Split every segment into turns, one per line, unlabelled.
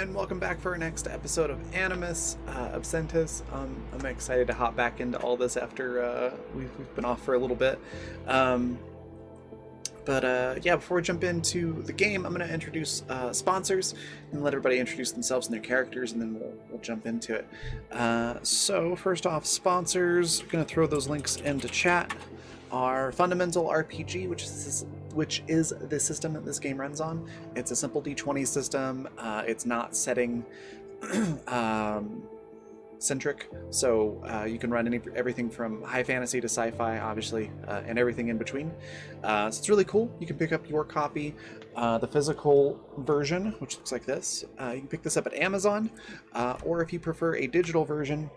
and welcome back for our next episode of Animus, Absentis. I'm excited to hop back into all this after we've been off for a little bit. Yeah, before we jump into the game, I'm going to introduce sponsors and let everybody introduce themselves and their characters, and then we'll jump into it. So first off, sponsors, going to throw those links into chat. Our Fundamental RPG, which is the system that this game runs on. It's a simple D20 system. It's not setting centric, so you can run everything from high fantasy to sci-fi, obviously, and everything in between. So it's really cool. You can pick up your copy, the physical version, which looks like this. You can pick this up at Amazon, or if you prefer a digital version,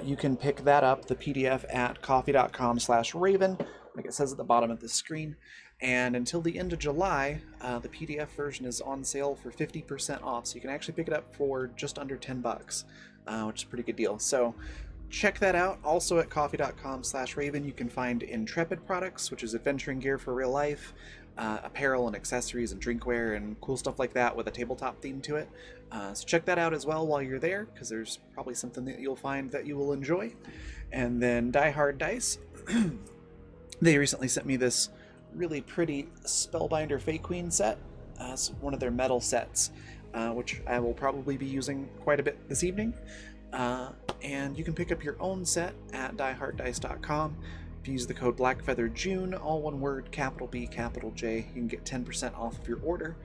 you can pick that up, the PDF, at coffee.com/Raven, like it says at the bottom of the screen. And until the end of July, the PDF version is on sale for 50% off, so you can actually pick it up for just under $10, which is a pretty good deal. So check that out. Also at coffee.com/Raven, you can find Intrepid products, which is adventuring gear for real life, apparel and accessories and drinkware and cool stuff like that with a tabletop theme to it. So check that out as well while you're there, because there's probably something that you'll find that you will enjoy. And then Die Hard Dice, they recently sent me this really pretty Spellbinder Fey Queen set. It's one of their metal sets, which I will probably be using quite a bit this evening. And you can pick up your own set at dieharddice.com. If you use the code BlackFeatherJune, all one word, capital B, capital J, you can get 10% off of your order.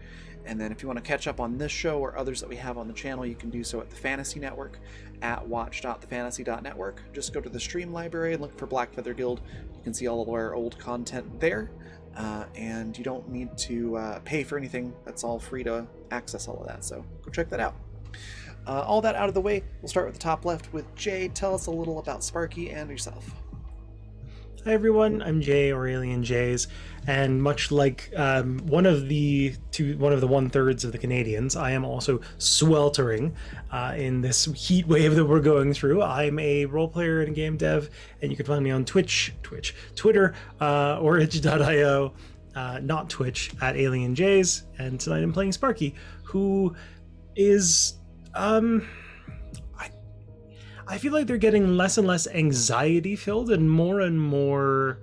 And then if you want to catch up on this show or others that we have on the channel, you can do so at the Fantasy Network at watch.thefantasy.network. Just go to the stream library and look for Black Feather Guild. You can see all of our old content there. And you don't need to pay for anything. That's all free to access all of that, so go check that out. All that out of the way, we'll start with the top left with Jay. Tell us a little about Sparky and yourself.
Hi everyone, I'm Jay, Aurelian Jays, and much like one of the 1/3 of the Canadians, I am also sweltering in this heat wave that we're going through. I'm a role player and game dev, and you can find me on Twitter, or itch.io, not Twitch, at Alien Jays, and tonight I'm playing Sparky, who is I feel like they're getting less and less anxiety filled and more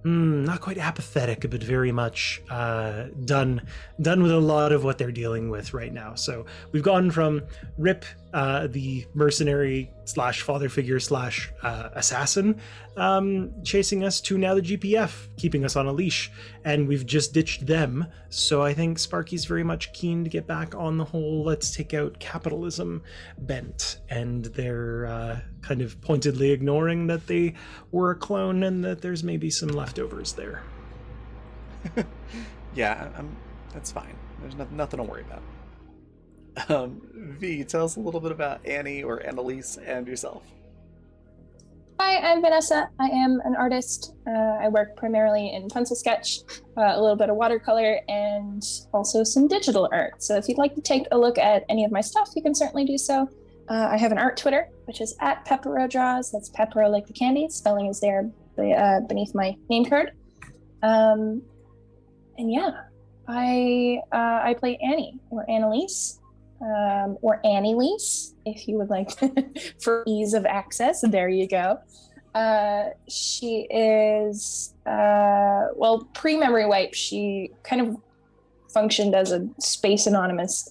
not quite apathetic, but very much done with a lot of what they're dealing with right now. So we've gone from Rip, the mercenary / father figure / assassin, chasing us, to now the GPF keeping us on a leash, and we've just ditched them. So I think Sparky's very much keen to get back on the whole let's take out capitalism bent, and they're kind of pointedly ignoring that they were a clone and that there's maybe some leftovers there.
Yeah, that's fine. There's nothing to worry about. V, tell us a little bit about Annie or Annalise and yourself.
Hi, I'm Vanessa. I am an artist. I work primarily in pencil sketch, a little bit of watercolor, and also some digital art. So if you'd like to take a look at any of my stuff, you can certainly do so. I have an art Twitter, which is at PepperoDraws. That's Peppero like the candy. Spelling is there beneath my name card. And yeah, I play Annie, or Annalise, or Annalise, if you would like, for ease of access. There you go. She is, pre-memory wipe, she kind of functioned as a space anonymous,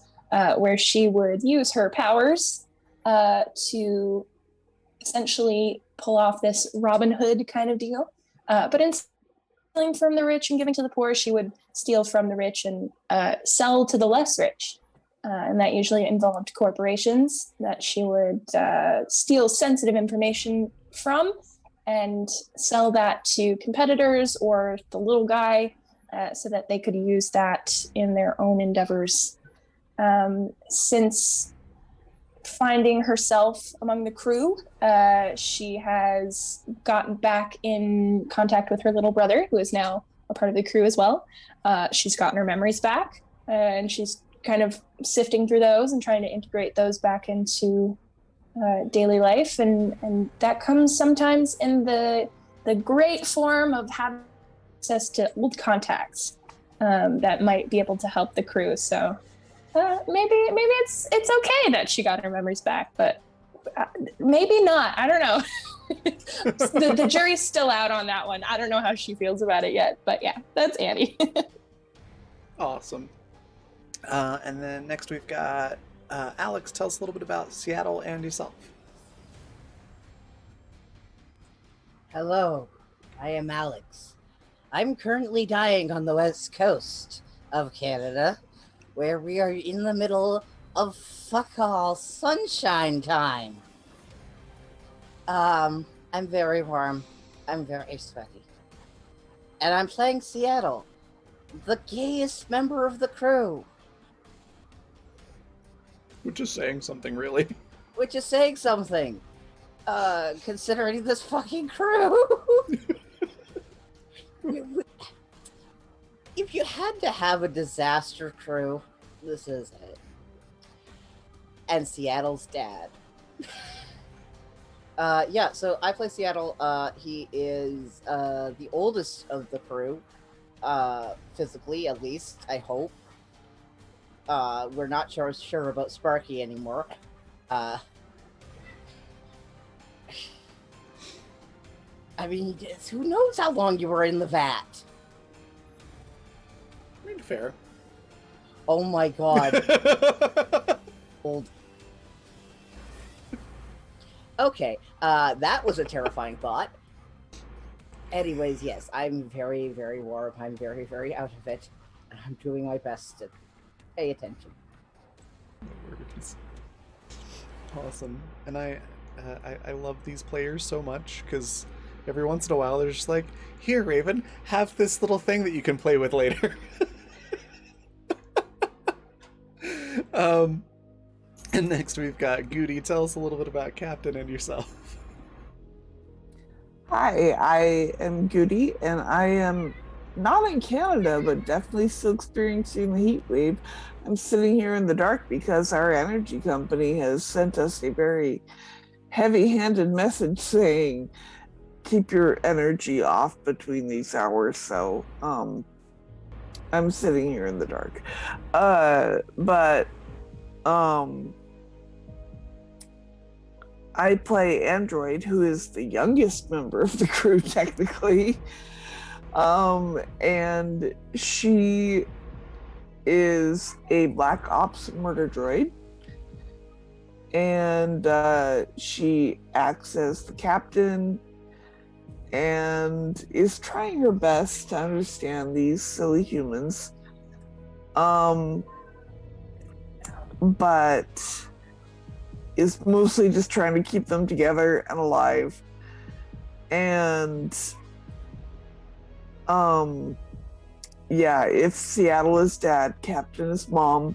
where she would use her powers to essentially pull off this Robin Hood kind of deal. But instead of stealing from the rich and giving to the poor, she would steal from the rich and sell to the less rich. And that usually involved corporations that she would steal sensitive information from and sell that to competitors or the little guy, so that they could use that in their own endeavors. Since finding herself among the crew, she has gotten back in contact with her little brother, who is now a part of the crew as well. She's gotten her memories back, and she's kind of sifting through those and trying to integrate those back into daily life, and that comes sometimes in the great form of having access to old contacts that might be able to help the crew. So maybe it's okay that she got her memories back, but maybe not. I don't know. The jury's still out on that one. I don't know how she feels about it yet, but yeah, that's Annie.
Awesome. And then next we've got Alex. Tell us a little bit about Seattle and yourself.
Hello, I am Alex. I'm currently dying on the west coast of Canada, where we are in the middle of fuck all sunshine time. I'm very warm. I'm very sweaty. And I'm playing Seattle, the gayest member of the crew.
Which is saying something, really.
Which is saying something, considering this fucking crew. If you had to have a disaster crew, this is it. And Seattle's dad. Yeah, so I play Seattle. He is the oldest of the crew, physically at least, I hope. We're not sure about Sparky anymore. I mean, who knows how long you were in the vat?
I mean, fair.
Oh my god. Old. Okay, that was a terrifying thought. Anyways, yes, I'm very, very warm. I'm very, very out of it. I'm doing my best to pay attention.
Awesome. And I love these players so much because every once in a while they're just like, here, Raven, have this little thing that you can play with later. And next we've got Goody. Tell us a little bit about Captain and yourself.
Hi, I am Goody, and I am not in Canada, but definitely still experiencing the heat wave. I'm sitting here in the dark because our energy company has sent us a very heavy-handed message saying, keep your energy off between these hours. So I'm sitting here in the dark. I play Android, who is the youngest member of the crew, technically. And she is a Black Ops murder droid. And she acts as the captain and is trying her best to understand these silly humans. But is mostly just trying to keep them together and alive. And yeah, if Seattle is dad, Captain is mom.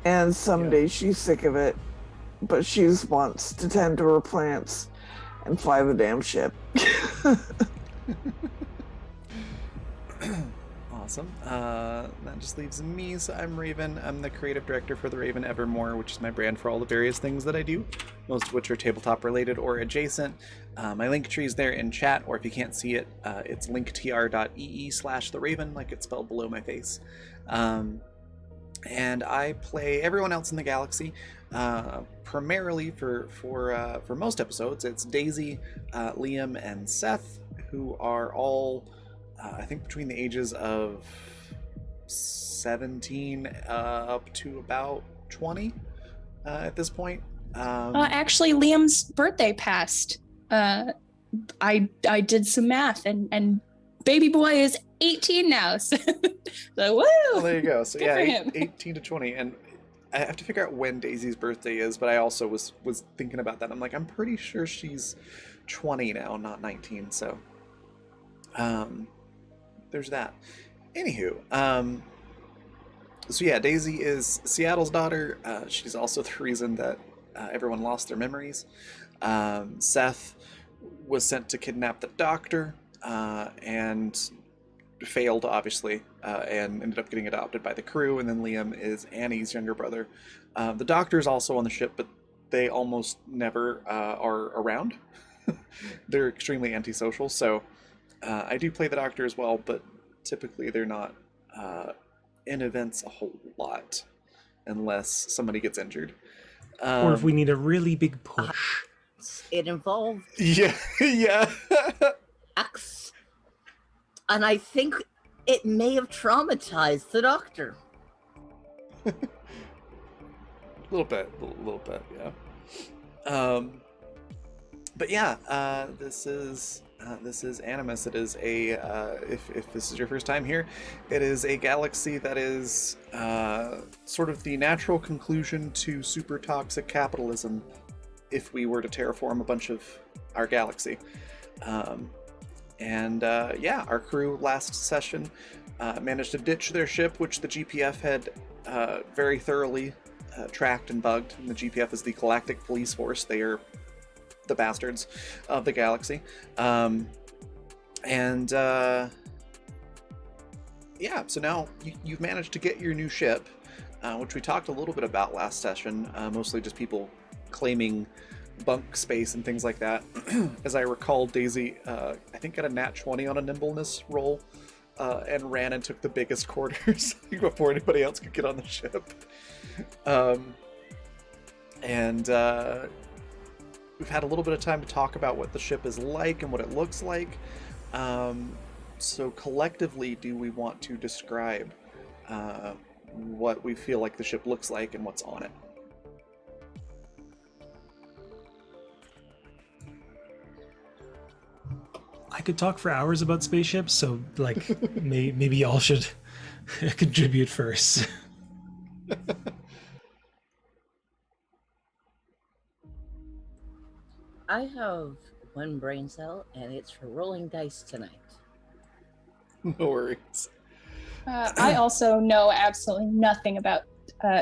And someday she's sick of it, but she just wants to tend to her plants and fly the damn ship.
Awesome. That just leaves me. So I'm Raven. I'm the creative director for the Raven Evermore, which is my brand for all the various things that I do, most of which are tabletop related or adjacent. My link tree is there in chat, or if you can't see it, it's linktr.ee/theraven, like it's spelled below my face. And I play everyone else in the galaxy. Primarily for most episodes, it's Daisy, Liam, and Seth, who are all I think between the ages of 17 up to about 20 at this point.
Actually, Liam's birthday passed. I did some math, and baby boy is 18 now. So, woo!
Well, there you go. So
Good
yeah,
for him.
18 to 20, and I have to figure out when Daisy's birthday is. But I also was thinking about that. I'm like, I'm pretty sure she's 20 now, not 19. So, there's that. Anywho, so yeah, Daisy is Seattle's daughter. She's also the reason that everyone lost their memories. Seth was sent to kidnap the doctor and failed, obviously, and ended up getting adopted by the crew. And then Liam is Annie's younger brother. The doctor is also on the ship, but they almost never are around. They're extremely antisocial, so I do play the doctor as well, but typically they're not in events a whole lot, unless somebody gets injured.
Or if we need a really big push.
It involved
Yeah, yeah.
X, and I think it may have traumatized the doctor.
A little bit, yeah. But yeah, this is Animus. It is a if this is your first time here, it is a galaxy that is sort of the natural conclusion to super toxic capitalism. If we were to terraform a bunch of our galaxy, yeah, our crew last session managed to ditch their ship, which the GPF had very thoroughly tracked and bugged. And the GPF is the Galactic Police Force. They are the bastards of the galaxy. Yeah, so now you've managed to get your new ship, which we talked a little bit about last session, mostly just people claiming bunk space and things like that. As I recall, Daisy, I think got a nat 20 on a nimbleness roll, and ran and took the biggest quarters before anybody else could get on the ship. We've had a little bit of time to talk about what the ship is like and what it looks like. So collectively, do we want to describe what we feel like the ship looks like and what's on it?
I could talk for hours about spaceships, so like maybe y'all should contribute first.
I have one brain cell, and it's for rolling dice tonight.
No worries.
I also know absolutely nothing about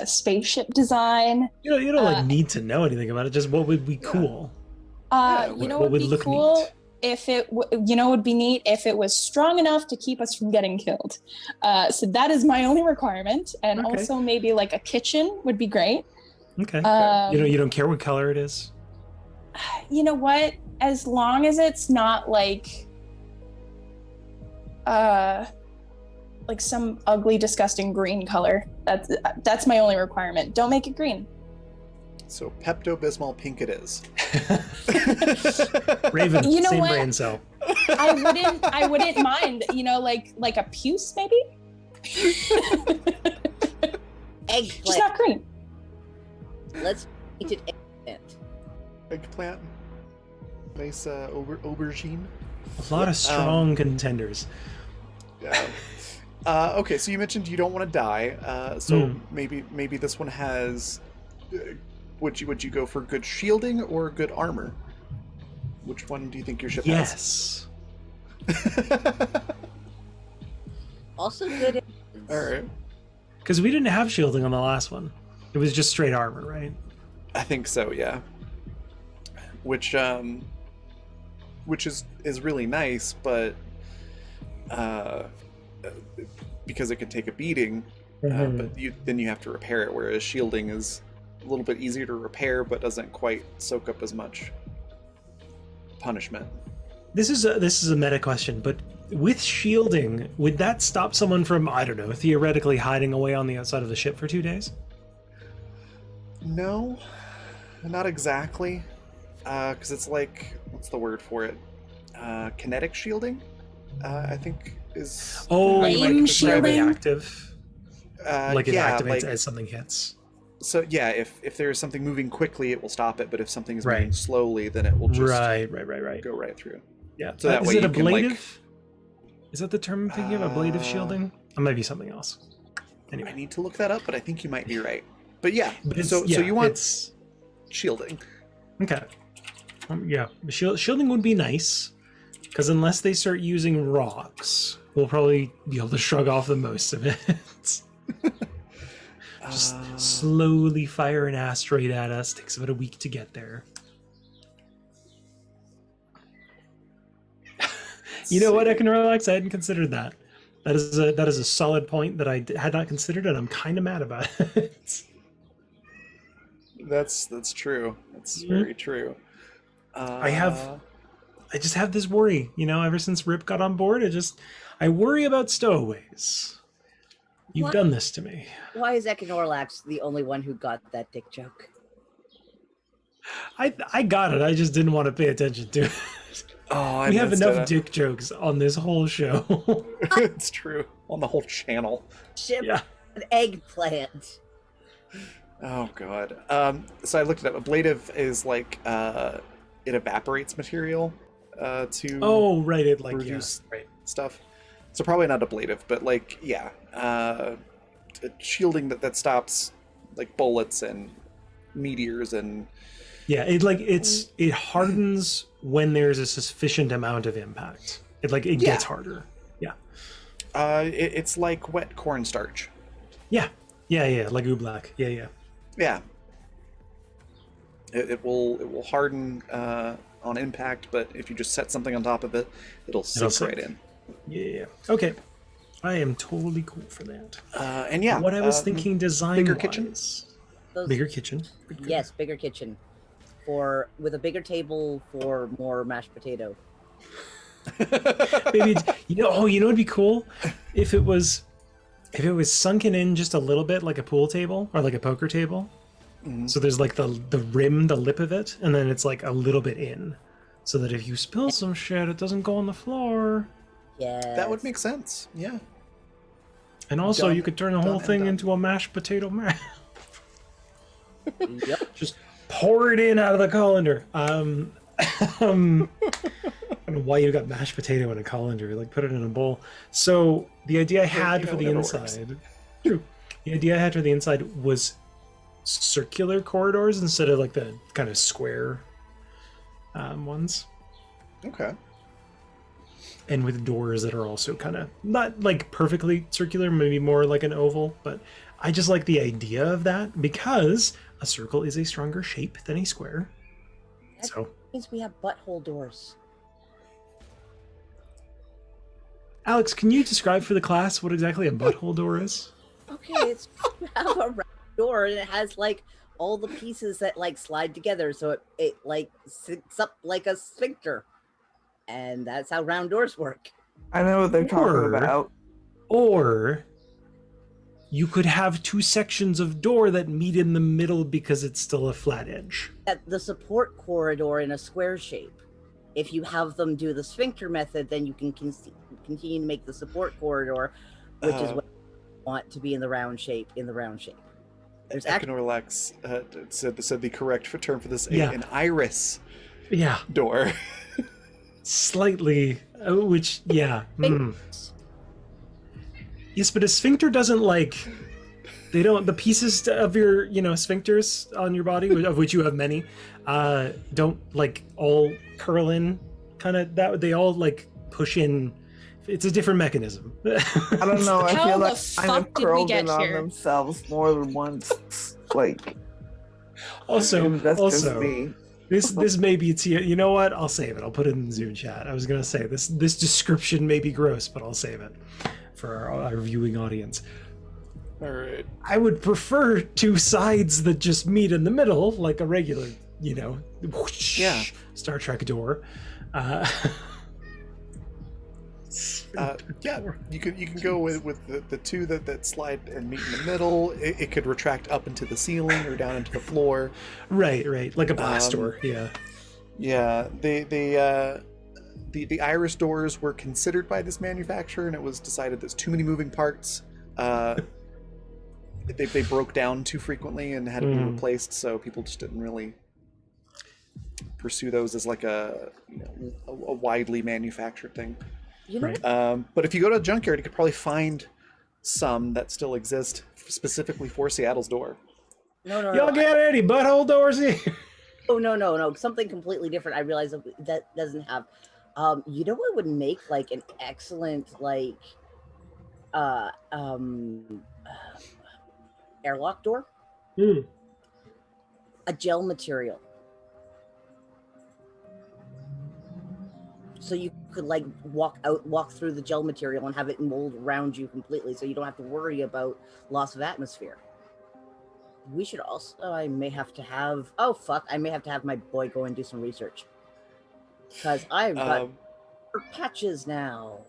spaceship design.
You don't like need to know anything about it. Just what would be cool.
You know what would be cool?
Neat?
If it, would be neat if it was strong enough to keep us from getting killed. So that is my only requirement, and
Okay.
also maybe like a kitchen would be great.
Okay. You don't care what color it is.
You know what? As long as it's not like some ugly, disgusting green color. That's my only requirement. Don't make it green.
So Pepto-Bismol pink it is.
Raven,
You know
same
what?
brain cell.
I wouldn't mind. Like a puce maybe.
Eggplant.
Just not green.
Let's eat it eggplant.
Eggplant. Nice aubergine.
A lot of strong contenders.
Yeah. Okay, so you mentioned you don't want to die. So maybe this one has. Would you go for good shielding or good armor? Which one do you think your ship
Yes.
has?
Also good.
All right.
Because we didn't have shielding on the last one. It was just straight armor, right?
I think so, yeah. Which is really nice, but because it can take a beating, but then you have to repair it. Whereas shielding is a little bit easier to repair, but doesn't quite soak up as much punishment.
This is a meta question, but with shielding, would that stop someone from, I don't know, theoretically hiding away on the outside of the ship for 2 days?
No, not exactly. Because it's like, what's the word for it? Kinetic shielding, I think is.
Oh,
Flame
like
shielding?
reactive? Like it
yeah,
activates
like,
as something hits.
so yeah, if there's something moving quickly, it will stop it. But if something is moving
Right.
slowly, then it will just
Right.
go right through.
Yeah.
So that
is
way
it
you can,
ablative?
like-
Is that the term I'm thinking of? Ablative shielding? Or maybe something else.
I
Anyway.
need to look that up, but I think you might be right. But yeah,
But it's-
so
yeah,
you want
it's
shielding.
okay. Yeah, shielding would be nice, because unless they start using rocks, we'll probably be able to shrug off the most of it. Just slowly fire an asteroid at us. Takes about a week to get there. You know what? I can relax. I hadn't considered that. That is a solid point that I had not considered, and I'm kind of mad about it.
That's true. That's very true.
I just have this worry, ever since Rip got on board. I worry about stowaways. You've
What?
done this to me.
Why is Econorlax the only one who got that dick joke?
I got it. I just didn't want to pay attention to it.
Oh, I
We have
missed
enough
it.
dick jokes on this whole show.
It's true. On the whole channel.
Ship
Yeah.
an eggplant.
Oh god. So I looked it up. Ablative is like it evaporates material to
Oh, right. It like
reduce
right.
stuff. So probably not ablative, but like shielding that stops like bullets and meteors and
Yeah, it hardens when there's a sufficient amount of impact. It gets harder. Yeah.
it's like wet cornstarch.
Yeah. Yeah, like Ooblack. Yeah.
Yeah. It will harden on impact, but if you just set something on top of it, it'll sink right in.
Yeah. Okay. I am totally cool for that.
And yeah,
What I was thinking design
bigger kitchen?
Those,
Bigger kitchen.
Yes, bigger kitchen. With a bigger table for more mashed potato.
Maybe you know what'd be cool if it was sunken in just a little bit like a pool table or like a poker table.
Mhm.
So there's like the rim, the lip of it, and then it's like a little bit in, so that if you spill some shit, it doesn't go on the floor.
Yeah.
That would make sense. Yeah.
And also,
Done-
you could turn the
done
whole
and
thing
done.
into a mashed potato mash.
Yep.
Just pour it in out of the colander. I don't know why you got mashed potato in a colander. Like, put it in a bowl. So the idea I had for the
whatever works.
inside, true. The idea I had for the inside was circular corridors instead of like the kind of square ones,
Okay.
and with doors that are also kind of not like perfectly circular, maybe more like an oval. But I just like the idea of that because a circle is a stronger shape than a square. So
Means we have butthole doors.
Alex, can you describe for the class what exactly a butthole door is?
Okay, it's you have a round door and it has like all the pieces that like slide together, so it like syncs up like a sphincter, and that's how round doors work.
I know what they're talking
Or-
about.
Or you could have two sections of door that meet in the middle because it's still a flat edge.
At the support corridor in a square shape. If you have them do the sphincter method, then you can continue to make the support corridor, which is what you want to be in the round shape. There's
Econorlax said the correct term for this,
Yeah.
an iris
Yeah,
door.
slightly. Which, yeah.
Sphinx.
Yes, but a sphincter doesn't like. They don't. The pieces of your, sphincters on your body, of which you have many, don't like all curl in. Kind of that. They all like push in. It's a different mechanism.
I don't know. I
How
feel
the
like kind
fuck
of
did we
curled
get
in on
here?
themselves more than once. Like,
Also,
that's just
also,
me.
this may be you know what? I'll save it. I'll put it in the Zoom chat. I was gonna say this description may be gross, but I'll save it for our viewing audience.
All right.
I would prefer two sides that just meet in the middle, like a regular, whoosh,
Yeah.
Star Trek door.
Yeah, you can go with the two that slide and meet in the middle. It could retract up into the ceiling or down into the floor.
Right, like a blast door. Yeah.
Yeah, the iris doors were considered by this manufacturer, and it was decided there's too many moving parts. They broke down too frequently and had to be replaced, so people just didn't really pursue those as like a widely manufactured thing.
You know,
Right.
But if you go to a junkyard, you could probably find some that still exist specifically for Seattle's door.
no.
Y'all get any butthole doors here?
Oh no, something completely different. I realize that doesn't have. You know what would make like an excellent airlock door? A gel material. So you could like walk through the gel material and have it mold around you completely, so you don't have to worry about loss of atmosphere. We should also. I may have to have. Oh fuck! I may have to have my boy go and do some research because I've got patches now.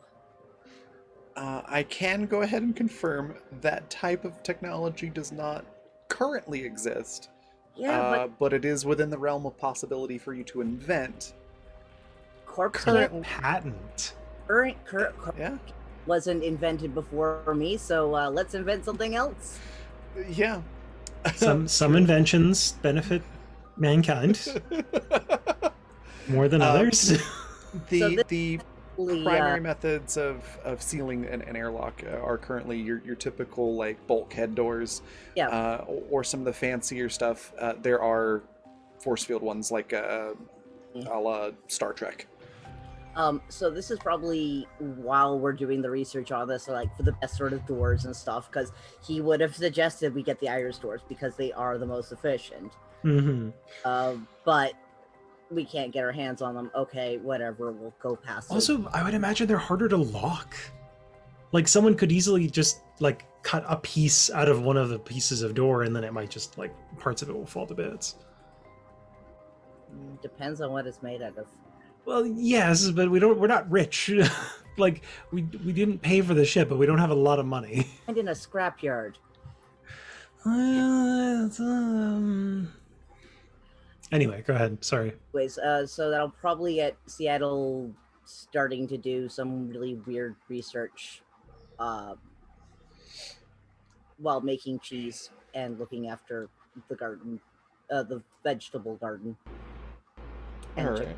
I can go ahead and confirm that type of technology does not currently exist,
Yeah,
but it is within the realm of possibility for you to invent.
but corpse
current-
Patent.
current
Yeah,
wasn't invented before me, so let's invent something else.
yeah.
Some
True.
inventions benefit mankind more than
Um,
others.
The
Really,
primary methods of sealing an airlock are currently your typical like bulkhead doors,
yeah.
or some of the fancier stuff. There are force field ones like a la Star Trek.
So this is probably while we're doing the research on this, like for the best sort of doors and stuff, because he would have suggested we get the iris doors because they are the most efficient.
Hmm.
But we can't get our hands on them. Okay, whatever, we'll go past it.
Also, I would imagine they're harder to lock. Like someone could easily just like cut a piece out of one of the pieces of door, and then it might just like parts of it will fall to bits.
Depends on what it's made out of.
Well, yes, but we're not rich. Like we didn't pay for the ship, but we don't have a lot of money.
And in a scrapyard.
Anyway, go ahead. Sorry.
Anyways, so that'll probably get Seattle starting to do some really weird research while making cheese and looking after the garden, the vegetable garden.
All
And
right.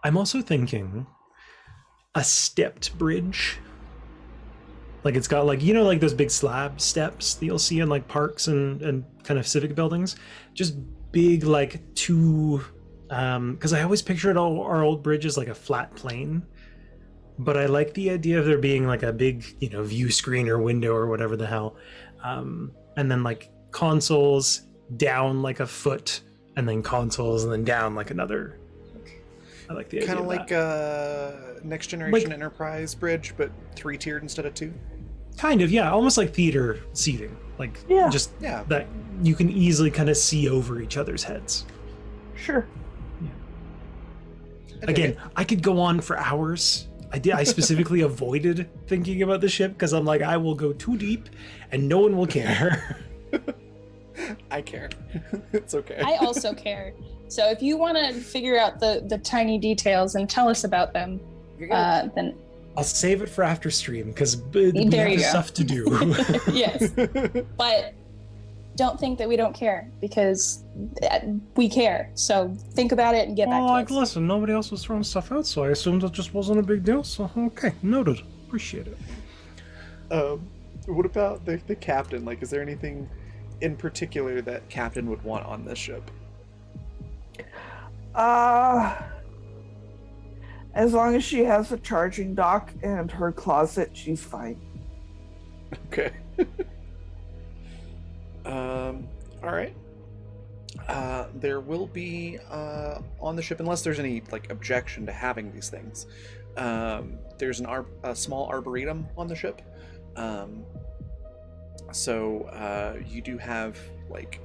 I'm also thinking a stepped bridge. Like it's got like, you know, like those big slab steps that you'll see in like parks and kind of civic buildings. Just big like two, because I always pictured all our old bridges like a flat plane. But I like the idea of there being like a big, you know, view screen or window or whatever the hell. And then like consoles down like a foot, and then consoles and then down like another. I like the idea
Kind
of
of like
that.
a next generation
Like-
Enterprise bridge, but 3-tiered instead of 2.
Kind of, yeah, almost like theater seating. Like
Yeah.
just
Yeah.
that you can easily kind of see over each other's heads.
Sure.
I dig
Again,
it.
I could go on for hours. I specifically avoided thinking about the ship because I'm like, I will go too deep and no one will care.
I care. It's okay.
I also care. So if you want to figure out the tiny details and tell us about them,
you're gonna
then
I'll save it for after stream because we
There
have
you go.
stuff to do.
yes. But don't think that we don't care, because we care. So think about it and get back
Well,
to
like,
us.
listen, nobody else was throwing stuff out, so I assumed it just wasn't a big deal. So, okay, noted. Appreciate it.
What about the captain? Like, is there anything in particular that captain would want on this ship?
As long as she has a charging dock and her closet, she's fine.
Okay. All right. There will be on the ship, unless there's any like objection to having these things. There's a small arboretum on the ship. So you do have like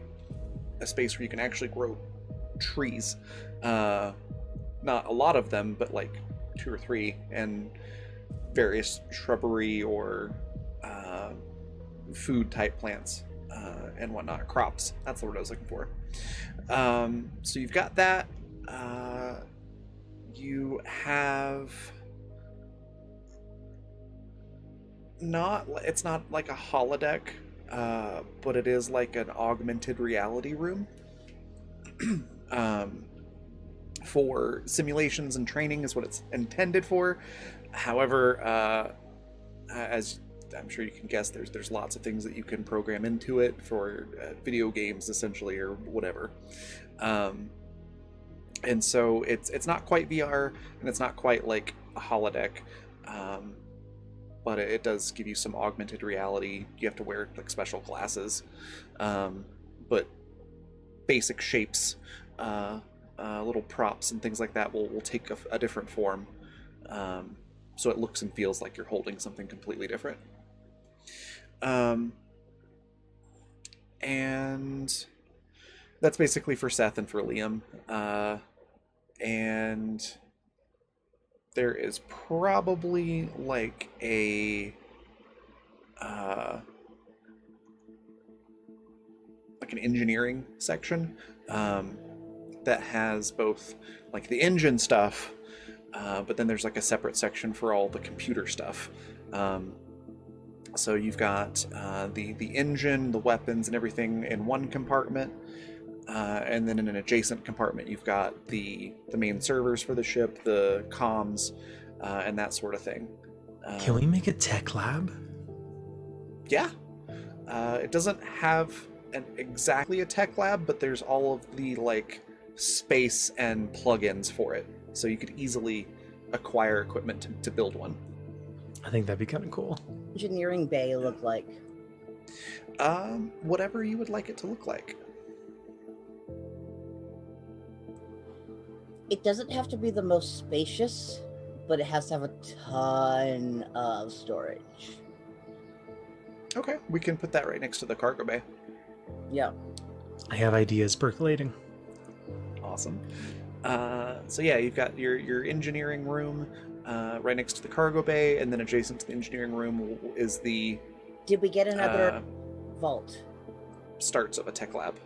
a space where you can actually grow trees. Not a lot of them, but like 2 or 3, and various shrubbery or food type plants and whatnot, crops. That's the word I was looking for. So you've got that. You have it's not like a holodeck, but it is like an augmented reality room. For simulations and training is what it's intended for. However, as I'm sure you can guess, there's lots of things that you can program into it for video games, essentially, or whatever. And so it's not quite VR, and it's not quite like a holodeck, but it does give you some augmented reality. You have to wear like special glasses, but basic shapes. Little props and things like that will take a different form, so it looks and feels like you're holding something completely different. And that's basically for Seth and for Liam. And there is probably like an engineering section that has both like the engine stuff, but then there's like a separate section for all the computer stuff. So you've got the engine, the weapons, and everything in one compartment, and then in an adjacent compartment you've got the main servers for the ship, the comms, and that sort of thing.
Can we make a tech lab?
Yeah. It doesn't have exactly a tech lab, but there's all of the like space and plugins for it, so you could easily acquire equipment to build one.
I think that'd be kind of cool.
Engineering bay look like?
Whatever you would like it to look like.
It doesn't have to be the most spacious, but it has to have a ton of storage.
Okay, we can put that right next to the cargo bay.
Yeah.
I have ideas percolating.
Awesome. So yeah, you've got your engineering room right next to the cargo bay, and then adjacent to the engineering room is the
Did we get another vault?
starts of a tech lab.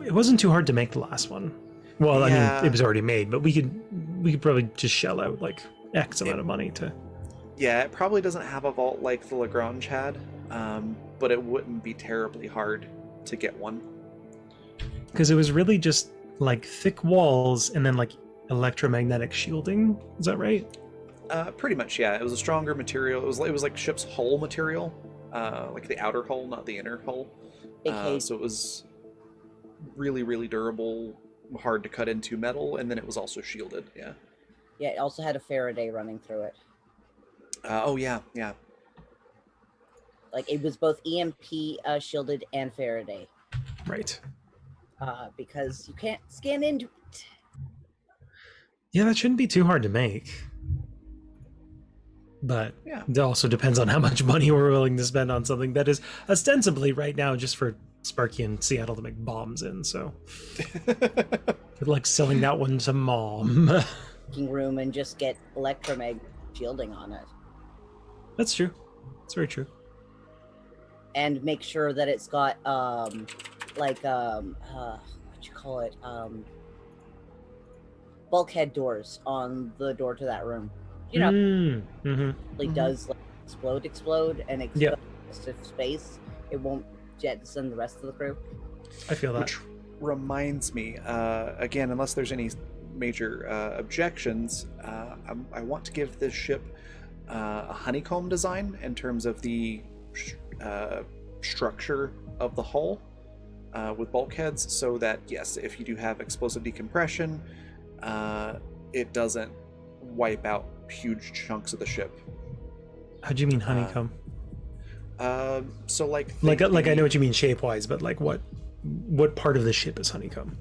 It wasn't too hard to make the last one. Well,
Yeah.
I mean, it was already made, but we could probably just shell out like X amount of money to.
Yeah, it probably doesn't have a vault like the Lagrange had, but it wouldn't be terribly hard to get one.
Because it was really just like thick walls and then like electromagnetic shielding. Is that right?
Pretty much, yeah. It was a stronger material. It was like ship's hull material, like the outer hull, not the inner hull. So it was really, really durable, hard to cut into metal, and then it was also shielded. Yeah.
Yeah, it also had a Faraday running through it.
Oh yeah.
Like it was both EMP shielded and Faraday.
Right.
Because you can't scan into it.
Yeah, that shouldn't be too hard to make. But
Yeah.
it also depends on how much money we're willing to spend on something that is ostensibly right now just for Sparky and Seattle to make bombs in. So I'd like selling that one to Mom.
Room and just get electromag shielding on it.
That's true. That's very true.
And make sure that it's got what you call it? Bulkhead doors on the door to that room. You know, it does like explode and expel space. It won't jettison the rest of the crew.
I feel that.
Which reminds me, again, unless there's any major objections, I want to give this ship a honeycomb design in terms of the structure of the hull with bulkheads, so that yes, if you do have explosive decompression, it doesn't wipe out huge chunks of the ship.
How do you mean honeycomb?
So like
I know what you mean shape wise, but like what part of the ship is honeycomb?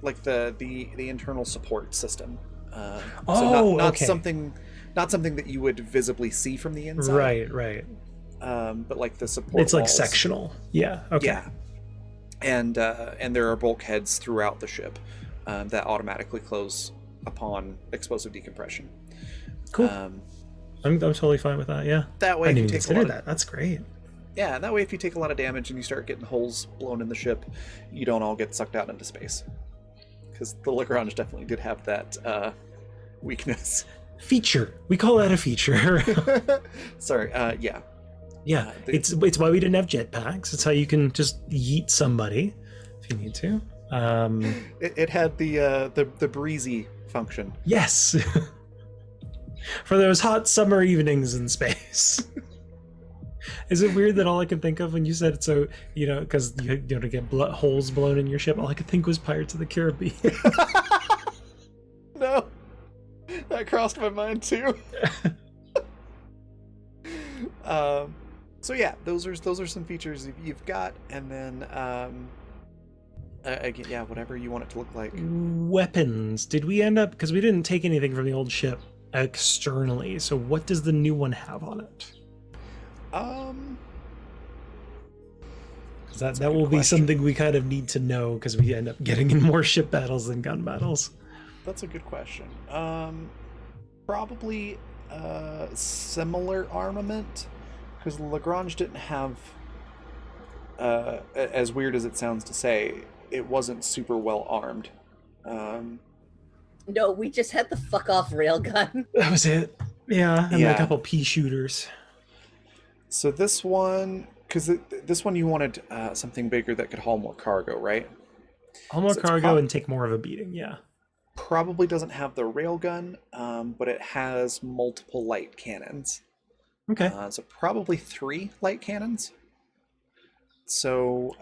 Like the internal support system.
Not
something that you would visibly see from the inside.
Right.
But like the support.
It's like
walls.
sectional. Yeah. Okay.
Yeah. And there are bulkheads throughout the ship that automatically close upon explosive decompression.
Cool. I'm totally fine with that. Yeah.
That way,
I
if
didn't
you
even
take
consider that. That's great.
Yeah, that way if you take a lot of damage and you start getting holes blown in the ship, you don't all get sucked out into space. Because the Lagrange definitely did have that weakness.
Feature. We call that a feature.
Sorry. Yeah.
Yeah. It's why we didn't have jetpacks. It's how you can just yeet somebody if you need to.
It had the breezy function.
Yes. For those hot summer evenings in space. Is it weird that all I can think of when you said it, so, because you to get holes blown in your ship, all I could think was Pirates of the Caribbean.
No, that crossed my mind too. So yeah, those are some features you've got, and then again, yeah, whatever you want it to look like.
Weapons. Did we end up, because we didn't take anything from the old ship externally, so what does the new one have on it? Because that will be something we kind of need to know, because we end up getting in more ship battles than gun battles.
That's a good question. Probably similar armament, because Lagrange didn't have, as weird as it sounds to say, it wasn't super well armed.
No, we just had the fuck off railgun.
That was it. Yeah, and
Yeah.
a couple pea shooters.
So this one, because this one you wanted something bigger that could haul more cargo, right?
All more
So it's
cargo and take more of a beating, yeah.
Probably doesn't have the railgun, but it has multiple light cannons.
Okay.
So probably 3 light cannons. So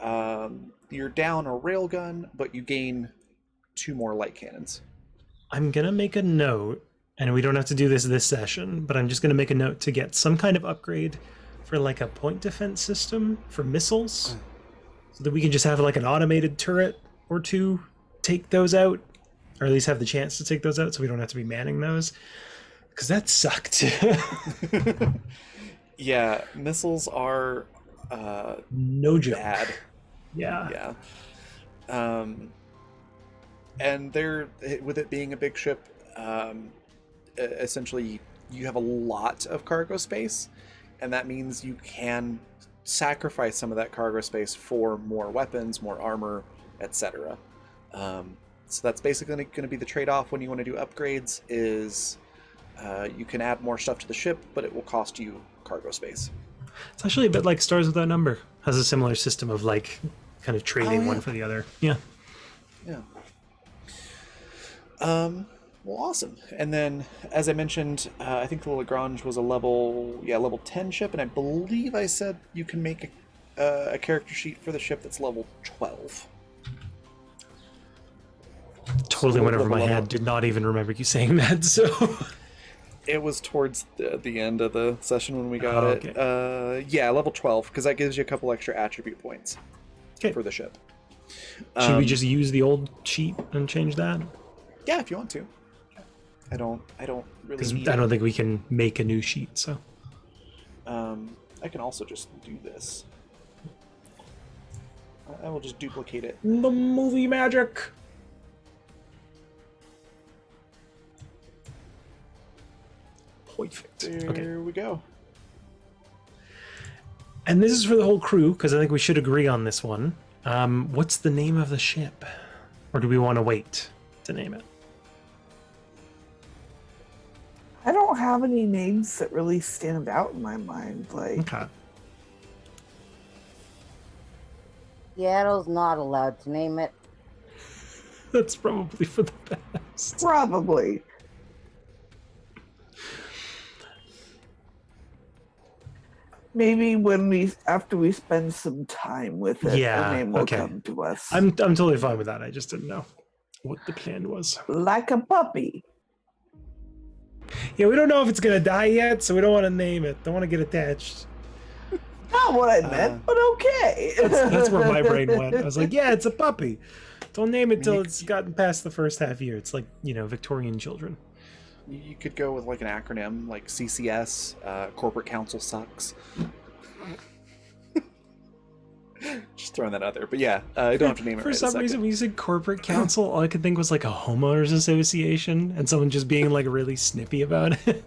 you're down a railgun, but you gain 2 more light cannons.
I'm going to make a note, and we don't have to do this session, but I'm just going to make a note to get some kind of upgrade for like a point defense system for missiles, so that we can just have like an automated turret or 2 take those out, or at least have the chance to take those out, so we don't have to be manning those, because that sucked.
Yeah, missiles are
No joke.
bad.
Yeah.
Yeah. And they're, with it being a big ship, essentially you have a lot of cargo space, and that means you can sacrifice some of that cargo space for more weapons, more armor, etc. So that's basically going to be the trade-off when you want to do upgrades, is you can add more stuff to the ship, but it will cost you cargo space.
It's actually a bit like Stars Without Number. Has a similar system of like kind of trading
yeah.
one for the other. Yeah.
Yeah. Well, awesome. And then, as I mentioned, I think the Lagrange was a level 10 ship, and I believe I said you can make a character sheet for the ship that's level 12.
Totally
So
went over my
level
head.
up.
Did not even remember you saying that. So
It was towards the end of the session when we got
Oh,
it. Yeah, level 12, because that gives you a couple extra attribute points
okay.
for the ship.
Should we just use the old sheet and change that?
Yeah, if you want to. I don't really
Because
need
I don't
it.
think we can make a new sheet. So
I can also just do this. I will just duplicate it.
the movie magic. Perfect.
There
Okay.
we go.
And this is for the whole crew, because I think we should agree on this one. What's the name of the ship? Or do we want to wait to name it?
I don't have any names that really stand out in my mind. Like,
Okay.
Seattle's not allowed to name it.
That's probably for the best.
probably. Maybe after we spend some time with it,
Yeah,
the name will
okay.
come to us.
I'm totally fine with that. I just didn't know what the plan was.
Like a puppy.
Yeah, we don't know if it's gonna die yet, so we don't want to name it. Don't want to get attached.
Not what I meant, but okay.
That's where my brain went. I was like, yeah, it's a puppy. Don't name it till it's gotten past the first half year. It's like, Victorian children.
You could go with like an acronym like CCS, Corporate Council Sucks. Just throwing that out there. But yeah, I don't have to name it
For
right
some reason, when you said corporate council, all I could think was like a homeowners association and someone just being like really snippy about it.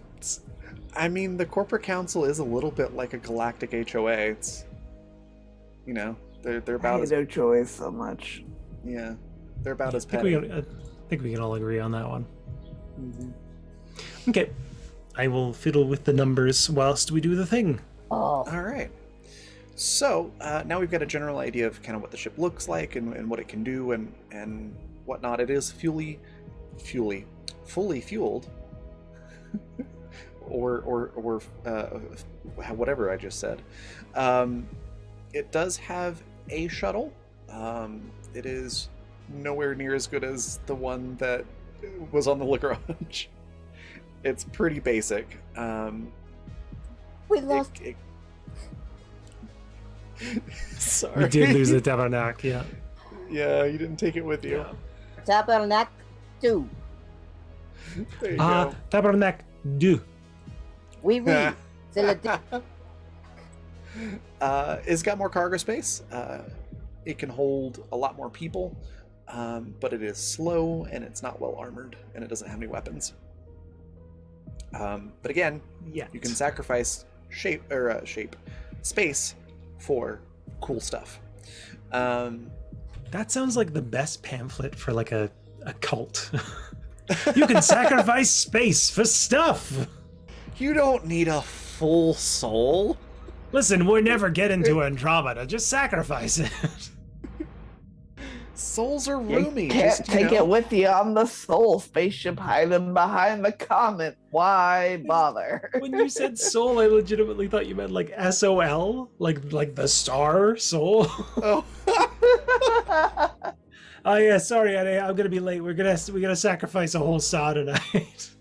I mean, the Corporate Council is a little bit like a galactic HOA. It's, they're
I
about
hate
as
no choice so much.
yeah, they're about as
I
petty.
think we can all agree on that one.
Mhm.
Okay. I will fiddle with the numbers whilst we do the thing.
Oh,
All right. So now we've got a general idea of kind of what the ship looks like and what it can do and whatnot. It is fully fueled, or whatever I just said. It does have a shuttle. It is nowhere near as good as the one that was on the Lagrange. It's pretty basic.
we lost.
Sorry.
We did lose the Tabernacle, yeah.
Yeah, you didn't take it with you.
Tabernacle 2.
There you go.
Tabernacle 2.
Oui, oui. C'est le
It's got more cargo space. It can hold a lot more people. but it is slow and it's not well armored and it doesn't have any weapons. But again,
Yeah.
you can sacrifice space for cool stuff.
That sounds like the best pamphlet for like a cult. You can sacrifice space for stuff.
You don't need a full soul.
Listen, we're never getting to Andromeda. Just sacrifice it.
Souls are
You
roomy.
can't
just,
take it with you on the soul spaceship hiding behind the comet. Why bother?
When you said soul, I legitimately thought you meant like SOL, like the star soul.
Oh.
Oh yeah, sorry, I'm gonna be late. We're gonna sacrifice a whole saw tonight.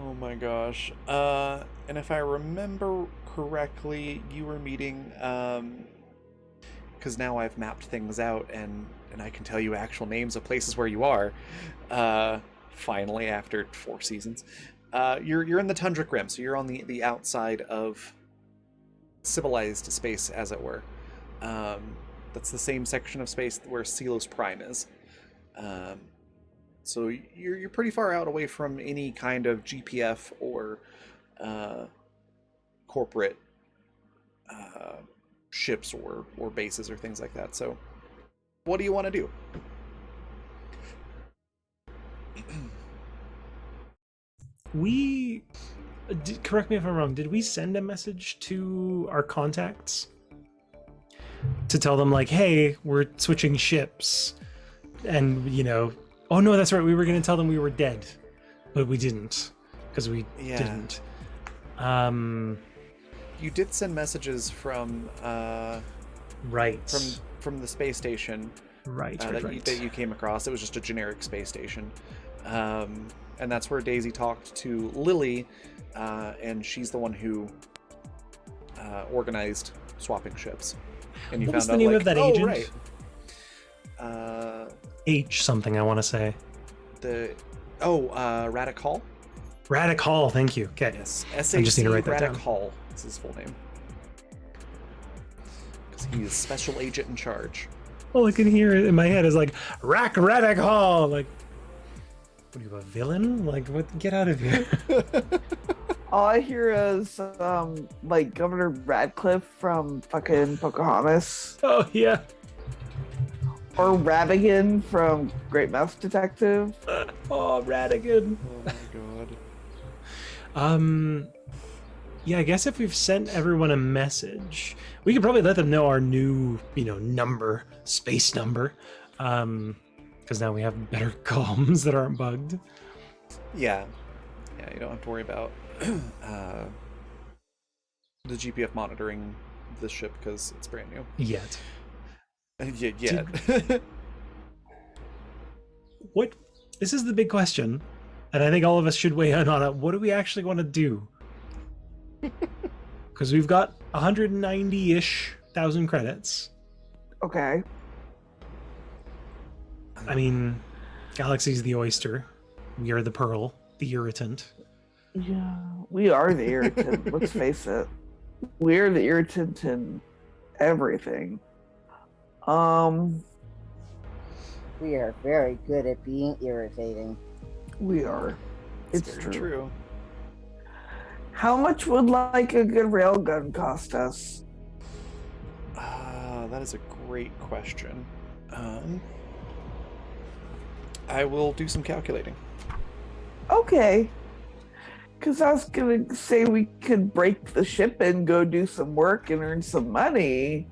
Oh my gosh. And if I remember correctly, you were meeting, because now I've mapped things out and I can tell you actual names of places where you are. Finally, after 4 seasons. You're in the Tundric Rim, so you're on the outside of civilized space, as it were. That's the same section of space where Celos Prime is. So you're pretty far out away from any kind of GPF or corporate ships or bases or things like that. So what do you want to do?
Correct me if I'm wrong, did we send a message to our contacts to tell them like, hey, we're switching ships, and oh no, that's right, we were going to tell them we were dead, but we didn't, because we didn't.
You did send messages from
right
from the space station,
right.
that you came across. It was just a generic space station, and that's where Daisy talked to Lily, and she's the one who organized swapping ships. And you
What was
found
the
out,
name of that
oh,
agent?
Right.
H something, I want to say.
Radic Hall.
Radic Hall, thank you. Okay.
Yes,
I just need to write that
Radic
down.
Hall is his full name. Because he's special agent in charge.
All I can hear in my head is like, Radic Hall! Like, what are you, a villain? Like, what? Get out of here.
All I hear is like Governor Radcliffe from fucking Pocahontas,
Oh, yeah.
or Rabigan from Great Mouse Detective.
Oh, Radigan.
Oh my god.
Yeah, I guess if we've sent everyone a message, we could probably let them know our new, number, space number, because now we have better comms that aren't bugged.
Yeah, you don't have to worry about the GPF monitoring the ship because it's brand new.
Yet.
Yeah.
What? This is the big question, and I think all of us should weigh in on it. What do we actually want to do? Because we've got 190-ish thousand credits.
Okay.
I mean, Galaxy's the oyster. We are the pearl, the irritant.
Yeah, we are the irritant. Let's face it. We're the irritant in everything.
We are very good at being irritating.
We are. It's
very
true.
true.
How much would like a good railgun cost us?
That is a great question. I will do some calculating.
Okay. Because I was going to say we could break the ship and go do some work and earn some money.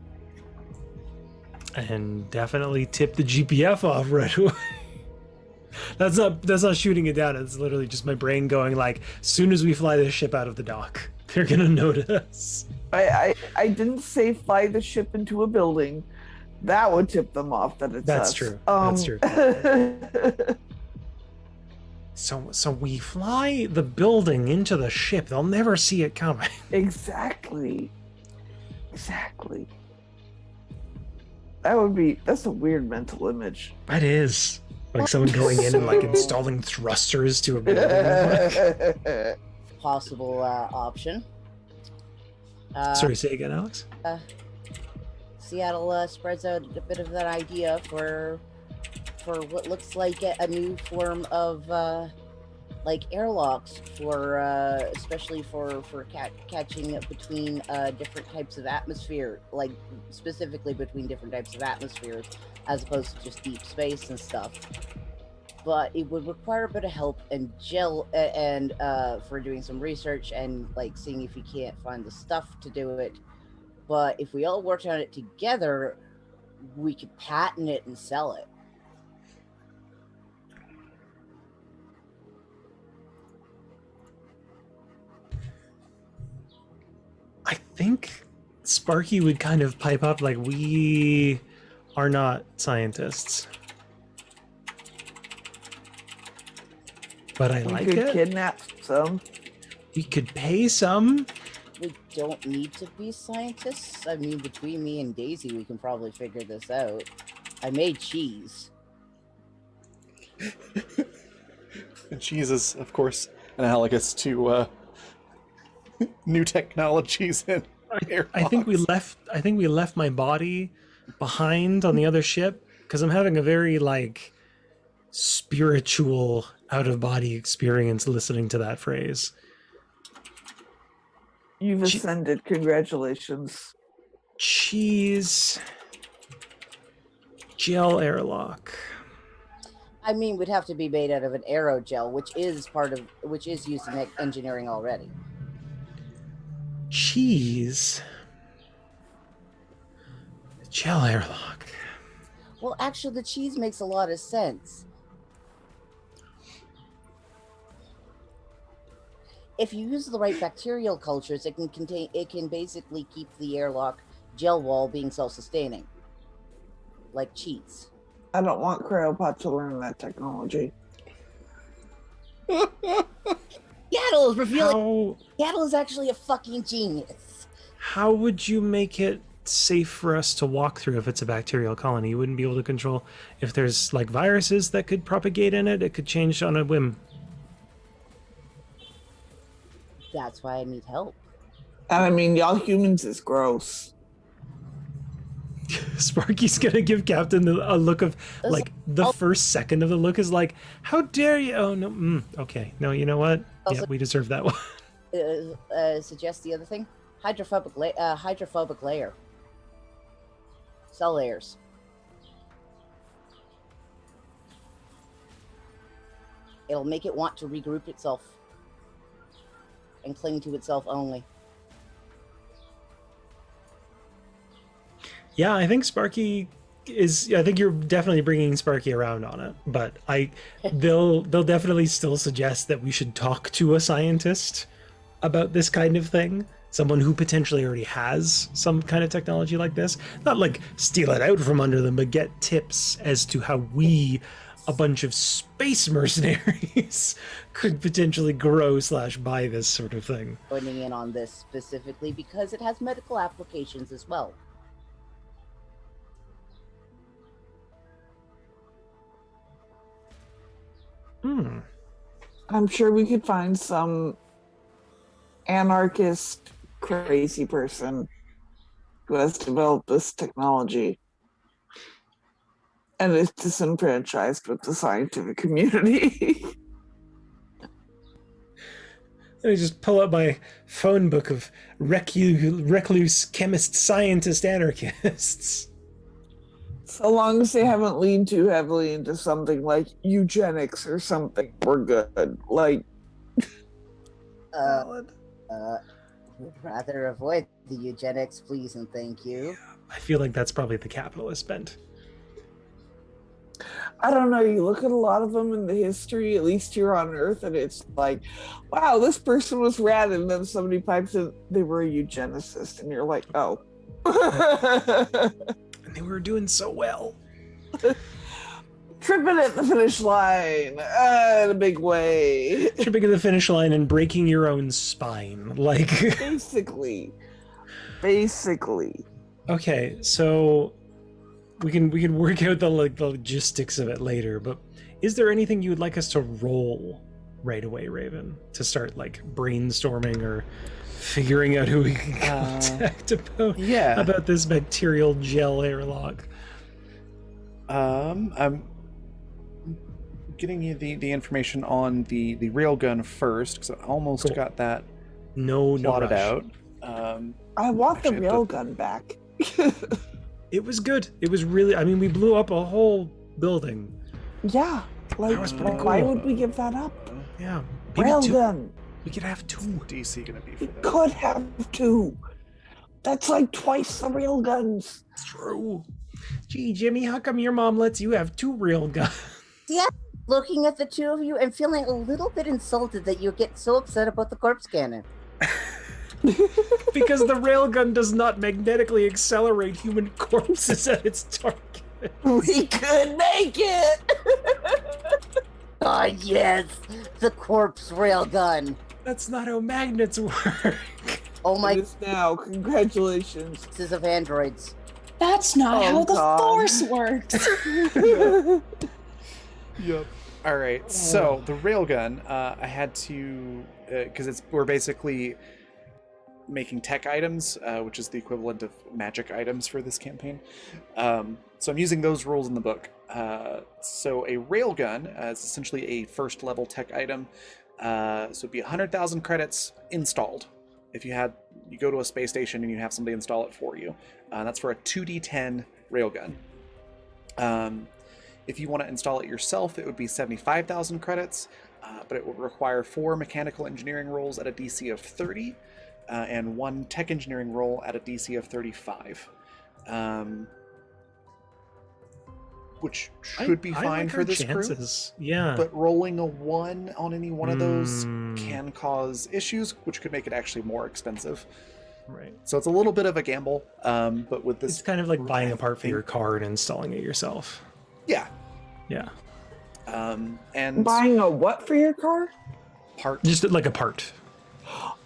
And definitely tip the GPF off right away. That's not shooting it down. It's literally just my brain going like, as soon as we fly this ship out of the dock, they're gonna notice.
I didn't say fly the ship into a building. That would tip them off that it's
That's
us.
true. That's true. So we fly the building into the ship. They'll never see it coming.
Exactly. That's a weird mental image.
That is. Like someone going in and like installing thrusters to a building.
Possible option.
Sorry, say again, Alex?
Seattle spreads out a bit of that idea for for what looks like a new form of like airlocks for especially for catching between different types of atmosphere, like specifically between different types of atmospheres, as opposed to just deep space and stuff. But it would require a bit of help and gel and for doing some research and like seeing if you can't find the stuff to do it. But if we all worked on it together, we could patent it and sell it.
I think Sparky would kind of pipe up like, we are not scientists. But I like
We could
it.
kidnap some.
We could pay some.
We don't need to be scientists. I mean, between me and Daisy, we can probably figure this out. I made cheese.
And cheese is, of course, analogous to new technologies and
I think we left my body behind on the other ship because I'm having a very like spiritual out of body experience listening to that phrase.
You've ascended. Congratulations.
Cheese gel airlock.
I mean, we'd have to be made out of an aerogel, which is used in engineering already.
Cheese gel airlock.
Well, actually, the cheese makes a lot of sense. If you use the right bacterial cultures, it can basically keep the airlock gel wall being self-sustaining, like cheese.
I don't want Cryopod to learn that technology.
Yaddle is revealing. Yaddle is actually a fucking genius.
How would you make it safe for us to walk through if it's a bacterial colony? You wouldn't be able to control if there's like viruses that could propagate in it. It could change on a whim.
That's why I need help.
And I mean, y'all humans is gross.
Sparky's gonna give Captain a look of like the first second of the look is like, how dare you? Oh no, okay, no, you know what?
Also,
yeah, we deserve that one.
Suggest the other thing: hydrophobic layer, cell layers. It'll make it want to regroup itself and cling to itself only.
Yeah, I think Sparky is. I think you're definitely bringing Sparky around on it, but they'll definitely still suggest that we should talk to a scientist about this kind of thing. Someone who potentially already has some kind of technology like this. Not like steal it out from under them, but get tips as to how we, a bunch of space mercenaries, could potentially grow / buy this sort of thing.
Joining in on this specifically because it has medical applications as well.
I'm sure we could find some anarchist crazy person who has developed this technology and is disenfranchised with the scientific community.
Let me just pull up my phone book of recluse chemist scientist anarchists.
So long as they haven't leaned too heavily into something like eugenics or something, we're good. Like,
Valid.
Would rather avoid the eugenics, please and thank you.
I feel like that's probably the capitalist bent.
I don't know, you look at a lot of them in the history, at least here on Earth, and it's like, wow, this person was rad, and then somebody pipes in, they were a eugenicist, and you're like, oh.
And they were doing so well.
Tripping at the finish line in a big way.
Tripping at the finish line and breaking your own spine. Like
Basically.
Okay, so we can work out the logistics of it later, but is there anything you would like us to roll right away, Raven? To start like brainstorming or figuring out who we can contact about this bacterial gel airlock?
getting you the information on the railgun first, because I almost
Cool.
got that
No
plotted
rush.
out.
I want the
Actually, I have to-
railgun back.
It was good. It was really. I mean, we blew up a whole building.
Yeah, like
That was pretty
why
cool.
would we give that up?
Yeah. Maybe two.
Railgun.
We could have two.
DC gonna be for
We
that?
could have two. That's like twice the railguns.
It's true. Gee, Jimmy, how come your mom lets you have two real guns?
Looking at the two of you and feeling a little bit insulted that you get so upset about the corpse cannon.
Because the railgun does not magnetically accelerate human corpses at its target.
We could make it.
Ah, yes, the corpse railgun.
That's not how magnets work.
Oh my
It is now. Congratulations.
goodness of androids.
That's not
Oh,
how the
God.
Force works.
Yep. All right. So the railgun, I had to because we're basically making tech items, which is the equivalent of magic items for this campaign. So I'm using those rules in the book. So a railgun is essentially a first level tech item. So it'd be 100,000 credits installed. If you go to a space station and you have somebody install it for you, that's for a 2d10 railgun. If you want to install it yourself, it would be 75,000 credits, but it would require 4 mechanical engineering rolls at a DC of 30, and 1 tech engineering roll at a DC of 35. Which should be
I
fine
like
for
our
this crew.
chances. Yeah.
But rolling a 1 on any one of those can cause issues, which could make it actually more expensive.
Right.
So it's a little bit of a gamble, but with this...
It's kind of like
group,
buying
I
a part for
think-
your car and installing it yourself.
Yeah.
Yeah.
And
Buying a what for your car?
part...
Just like a part.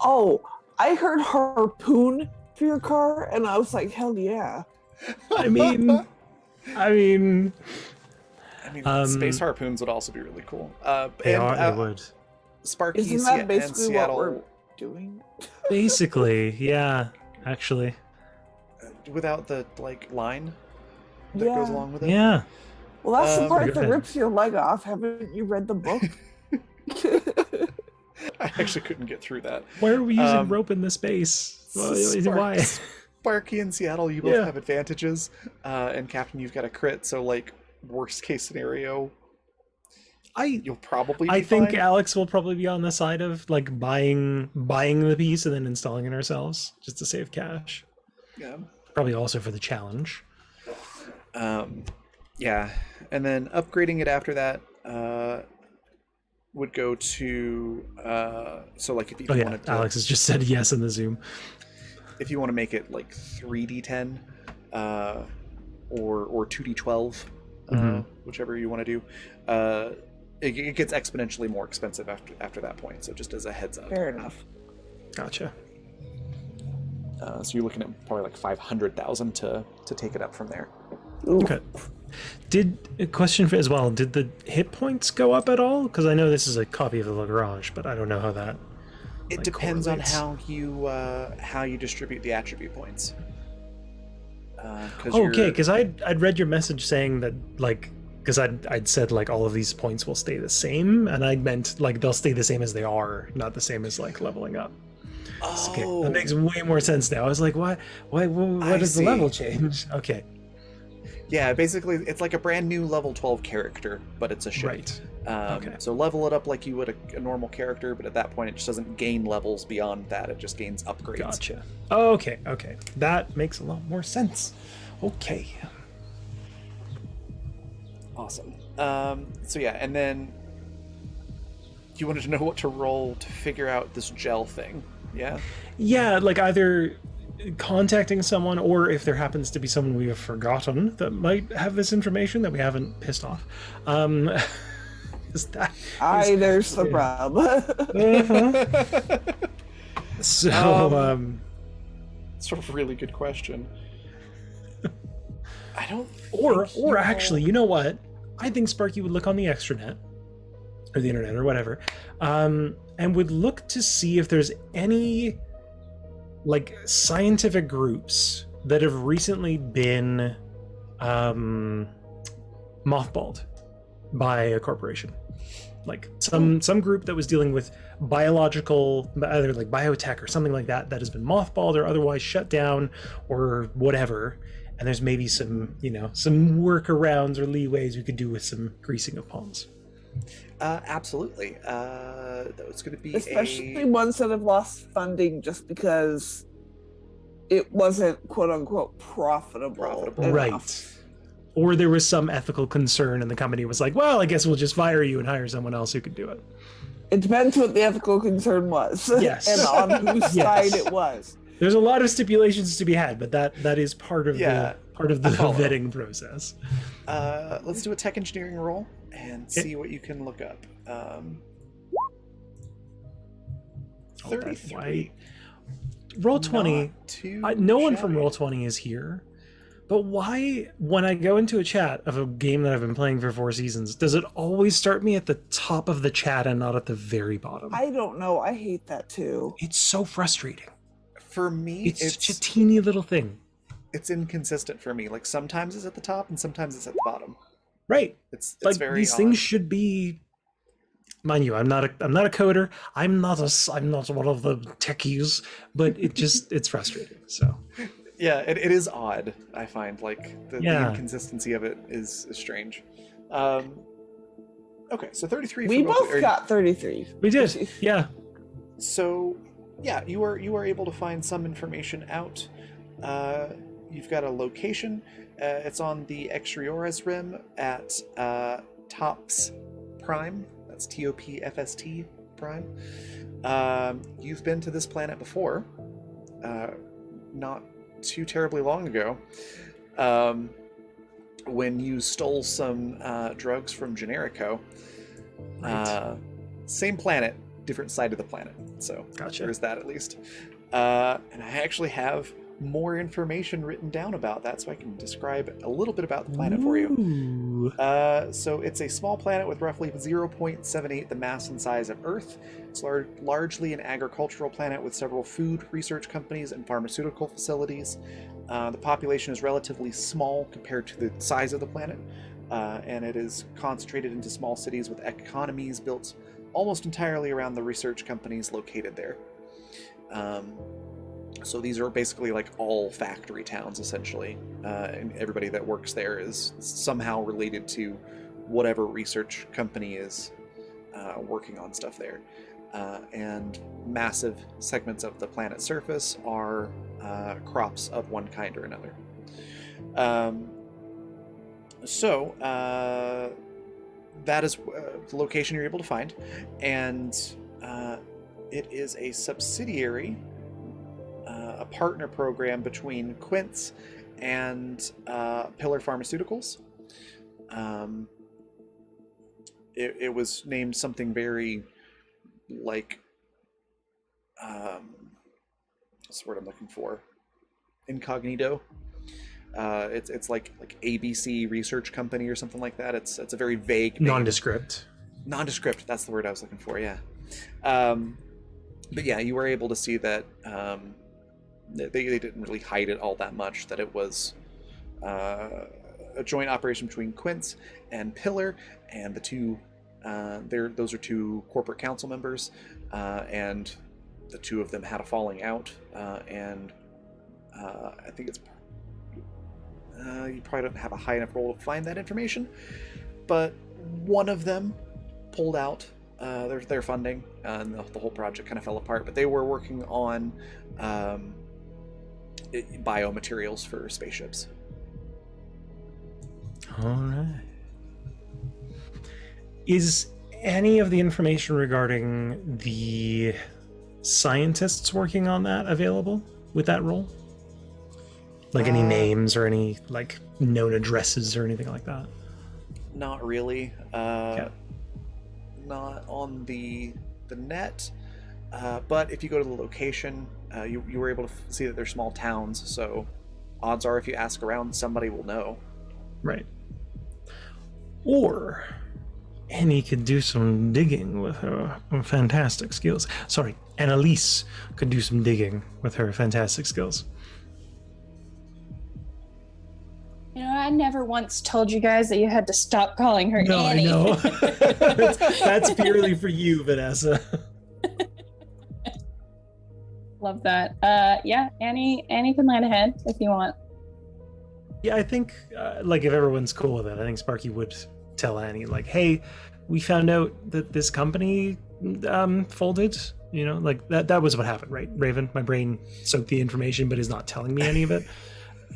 Oh, I heard harpoon for your car, and I was like, hell yeah.
I mean,
space harpoons would also be really cool.
they would.
Sparky
Isn't that
and
basically what
Seattle,
we're doing?
Basically, yeah. Actually,
without the line that
Yeah.
goes along with it.
yeah.
Well, that's the part
Pretty
that
good.
rips your leg off. Haven't you read the book?
I actually couldn't get through that.
Why are we using rope in the space? Well, why?
Sparky and Seattle, you both
Yeah.
have advantages, and Captain, you've got a crit. So, like, worst case scenario, you'll probably. Be
I think
fine.
Alex will probably be on the side of like buying the piece and then installing it ourselves just to save cash.
Yeah.
Probably also for the challenge.
Yeah, and then upgrading it after that would go to so like if you
Oh yeah,
wanted to,
Alex has just said yes in the Zoom.
if you want to make it like 3d10 or 2d12, whichever you want to do, it gets exponentially more expensive after that point. So just as a heads up.
Fair enough.
Gotcha.
So you're looking at probably like 500,000 to take it up from there.
Ooh.
Okay. Did a question for as well? Did the hit points go up at all? Because I know this is a copy of the Lagrange, but I don't know how that.
It
Like,
depends on
correlates.
how you distribute the attribute points.
Oh, okay, because I'd read your message saying that like because I'd said like all of these points will stay the same, and I meant like they'll stay the same as they are, not the same as like leveling up. Okay, that makes way more sense now. I was like, what does the level change? Okay,
Yeah, basically, it's like a brand new level 12 character, but it's a ship.
right. Okay.
So level it up like you would a normal character, but at that point, it just doesn't gain levels beyond that. It just gains upgrades.
Gotcha. Okay, that makes a lot more sense. Okay.
Awesome. So yeah, and then you wanted to know what to roll to figure out this gel thing. Yeah?
Yeah, like either contacting someone or if there happens to be someone we have forgotten that might have this information that we haven't pissed off. Is that
There's the problem.
so
It's a really good question. I don't
or
think you
actually, you know what? I think Sparky would look on the extranet or the internet or whatever, and would look to see if there's any like scientific groups that have recently been mothballed. by a corporation. Like some group that was dealing with biological, either like biotech or something like that, that has been mothballed or otherwise shut down or whatever. And there's maybe some, some workarounds or leeways we could do with some greasing of palms.
Absolutely. It's going to be
especially ones that have lost funding just because it wasn't quote unquote profitable. enough.
Right. Or there was some ethical concern and the company was like, well, I guess we'll just fire you and hire someone else who could do it.
It depends what the ethical concern was.
Yes.
And on whose side it was.
There's a lot of stipulations to be had, but that is part of the vetting process.
Let's do a tech engineering roll and see what you can look up. 33.
Roll 20. No one from Roll 20 is here. But why, when I go into a chat of a game that I've been playing for 4 seasons, does it always start me at the top of the chat and not at the very bottom?
I don't know. I hate that too.
It's so frustrating.
For me,
it's such a teeny little thing.
It's inconsistent for me. Like sometimes it's at the top and sometimes it's at the bottom.
Right.
It's
like
very
these
odd.
things should be. Mind you, I'm not a coder. I'm not one of the techies, but it's frustrating. So.
Yeah, it is odd. I find like the inconsistency of it is strange. Okay, so 33.
We both got 33.
We did. Yeah.
So, yeah, you are able to find some information out. You've got a location. It's on the Exteriores Rim at Tops Prime. That's TOPFST Prime. You've been to this planet before. Not too terribly long ago, when you stole some drugs from Generico.
Right.
Same planet, different side of the planet. So
Gotcha.
There's that at least. And I actually have more information written down about that, so I can describe a little bit about the planet for you. So it's a small planet with roughly 0.78 the mass and size of Earth. It's largely an agricultural planet with several food research companies and pharmaceutical facilities. The population is relatively small compared to the size of the planet, and it is concentrated into small cities with economies built almost entirely around the research companies located there. So these are basically like all factory towns, essentially, and everybody that works there is somehow related to whatever research company is working on stuff there. And massive segments of the planet's surface are crops of one kind or another. That is the location you're able to find, and it is a subsidiary, a partner program between Quince and Pillar Pharmaceuticals. It was named something very like what's the word I'm looking for? Incognito. It's like ABC Research Company or something like that. It's a very vague name.
Nondescript.
Nondescript. That's the word I was looking for. Yeah. But yeah, you were able to see that they didn't really hide it all that much. That it was a joint operation between Quince and Pillar, and the two. Those are two corporate council members, and the two of them had a falling out, and I think it's you probably don't have a high enough role to find that information, but one of them pulled out their funding, and the whole project kind of fell apart. But they were working on biomaterials for spaceships.
All right. Is any of the information regarding the scientists working on that available with that role? Like any names or any like known addresses or anything like that?
Not really. Not on the net. But if you go to the location, you were able to see that they're small towns. So odds are, if you ask around, somebody will know.
Right. Or Annie could do some digging with her fantastic skills. Sorry, Annalise could do some digging with her fantastic skills.
You know, I never once told you guys that you had to stop calling her
No,
Annie.
I know. That's purely for you, Vanessa.
Love that. Yeah, Annie can light ahead if you want.
Yeah, I think, like, if everyone's cool with it, I think Sparky would tell Annie, like, hey, we found out that this company folded. You know, like, that was what happened, right, Raven? My brain soaked the information, but is not telling me any of it.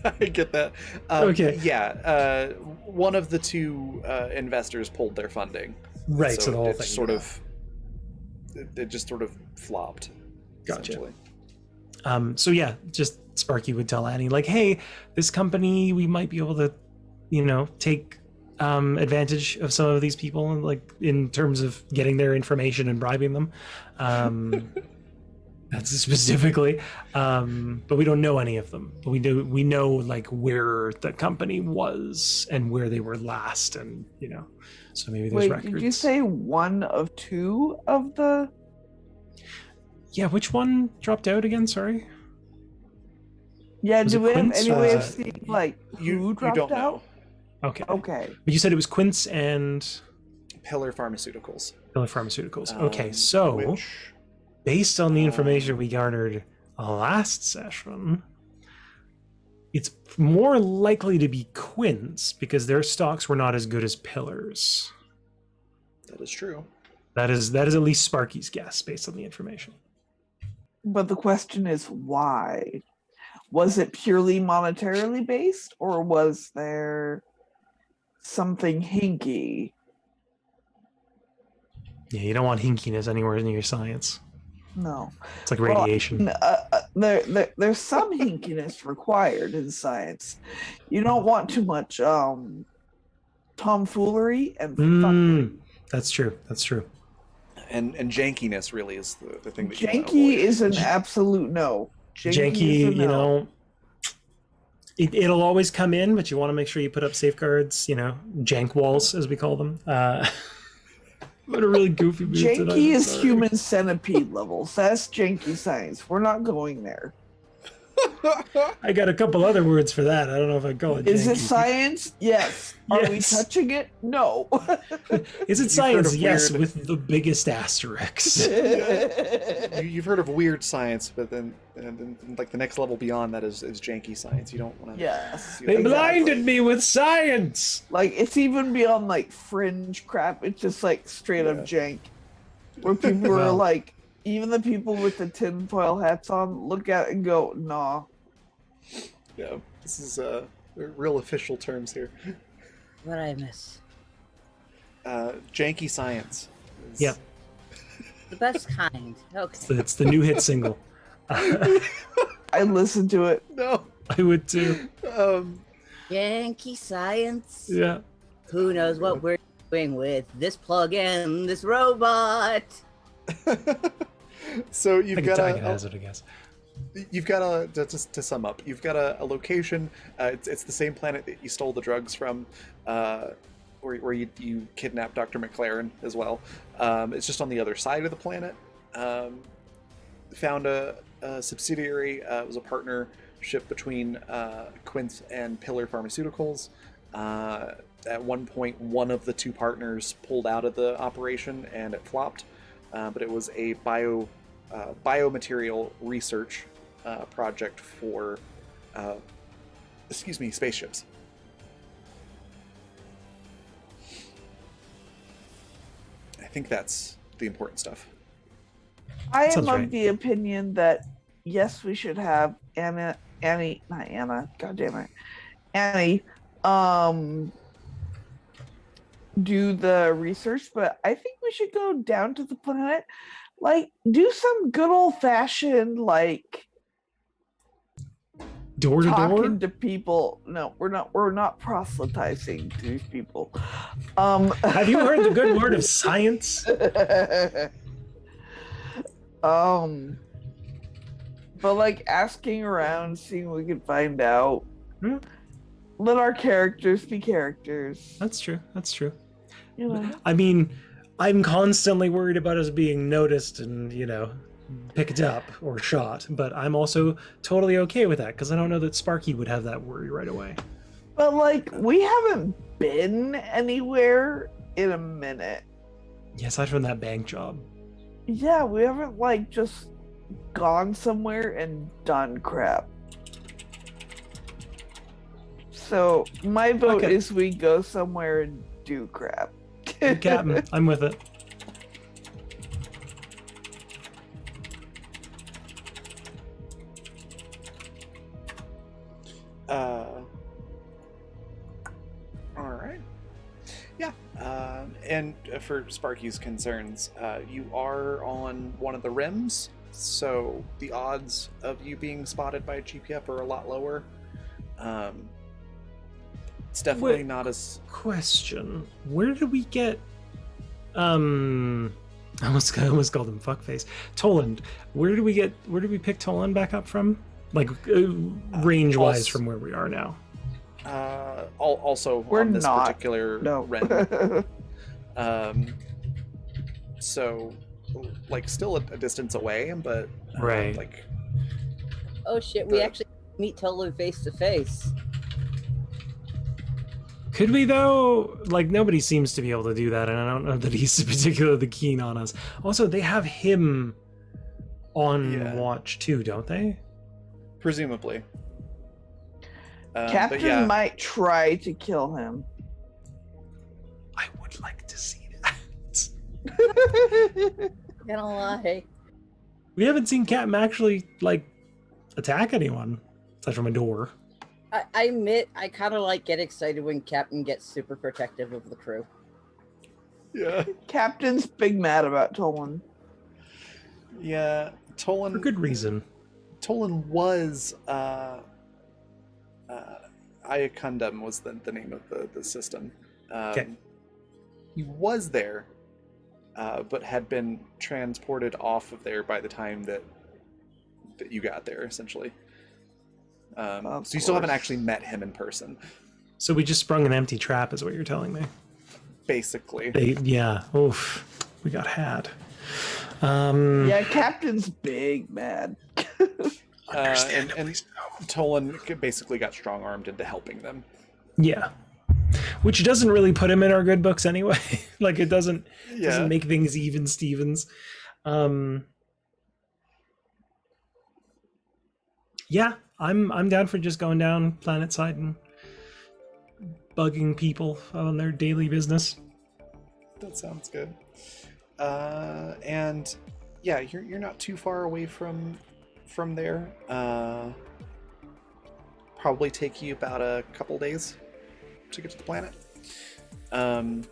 I get that.
Okay.
Yeah, one of the two investors pulled their funding.
Right, so the whole
it
thing.
Sort of, it just sort of flopped.
Gotcha.
Essentially.
So yeah, just Sparky would tell Annie, like, hey, this company, we might be able to, you know, take advantage of some of these people, like, in terms of getting their information and bribing them. That's specifically, but we don't know any of them. But we know, like, where the company was and where they were last, and, you know, so maybe there's records.
Did you say one of two of the?
Yeah, which one dropped out again? Sorry.
Yeah,
Was
do
it
we have
Quince?
any way of seeing, like,
You
who dropped
don't
out?
know.
Okay.
Okay.
But you said it was Quince and
Pillar Pharmaceuticals.
Pillar Pharmaceuticals. Okay, so
Which,
based on the information we garnered last session, it's more likely to be Quince because their stocks were not as good as Pillar's.
that is true.
That is at least Sparky's guess based on the information.
But the question is why? Was it purely monetarily based, or was there something hinky?
Yeah, you don't want hinkiness anywhere near your science.
No.
It's like radiation.
There's some hinkiness required in science. You don't want too much tomfoolery and fun.
That's true. That's true.
And jankiness really is the thing that you want to
Janky
avoid.
is an absolute no.
Janky,
is a no.
you know, it'll always come in, but you want to make sure you put up safeguards, you know, jank walls, as we call them. What a really goofy move tonight, I'm
Janky is
sorry.
human centipede levels. That's janky science. We're not going there.
I got a couple other words for that. I don't know if I'd call it
Is it
janky.
science? Yes. Are we
Yes.
touching it? No.
Is it
You've
science?
heard of
Yes,
weird-
with the biggest asterisks.
You've heard of weird science, but then like the next level beyond that is janky science. You don't want to.
Yes.
They blinded me with science.
Like, it's even beyond like fringe crap. It's just like straight up jank. Where people are
Well.
like, even the people with the tinfoil hats on look at it and go, nah.
Yeah, this is real official terms here.
What I miss?
Janky science. is-
Yep.
The best kind. Okay.
It's the new hit single.
I listened to it.
No.
I would too.
Yankee science.
Yeah.
Who knows what we're doing with this plug-in, this robot?
So
I
you've
think
got
Tiger has it, I guess.
You've got a to sum up. You've got a location. It's the same planet that you stole the drugs from, where you kidnapped Dr. McLaren as well. It's just on the other side of the planet. Found a subsidiary. It was a partnership between Quince and Pillar Pharmaceuticals. At one point, one of the two partners pulled out of the operation and it flopped. But it was a biomaterial research project for, spaceships. I think that's the important stuff.
I am
Sounds
of
right.
the opinion that yes, we should have Annie, do the research, but I think we should go down to the planet, like do some good old fashioned like
Door to door?
talking to people. No, we're not proselytizing to these people.
Have you heard the good word of science?
But like asking around, seeing what we can find out.
Hmm.
Let our characters be characters.
That's true. That's true.
You know.
I mean, I'm constantly worried about us being noticed and, you know, picked up or shot, but I'm also totally okay with that because I don't know that Sparky would have that worry right away.
But like, we haven't been anywhere in a minute.
Yeah, aside from that bank job.
Yeah, we haven't like just gone somewhere and done crap. So my vote
Okay.
is we go somewhere and do crap.
Captain, I'm with it.
All right. Yeah. And for Sparky's concerns, you are on one of the rims, so the odds of you being spotted by a GPF are a lot lower. It's definitely
Wait.
not as...
Question: where did we get? I almost called him fuckface. Toland. Where did we pick Toland back up from? Like range wise
Also-
from where we are now.
Also
We're
on this
not.
particular
No.
rim. So, like, still a distance away, but
Right.
like,
Oh shit, we
The-
actually meet Tolu face to face.
Could we though? Like nobody seems to be able to do that, and I don't know that he's particularly keen on us. Also, they have him on
Yeah.
watch too, don't they?
presumably. But
Captain
yeah,
might try to kill him.
I would like to see that.
Gonna lie.
We haven't seen Captain actually like attack anyone aside from a door.
I admit, I kind of like get excited when Captain gets super protective of the crew.
yeah,
Captain's big mad about Tolan.
yeah.
For good reason.
Tolan was Iacundum was the name of the system.
Okay.
He was there, but had been transported off of there by the time that you got there, essentially.
Of
So you still haven't
course.
actually met him in person,
So we just sprung an empty trap, is what you're telling me.
basically.
Yeah. Oof. We got had.
Yeah, Captain's big mad.
And Tolan basically got strong-armed into helping them.
Yeah. Which doesn't really put him in our good books anyway. Like it doesn't
Yeah.
make things even Stevens. Yeah, I'm down for just going down planet side and bugging people on their daily business.
That sounds good. And yeah, you're not too far away from there. Probably take you about a couple days to get to the planet. And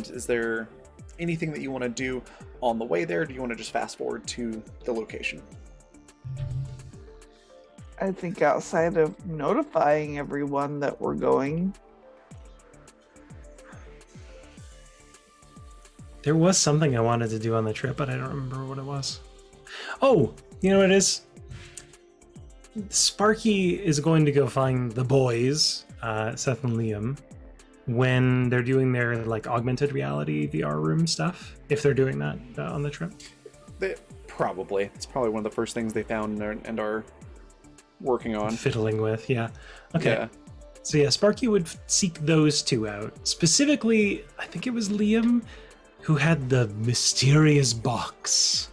is there anything that you want to do on the way there? Or do you want to just fast forward to the location?
I think outside of notifying everyone that we're going.
There was something I wanted to do on the trip, but I don't remember what it was. Oh, you know what it is? Sparky is going to go find the boys, Seth and Liam, when they're doing their like augmented reality VR room stuff. If they're doing that on the trip.
Probably. It's probably one of the first things they found and are working on.
Fiddling with, yeah. Okay.
Yeah.
So yeah, Sparky would seek those two out. Specifically, I think it was Liam who had the mysterious box.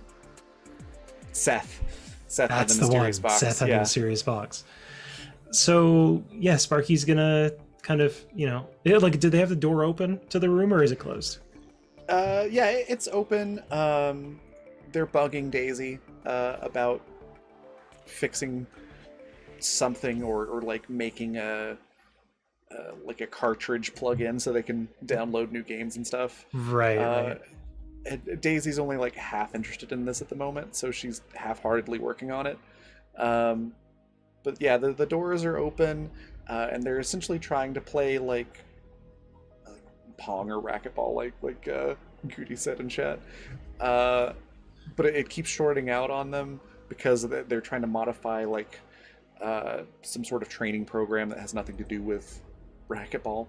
Seth had
That's
the
the one.
mysterious box.
Seth had the
yeah.
mysterious box. So yeah, Sparky's gonna kind of, like, did they have the door open to the room or is it closed?
Yeah, it's open. They're bugging Daisy about fixing something or like making a cartridge plug-in so they can download new games and stuff.
Right.
And Daisy's only like half interested in this at the moment, so she's half-heartedly working on it. But yeah, the doors are open, and they're essentially trying to play like Pong or racquetball, like Goody said in chat. But it keeps shorting out on them because they're trying to modify like some sort of training program that has nothing to do with racquetball.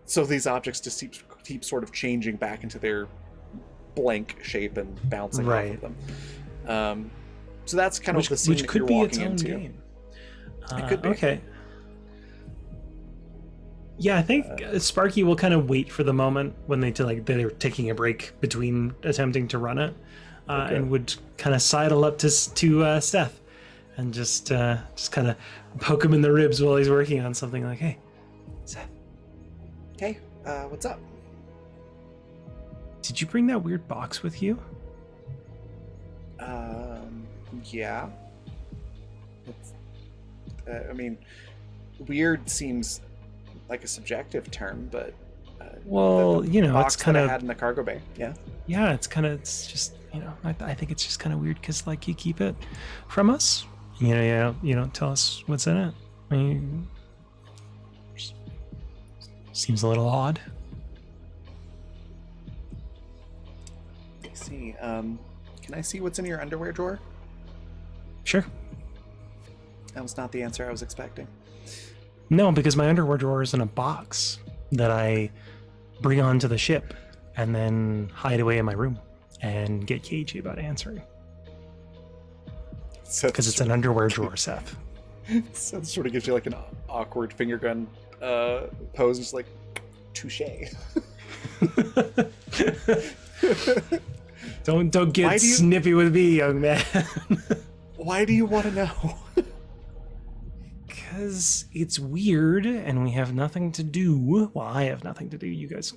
So these objects just keep sort of changing back into their blank shape and bouncing off
Right.
of them. So that's kind of the scene
which
that
could
you're
be
walking
its own
into.
game.
It could be.
Okay. Yeah, I think Sparky will kind of wait for the moment when they're taking a break between attempting to run it,
Okay.
and would kind of sidle up to Seth, and just kind of poke him in the ribs while he's working on something. Like, hey, Seth,
Hey, what's up?
did you bring that weird box with you?
Yeah. I mean, weird seems like a subjective term, but
Well,
the
you know,
box
it's kind
that I
of
had in the cargo bay. Yeah.
yeah, it's just, you know, I think it's just kind of weird because like you keep it from us, you know, you don't tell us what's in it. I mean, seems a little odd.
Let's see. Can I see what's in your underwear drawer?
Sure.
That was not the answer I was expecting.
No, because my underwear drawer is in a box that I bring onto the ship and then hide away in my room and get cagey about answering. Because it's an underwear drawer, Seth.
So sort of gives you like an awkward finger gun pose, just like touche.
Don't
Why
get
do you-
snippy with me, young man.
Why do you want to know?
Because it's weird and we have nothing to do. Well, I have nothing to do. You guys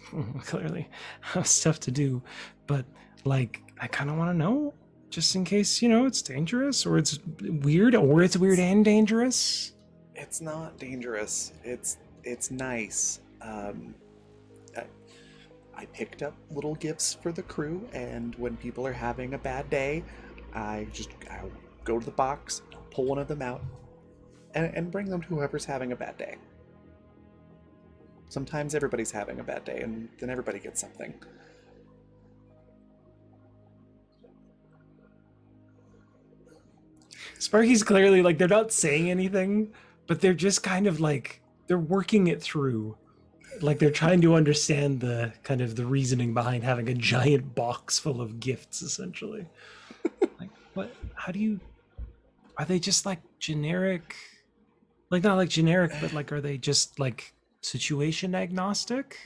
clearly have stuff to do. But, like, I kind of want to know, just in case, you know, it's dangerous or it's weird and dangerous.
It's not dangerous. It's nice. I picked up little gifts for the crew, and when people are having a bad day, I'll go to the box, pull one of them out, and bring them to whoever's having a bad day. Sometimes everybody's having a bad day, and then everybody gets something.
Sparky's clearly, like, they're not saying anything, but they're just kind of like, they're working it through. Like, they're trying to understand the kind of the reasoning behind having a giant box full of gifts, essentially. Like, what? How do you? Are they just like generic? Like, not like generic, but like, are they just like situation agnostic?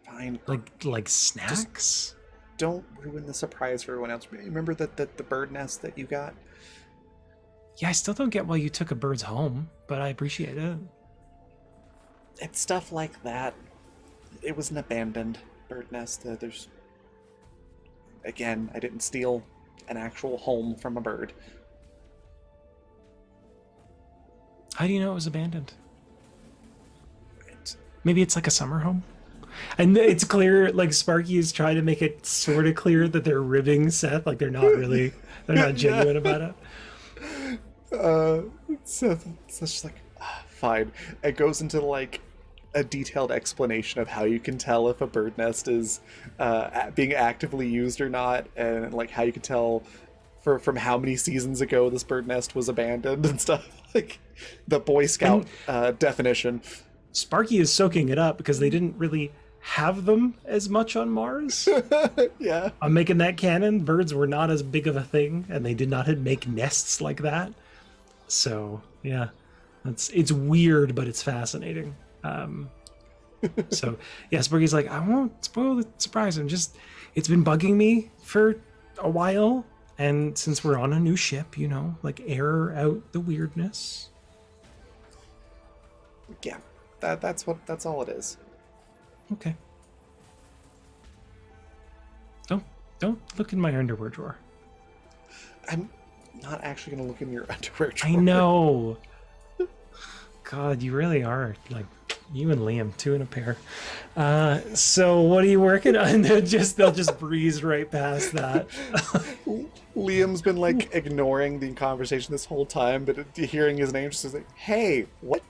Fine.
Like snacks?
Don't ruin the surprise for everyone else. Remember the bird nest that you got?
Yeah, I still don't get why you took a bird's home, but I appreciate it.
It's stuff like that. It was an abandoned bird nest. Again, I didn't steal an actual home from a bird.
How do you know it was abandoned? Maybe it's like a summer home? And it's clear, like, Sparky is trying to make it sort of clear that they're ribbing Seth, like they're not genuine about it.
Seth's just like, fine. It goes into like a detailed explanation of how you can tell if a bird nest is being actively used or not, and like how you can tell from how many seasons ago this bird nest was abandoned and stuff. Like the Boy Scout definition.
Sparky is soaking it up because they didn't really have them as much on Mars.
Yeah.
I'm making that canon. Birds were not as big of a thing, and they did not make nests like that. So yeah, it's weird, but it's fascinating. So yeah, Sparky's like, I won't spoil the surprise. It's been bugging me for a while, and since we're on a new ship, you know, like, air out the weirdness.
Yeah. That's all it is.
Okay. Don't look in my underwear drawer.
I'm not actually gonna look in your underwear drawer.
I know. God, you really are like you and Liam, two in a pair. So what are you working on? They'll just breeze right past that.
Liam's been like ignoring the conversation this whole time, but hearing his name just is like, "Hey, what?"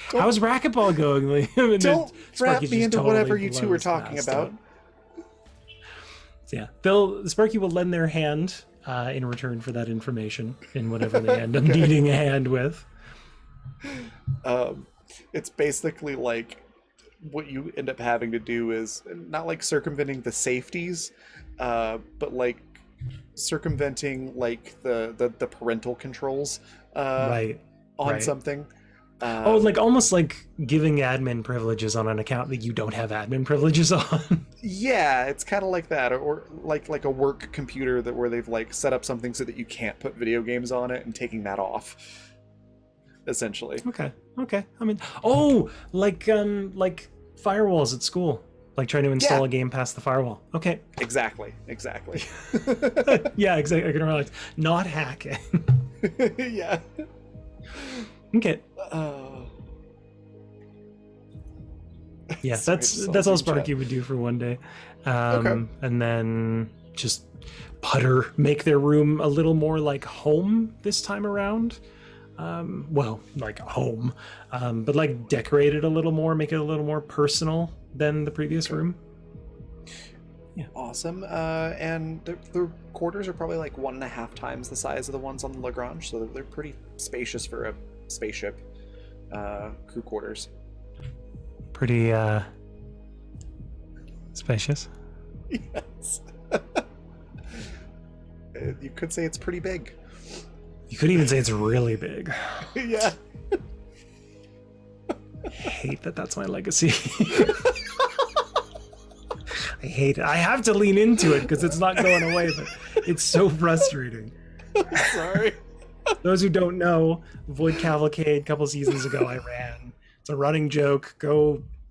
How's racquetball going, Liam? And
Don't
then
wrap
Sparky
me
just
into
totally
whatever you two are
blows
talking
past
about.
it. So yeah, Sparky will lend their hand in return for that information in whatever they end up needing a hand with.
It's basically like what you end up having to do is not like circumventing the safeties, but like circumventing like the parental controls
Right.
on
right.
something.
Oh, like almost like giving admin privileges on an account that you don't have admin privileges on.
Yeah, it's kind of like that, or like a work computer that where they've like set up something so that you can't put video games on it and taking that off, essentially.
Okay. I mean, oh, like firewalls at school, like trying to install
Yeah.
a game past the firewall. Okay.
Exactly.
Yeah, exactly. I can realize not hacking.
Yeah.
Okay. Yeah,
Sorry,
that's
just
all
saw
Sparky
chat.
would do for one day.
Okay.
And then just make their room a little more like home this time around. Well, like home, but like decorate it a little more, make it a little more personal than the previous room. Yeah.
Awesome. And the quarters are probably like 1.5 times the size of the ones on the Lagrange, so they're pretty spacious for a spaceship. Crew quarters.
Pretty spacious.
Yes. You could say it's pretty big.
You could even say it's really big.
Yeah.
I hate that that's my legacy. I hate it. I have to lean into it because it's not going away, but it's so frustrating.
Sorry.
Those who don't know, Void Cavalcade a couple seasons ago I ran. It's a running joke.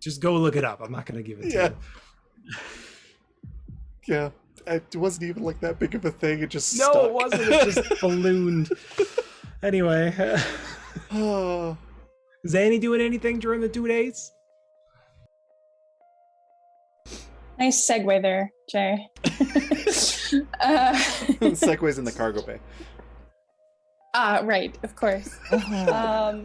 Just go look it up. I'm not going to give it to
Yeah.
you.
Yeah. It wasn't even like that big of a thing. It just
No,
stuck.
it wasn't. It just ballooned. Anyway,
Oh.
is Annie doing anything during the 2 days?
Nice segue there, Jay.
Segways in the cargo bay.
Right, of course.
Uh-huh.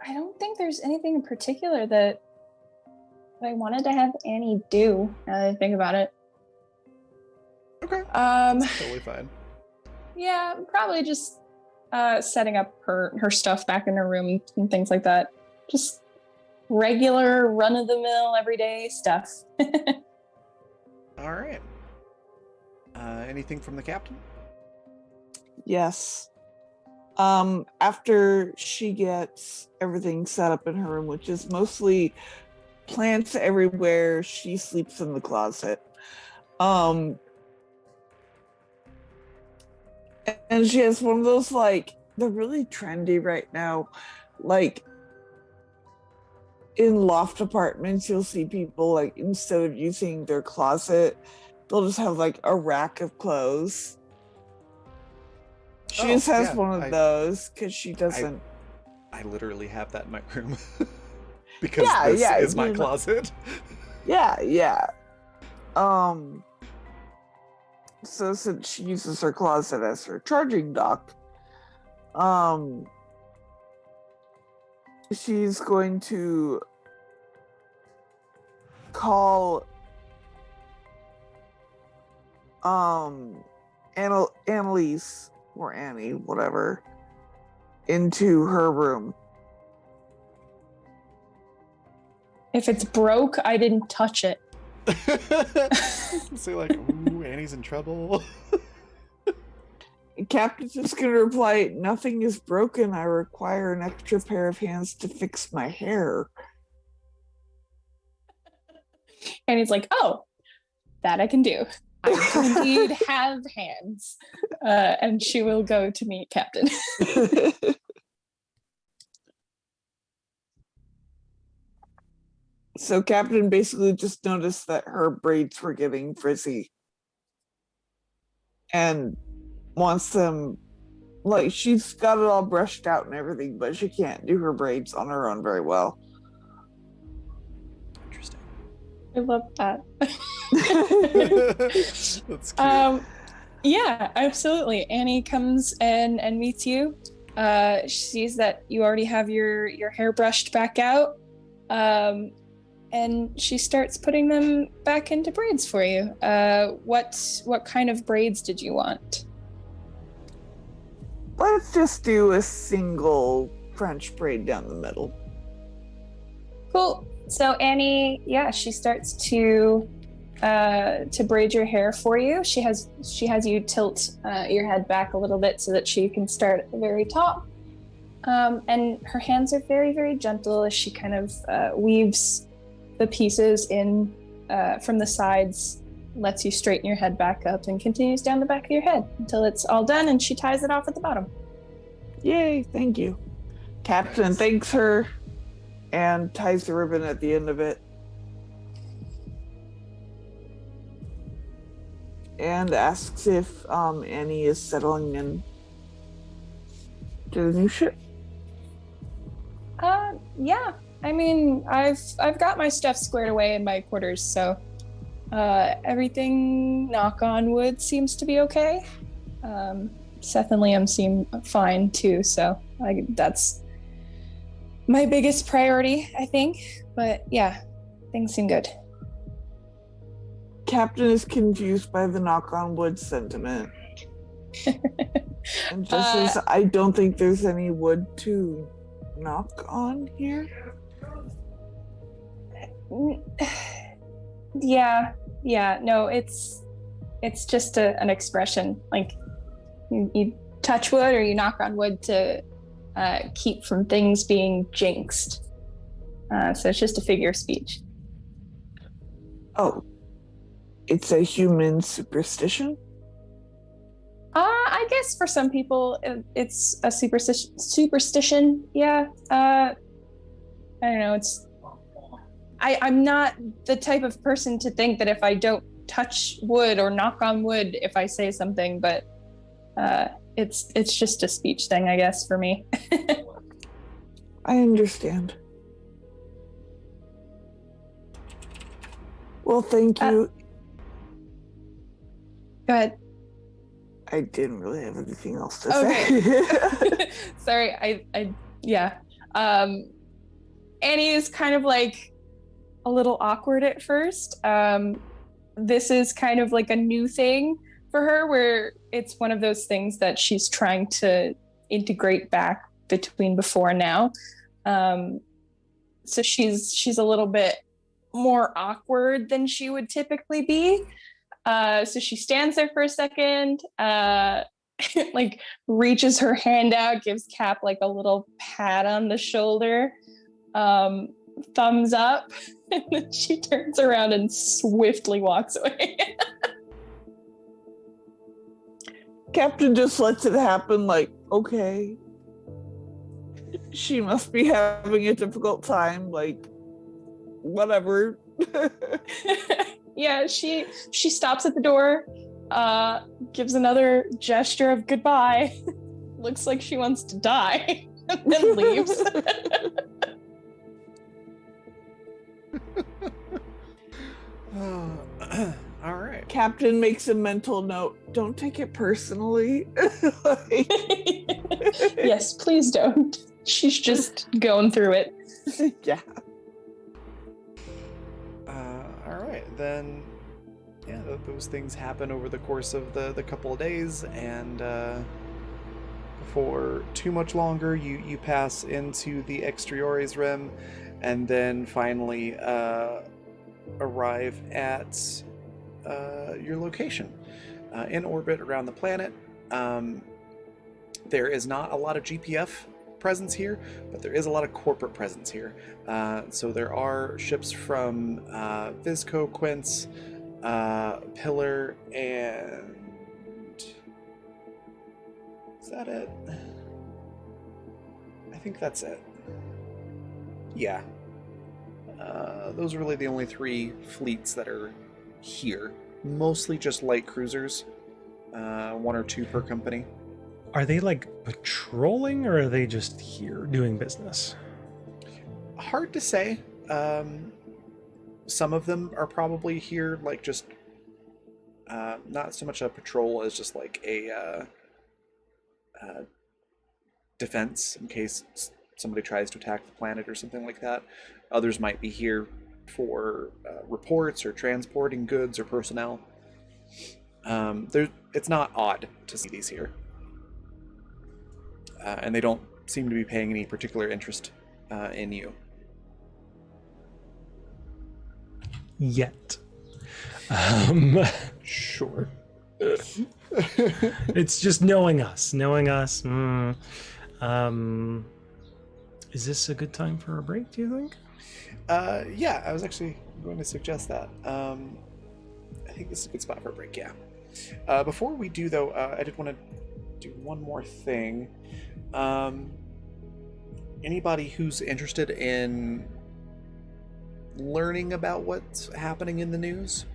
I don't think there's anything in particular that I wanted to have Annie do, now that I think about it.
Okay.
Um,
Totally fine.
yeah, probably just setting up her stuff back in her room and things like that. Just regular, run-of-the-mill, everyday stuff.
All right. Anything from the captain?
Yes. After she gets everything set up in her room, which is mostly plants everywhere, she sleeps in the closet. And she has one of those, like, they're really trendy right now. Like, in loft apartments, you'll see people, like, instead of using their closet, they'll just have, like, a rack of clothes. She just has one of those because she doesn't.
I literally have that in my room. Because
Yeah,
this
yeah,
is my
you know.
closet.
Yeah. So since she uses her closet as her charging dock, she's going to call Annalise or Annie, whatever, into her room.
If it's broke, I didn't touch it.
So like, ooh, Annie's in trouble.
Captain's just going to reply, "Nothing is broken. I require an extra pair of hands to fix my hair."
And he's like, oh, that I can do. I do indeed have hands. And she will go to meet Captain.
So Captain basically just noticed that her braids were getting frizzy and wants them, like, she's got it all brushed out and everything, but she can't do her braids on her own very well.
Interesting.
I love that.
That's cute.
Yeah, absolutely. Annie comes and meets you. She sees that you already have your hair brushed back out. And she starts putting them back into braids for you. What kind of braids did you want?
Let's just do a single French braid down the middle.
Cool. So Annie, yeah, she starts to to braid your hair for you. She has you tilt your head back a little bit so that she can start at the very top. And her hands are very, very gentle as she kind of weaves the pieces in from the sides, lets you straighten your head back up, and continues down the back of your head until it's all done, and she ties it off at the bottom.
Yay, thank you. Captain thanks her and ties the ribbon at the end of it. And asks if Annie is settling in to the new ship.
Yeah. I mean, I've got my stuff squared away in my quarters, so everything, knock on wood, seems to be okay. Seth and Liam seem fine too, so that's my biggest priority, I think. But yeah, things seem good.
Captain is confused by the knock on wood sentiment. And just says, I don't think there's any wood to knock on here.
Yeah, no, it's just an expression. Like you touch wood or you knock on wood to keep from things being jinxed. So it's just a figure of speech.
Oh, it's a human superstition?
I guess for some people it's a superstition. Yeah. I don't know. I'm not the type of person to think that if I don't touch wood or knock on wood if I say something, but it's just a speech thing, I guess, for me.
I understand. Well, thank you.
Go ahead.
I didn't really have anything else to
Okay.
say.
Sorry, yeah. Annie is kind of like a little awkward at first. This is kind of like a new thing for her, where it's one of those things that she's trying to integrate back between before and now. So she's a little bit more awkward than she would typically be. So she stands there for a second, like reaches her hand out, gives Cap like a little pat on the shoulder, thumbs up, and then she turns around and swiftly walks away.
Captain just lets it happen, like, okay. She must be having a difficult time, like, whatever.
Yeah, she stops at the door, gives another gesture of goodbye, looks like she wants to die, and then leaves.
All right.
Captain makes a mental note. Don't take it personally.
Yes, please don't. She's just going through it.
Yeah.
All right, then. Yeah, those things happen over the course of the couple of days, and before too much longer, you pass into the Exteriores rim, and then finally arrive at your location in orbit around the planet. There is not a lot of GPF presence here, but there is a lot of corporate presence here. So there are ships from Visco, Quince, Pillar, and is that it? I think that's it. Yeah. Those are really the only three fleets that are here. Mostly just light cruisers, one or two per company.
Are they like patrolling, or are they just here doing business?
Hard to say. Some of them are probably here, like just not so much a patrol as just like a defense in case somebody tries to attack the planet or something like that. Others might be here for reports or transporting goods or personnel. It's not odd to see these here. And they don't seem to be paying any particular interest in you.
Yet.
Sure.
It's just knowing us. Is this a good time for a break, do you think?
Yeah, I was actually going to suggest that. I think this is a good spot for a break, yeah. Before we do, though, I did want to do one more thing. Anybody who's interested in learning about what's happening in the news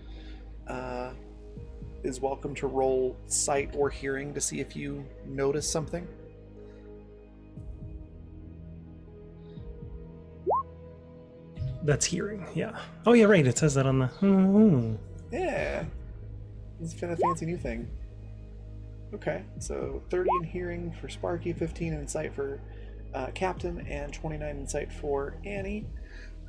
is welcome to roll sight or hearing to see if you notice something.
That's hearing, yeah. Oh, yeah, right. It says that on the...
Yeah. It's a fancy new thing. Okay, so 30 in hearing for Sparky, 15 in sight for Captain, and 29 in sight for Annie.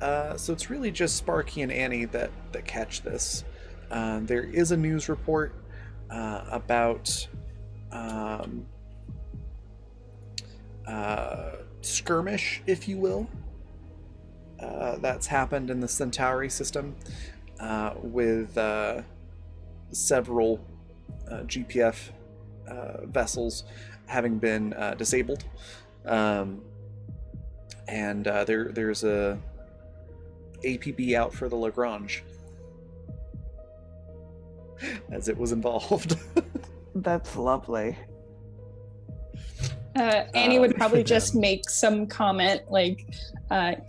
So it's really just Sparky and Annie that catch this. There is a news report about skirmish, if you will, that's happened in the Centauri system with several GPF vessels having been disabled. And there's a APB out for the Lagrange as it was involved.
That's lovely.
Annie would probably just make some comment like,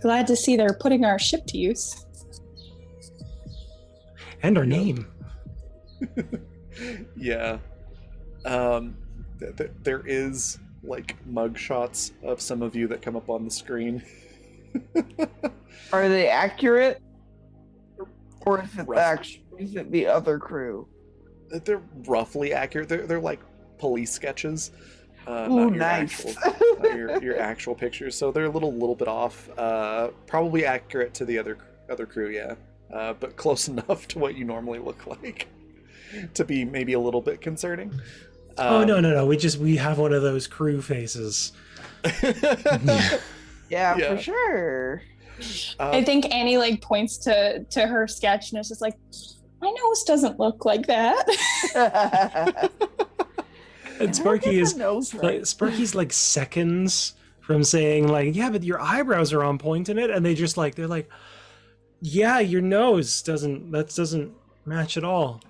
glad to see they're putting our ship to use.
And our name.
Yeah. There is like mugshots of some of you that come up on the screen.
Are they accurate? Or is it
Rough.
is it the other crew?
They're roughly accurate. They're like police sketches.
Ooh,
not your
nice.
not your actual pictures. So they're a little bit off. Probably accurate to the other crew, yeah. But close enough to what you normally look like to be maybe a little bit concerning.
Oh, no. We have one of those crew faces.
Yeah,
Yeah.
for sure.
I think Annie like points to her sketch and it's just like, my nose doesn't look like that.
And Sparky is like, Sparky's like seconds from saying like, yeah, but your eyebrows are on point in it, and they're like, yeah, your nose doesn't match at all.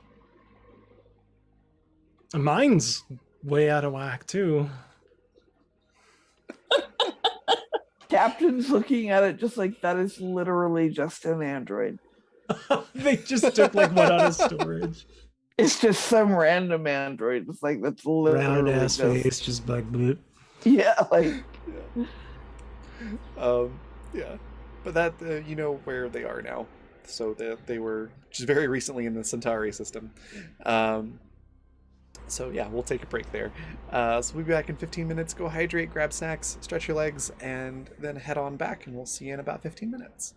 And mine's way out of whack too.
Captain's looking at it just like that is literally just an android.
They just took like one out of storage.
It's just some random android. It's like that's literally
Round ass
just,
face, just like bloop.
Yeah, like
yeah. But that you know where they are now. So they were just very recently in the Centauri system. So yeah, we'll take a break there. So we'll be back in 15 minutes. Go hydrate, grab snacks, stretch your legs, and then head on back, and we'll see you in about 15 minutes.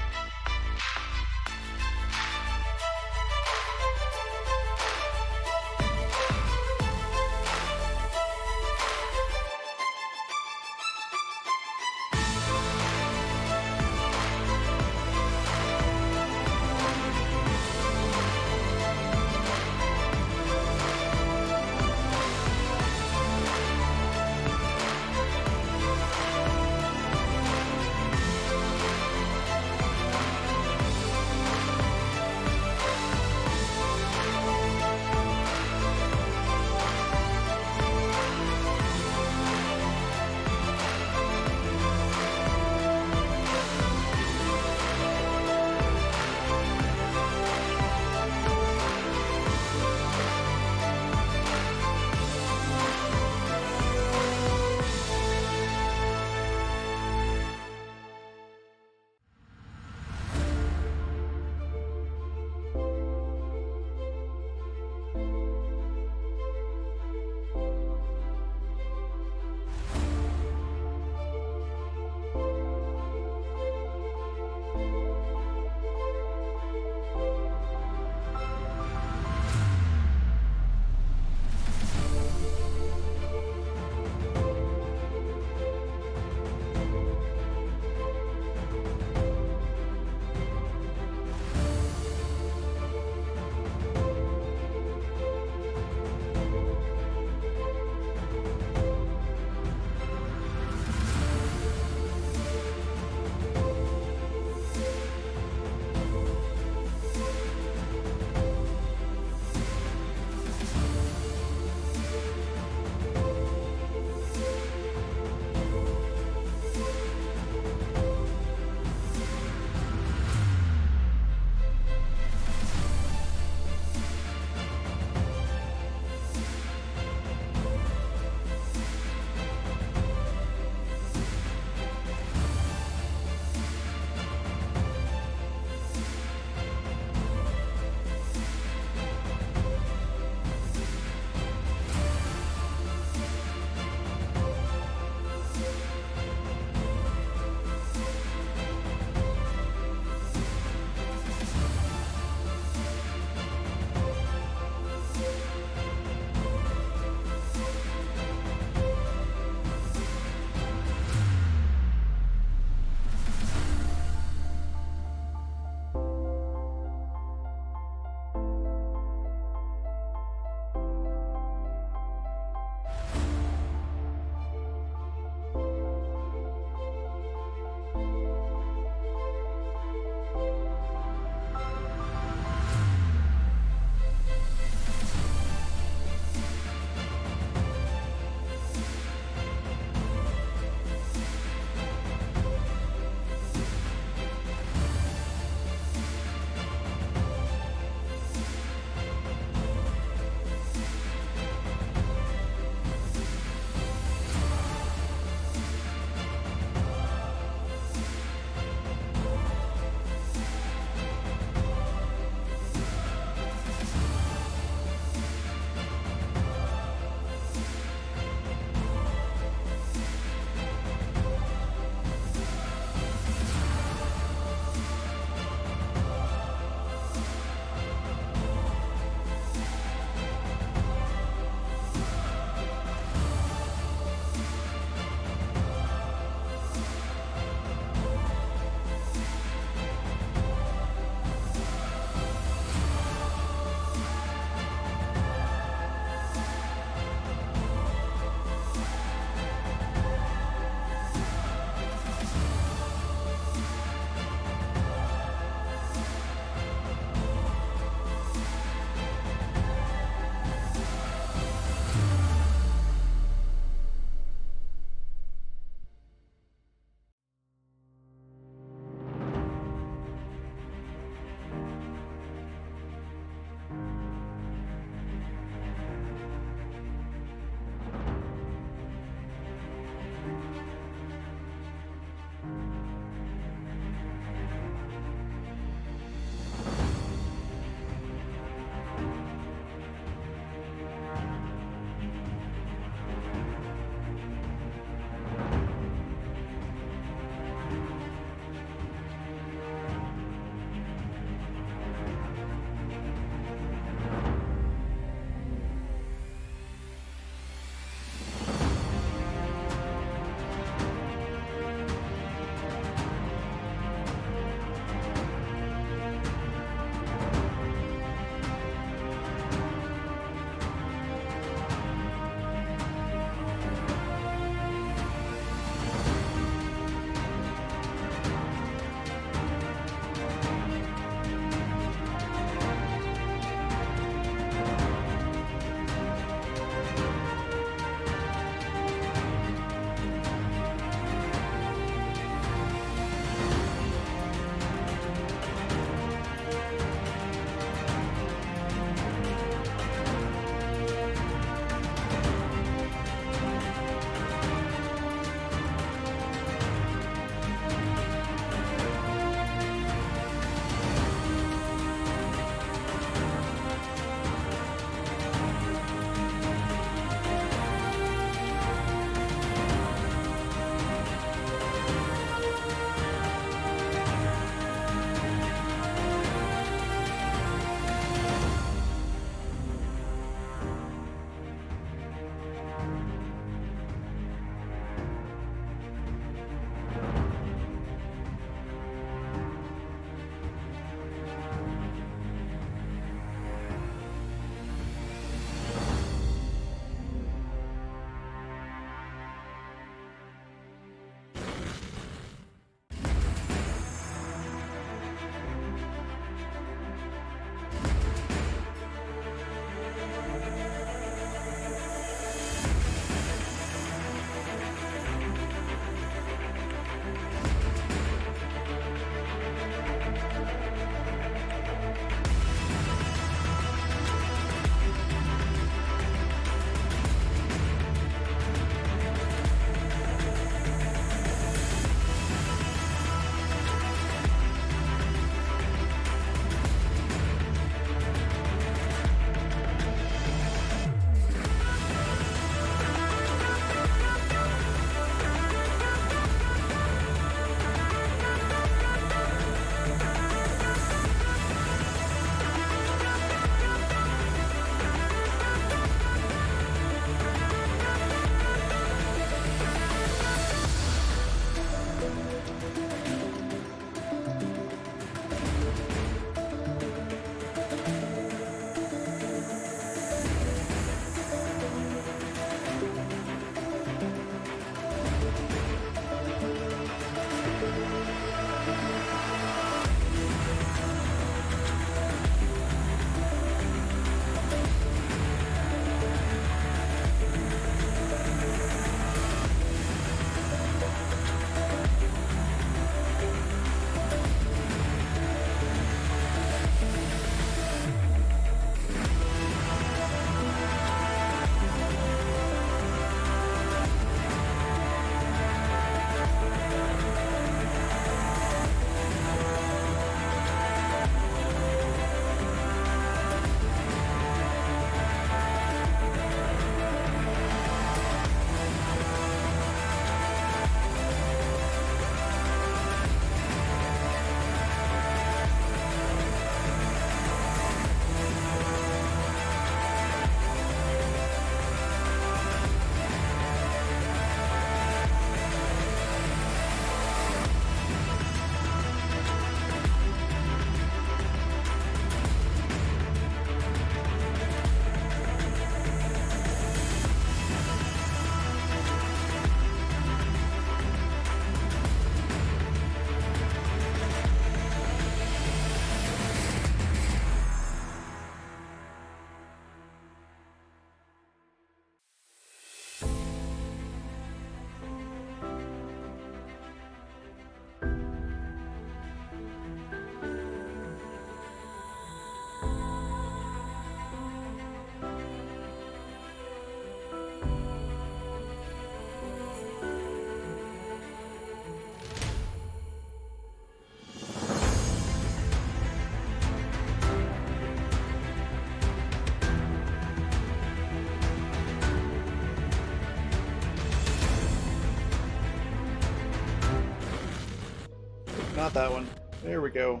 not that one. There we go.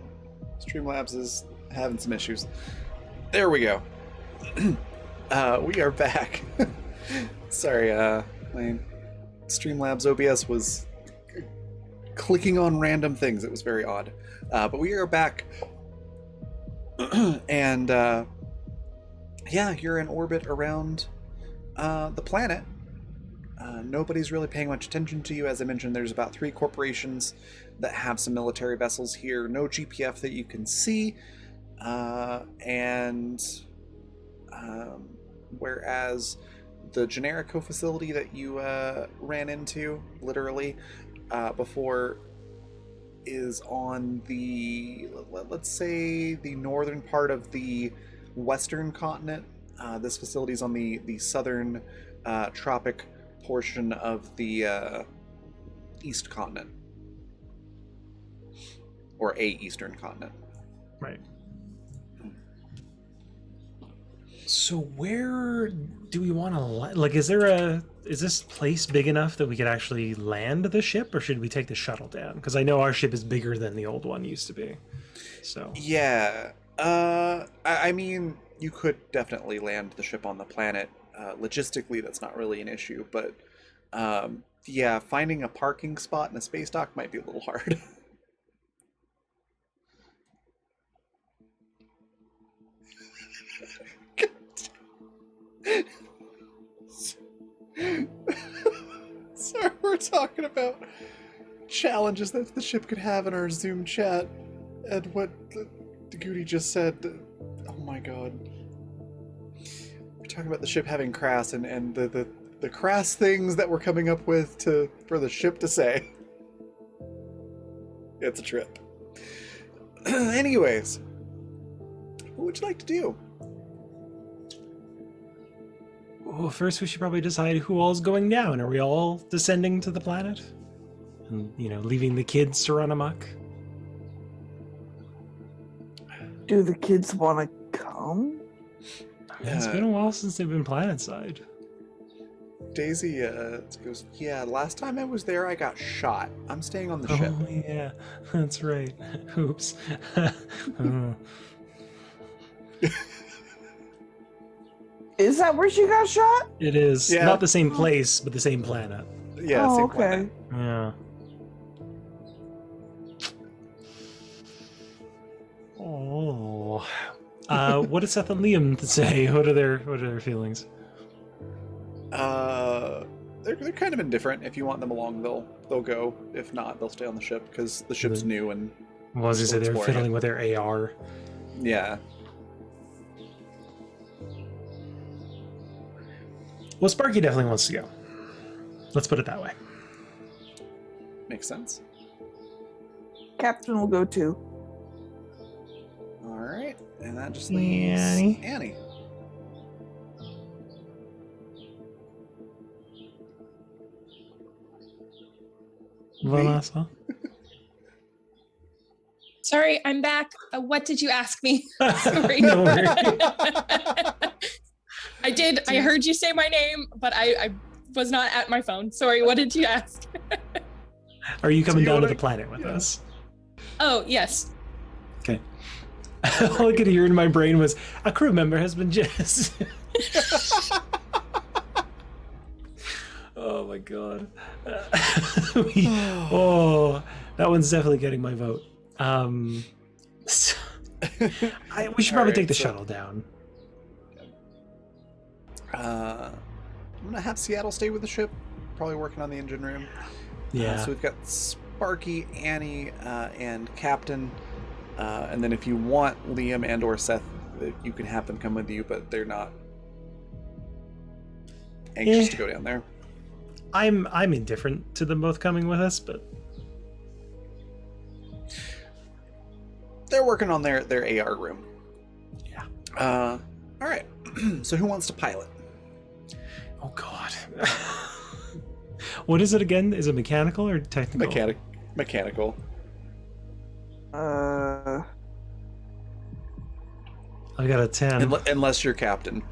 Streamlabs is having some issues. There we go. We are back. Sorry, my Streamlabs OBS was clicking on random things. It was very odd. But we are back. And yeah, you're in orbit around the planet. Nobody's really paying much attention to you. As I mentioned, there's about 3 corporations that have some military vessels here. No GPF that you can see. Whereas the Generico facility that you ran into, literally, before is on the, let's say, the northern part of the western continent. This facility is on the southern tropic portion of the east continent, or a eastern continent.
Right. So where do we want to like? Is this place big enough that we could actually land the ship, or should we take the shuttle down? Because I know our ship is bigger than the old one used to be. So
yeah, I mean, you could definitely land the ship on the planet. Logistically, that's not really an issue, but yeah, finding a parking spot in a space dock might be a little hard. So we're talking about challenges that the ship could have in our Zoom chat, and what Goody just said. Oh my god. We're talking about the ship having crass and the crass things that we're coming up with for the ship to say. It's a trip. Anyways, what would you like to do?
well, first we should probably decide who all's going down. Are we all descending to the planet, and leaving the kids to run amok?
Do the kids want to come?
It's been a while since they've been planetside.
Daisy goes, yeah, last time I was there I got shot. I'm staying on the ship.
Oh yeah, that's right. Oops. Oh.
Is that where she got shot?
It is
Yeah.
not the same place, but the same planet.
Yeah,
Oh,
same
okay.
planet.
Yeah. Oh. What did Seth and Liam say? What are their feelings?
They're kind of indifferent. If you want them along, they'll go. If not, they'll stay on the ship because the ship's new and
Well, as you say, they're
exploring
fiddling
it.
with their AR.
Yeah.
Well, Sparky definitely wants to go. Let's put it that way.
Makes sense.
Captain will go too.
All right, and that just leaves Annie.
Vanessa?
Sorry, I'm back. What did you ask me? Sorry.
No worries.
I heard you say my name, but I was not at my phone. Sorry, what did you ask?
Are you coming
you
down to
wanna-
the planet with
yeah.
us?
Oh, yes.
Okay. All I could hear in my brain was, a crew member has been just... Oh my god. Oh, that one's definitely getting my vote. So- we should probably
Alright,
take the
so-
shuttle down.
I'm gonna have Seattle stay with the ship, probably working on the engine room.
Yeah.
So we've got Sparky, Annie, and Captain, and then if you want Liam and or Seth, you can have them come with you, but they're not anxious to go down there.
I'm indifferent to them both coming with us, but
They're working on their AR room.
yeah.
All right. So who wants to pilot?
Oh god. What is it again? Is it mechanical or technical?
Mechanical.
I've got a 10.
Unless you're captain.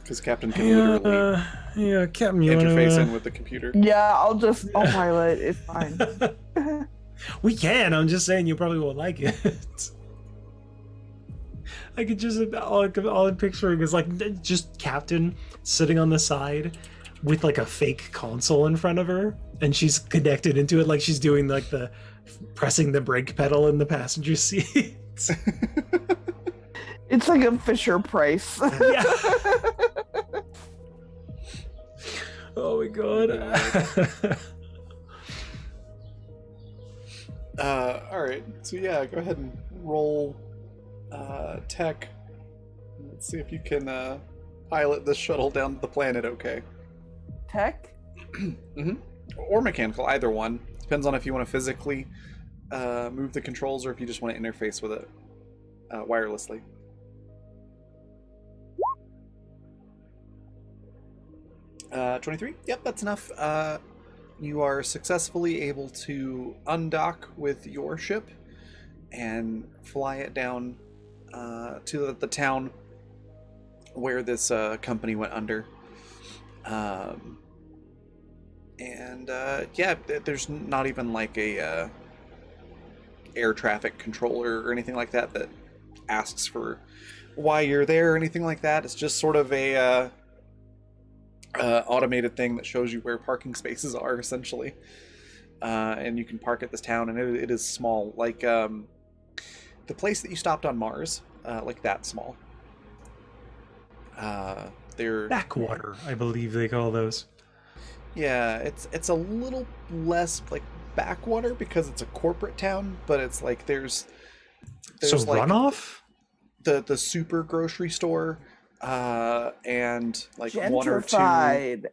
Because Captain can literally
yeah, Captain, you
interface
wanna...
in with the computer.
Yeah, I'll pilot. It's fine.
We can. I'm just saying you probably won't like it. I could just all I'm picturing is like just Captain sitting on the side with like a fake console in front of her, and she's connected into it like she's doing like the pressing the brake pedal in the passenger seat.
It's like a Fisher Price.
Yeah. Oh my god.
All right. So yeah, go ahead and roll tech. Let's see if you can pilot this shuttle down to the planet. Okay.
Tech?
Mm-hmm. Or mechanical, either one. Depends on if you want to physically move the controls or if you just want to interface with it wirelessly. Uh, 23? Yep, that's enough. You are successfully able to undock with your ship and fly it down to the town where this company went under. Yeah, there's not even like a air traffic controller or anything like that that asks for why you're there or anything like that. It's just sort of a automated thing that shows you where parking spaces are, essentially. And you can park at this town, and it is small, like the place that you stopped on Mars, like that small. They're
Backwater, I believe they call those.
Yeah, it's a little less like backwater because it's a corporate town, but it's like there's
So
like
runoff?
the super grocery store, and like
Gentrified.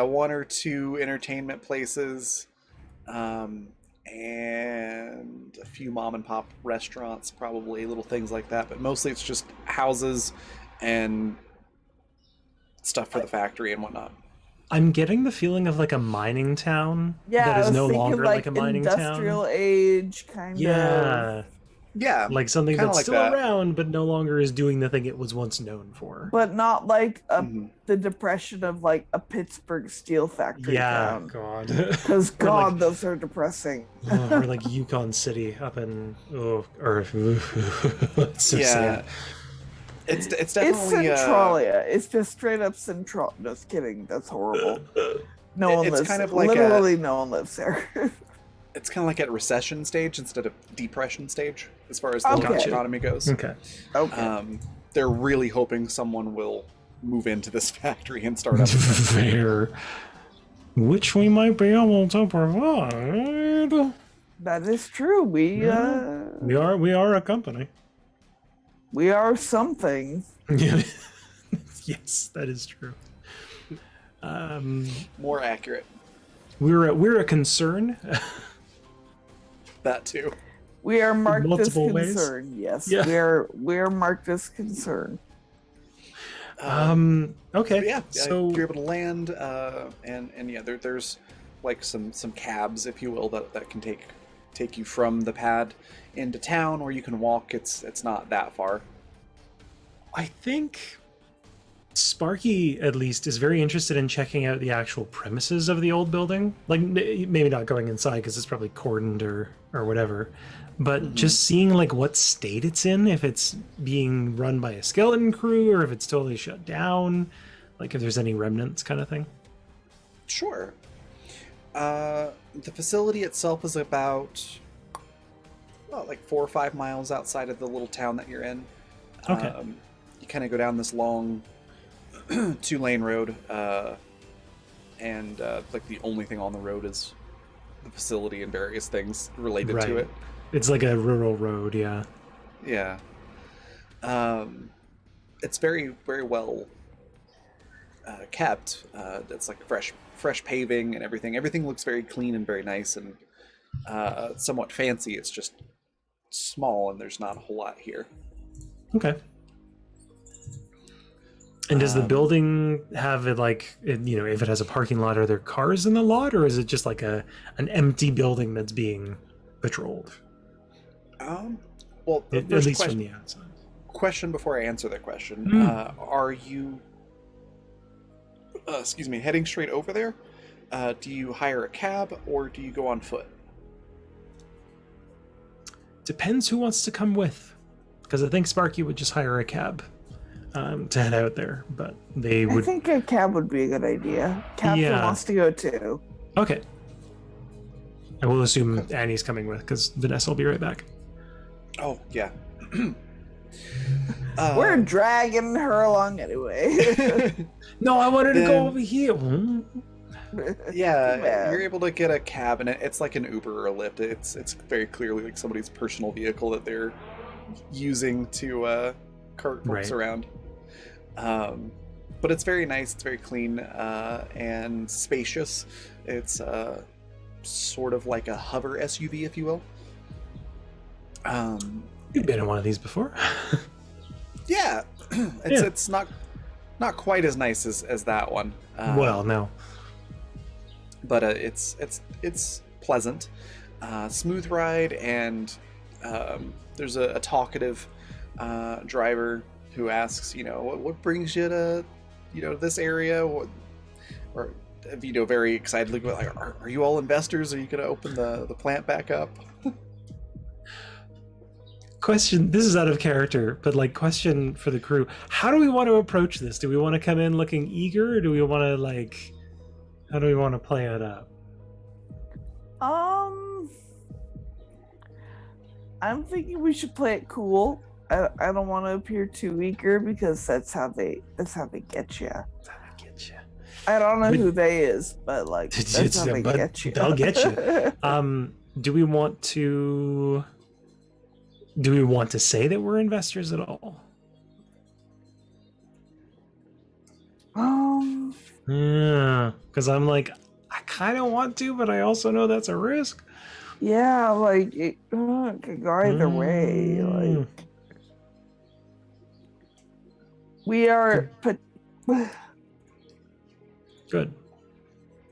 one or two entertainment places, and a few mom and pop restaurants, probably little things like that. But mostly it's just houses and stuff for the factory and whatnot.
I'm getting the feeling of like a mining town
Yeah,
that
I
is
was
no
thinking
longer like a mining
industrial
town.
age kind of.
Yeah,
Yeah,
like something
kinda
that's
like
still
that.
around but no longer is doing the thing it was once known for.
But not like
Mhm.
the depression of like a Pittsburgh steel factory
Yeah,
town.
God.
Because
Or
God,
like-
those are depressing.
Or like Yukon City up in it's so
Yeah.
sad.
It's
It's
definitely
Centralia. It's just straight up Central. Just kidding. That's horrible. No one
It's
lives.
kind of like
literally, no one lives there.
it's kind of like at recession stage instead of depression stage as far as the
Okay.
local economy goes.
Okay.
Okay.
They're really hoping someone will move into this factory and start up.
Fair. Which we might be able to provide.
That is true. We
We are a company.
we are something.
Yes, that is true.
More accurate.
We're a concern.
That too.
We are marked as
multiple ways?
concern. Yes,
Yeah.
we're marked as concern.
Okay.
But yeah,
So
you're able to land, and yeah, there's like some cabs, if you will, that can take you from the pad into town, or you can walk. It's not that far.
I think Sparky, at least, is very interested in checking out the actual premises of the old building. Like, maybe not going inside because it's probably cordoned or whatever, but just seeing like what state it's in, if it's being run by a skeleton crew or if it's totally shut down, like if there's any remnants, kind of thing.
Sure. The facility itself is about like 4 or 5 miles outside of the little town that you're in.
Okay.
You kind of go down this long 2-lane road, and like the only thing on the road is the facility and various things related to
Right.
it.
It's like a rural road, yeah.
Yeah. It's very, very well kept. It's like fresh paving and everything. Everything looks very clean and very nice and somewhat fancy. It's just small and there's not a whole lot here.
Okay. And does the building have it like, if it has a parking lot, are there cars in the lot, or is it just like an empty building that's being patrolled?
Well, the
At
first
least from the outside.
question before I answer that question. Are you, heading straight over there? Do you hire a cab or do you go on foot?
Depends who wants to come with, because I think Sparky would just hire a cab to head out there, but they
I
would.
think a cab would be a good idea. Captain
Yeah.
wants to go too.
Okay. I will assume Annie's coming with, because Vanessa will be right back.
Oh, yeah.
We're dragging her along anyway.
No, I wanted to
Then-
go over here.
Yeah,
bad.
you're able to get a cab, and it's like an Uber or a Lyft. It's very clearly like somebody's personal vehicle that they're using to cart folks
Right.
around. But it's very nice. It's very clean and spacious. It's sort of like a hover SUV, if you will.
You've been in one of these before.
Yeah, it's not quite as nice as that one.
Well, no.
But it's pleasant, smooth ride, and there's a talkative driver who asks, what brings you to, this area, or very excitedly, like, are you all investors? Are you going to open the plant back up?
Question, this is out of character, but like, question for the crew: how do we want to approach this? Do we want to come in looking eager, or do we want to like? How do we want to play it up?
I'm thinking we should play it cool. I don't want to appear too eager because that's how they get you.
Get you.
I don't know
But-
who they is, but like that's how they
but
get you.
they'll get you. Do we want to say that we're investors at all? Yeah, because I'm like, I kind of want to, but I also know that's a risk.
Yeah, like it could go either way.
Mm.
Like we are, but
Good.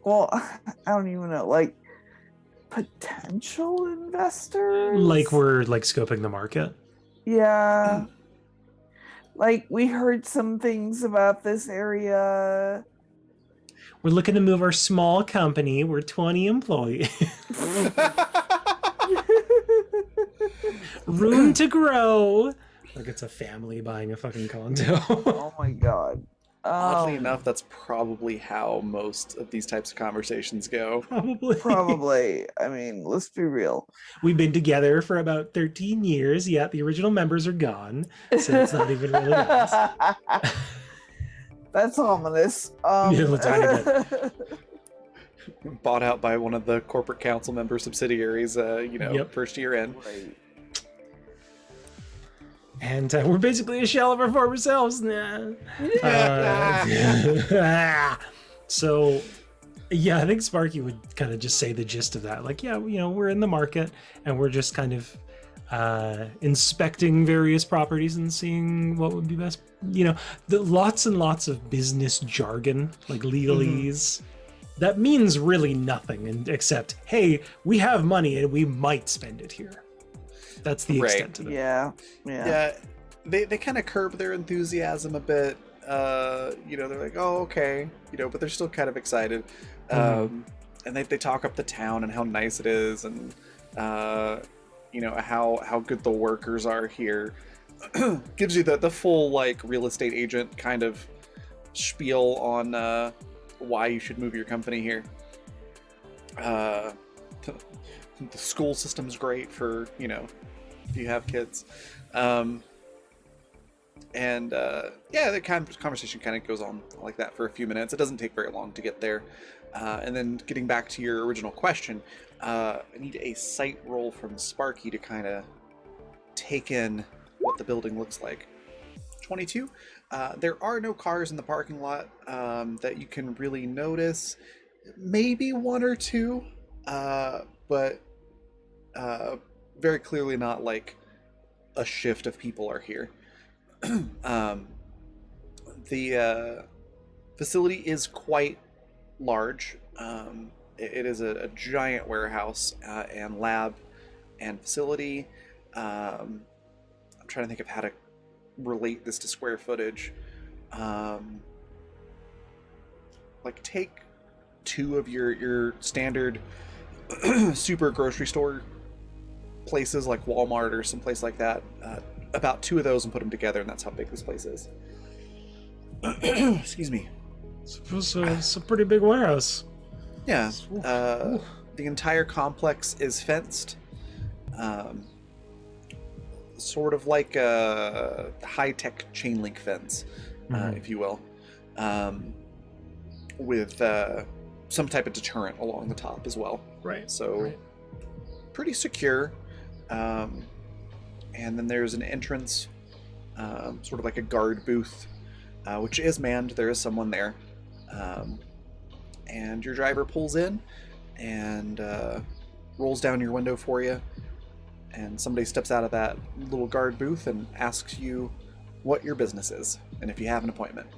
well, I don't even know. Like potential investors.
Like we're like scoping the market.
Yeah. Like we heard some things about this area.
We're looking to move our small company. We're 20 employees. Room to grow. Like it's a family buying a fucking condo.
Oh my god.
Oddly enough, that's probably how most of these types of conversations go.
Probably.
Probably. I mean, let's be real.
We've been together for about 13 years. Yeah, the original members are gone, so it's not even really us.
That's ominous.
Yeah, a tiny
Bought out by one of the corporate council member subsidiaries,
Yep.
first year in.
Right.
And we're basically a shell of our former selves. Nah. So, yeah, I think Sparky would kind of just say the gist of that. Like, yeah, we're in the market and we're just kind of inspecting various properties and seeing what would be best. Lots and lots of business jargon, like legalese. That means really nothing except, hey, we have money and we might spend it here. That's the
Right.
extent of it.
Yeah.
Yeah, they kind of curb their enthusiasm a bit. They're like, oh, okay, but they're still kind of excited. And they talk up the town and how nice it is, and how good the workers are here. Gives you the full like real estate agent kind of spiel on why you should move your company here. The school system's great for if you have kids. The conversation kind of goes on like that for a few minutes. It doesn't take very long to get there. And then getting back to your original question, I need a sight roll from Sparky to kind of take in what the building looks like. 22. There are no cars in the parking lot that you can really notice. Maybe one or two, but very clearly not like a shift of people are here. The facility is quite large. It is a giant warehouse and lab and facility. I'm trying to think of how to relate this to square footage. Like take 2 of your standard super grocery store places like Walmart or someplace like that, about 2 of those, and put them together, and that's how big this place is. Excuse me.
It's a pretty big warehouse.
Yeah. The entire complex is fenced. Sort of like a high-tech chain link fence, if you will. With some type of deterrent along the top as well.
Right.
So pretty secure. And then there's an entrance, sort of like a guard booth, which is manned. There is someone there. And your driver pulls in and rolls down your window for you. And somebody steps out of that little guard booth and asks you what your business is and if you have an appointment.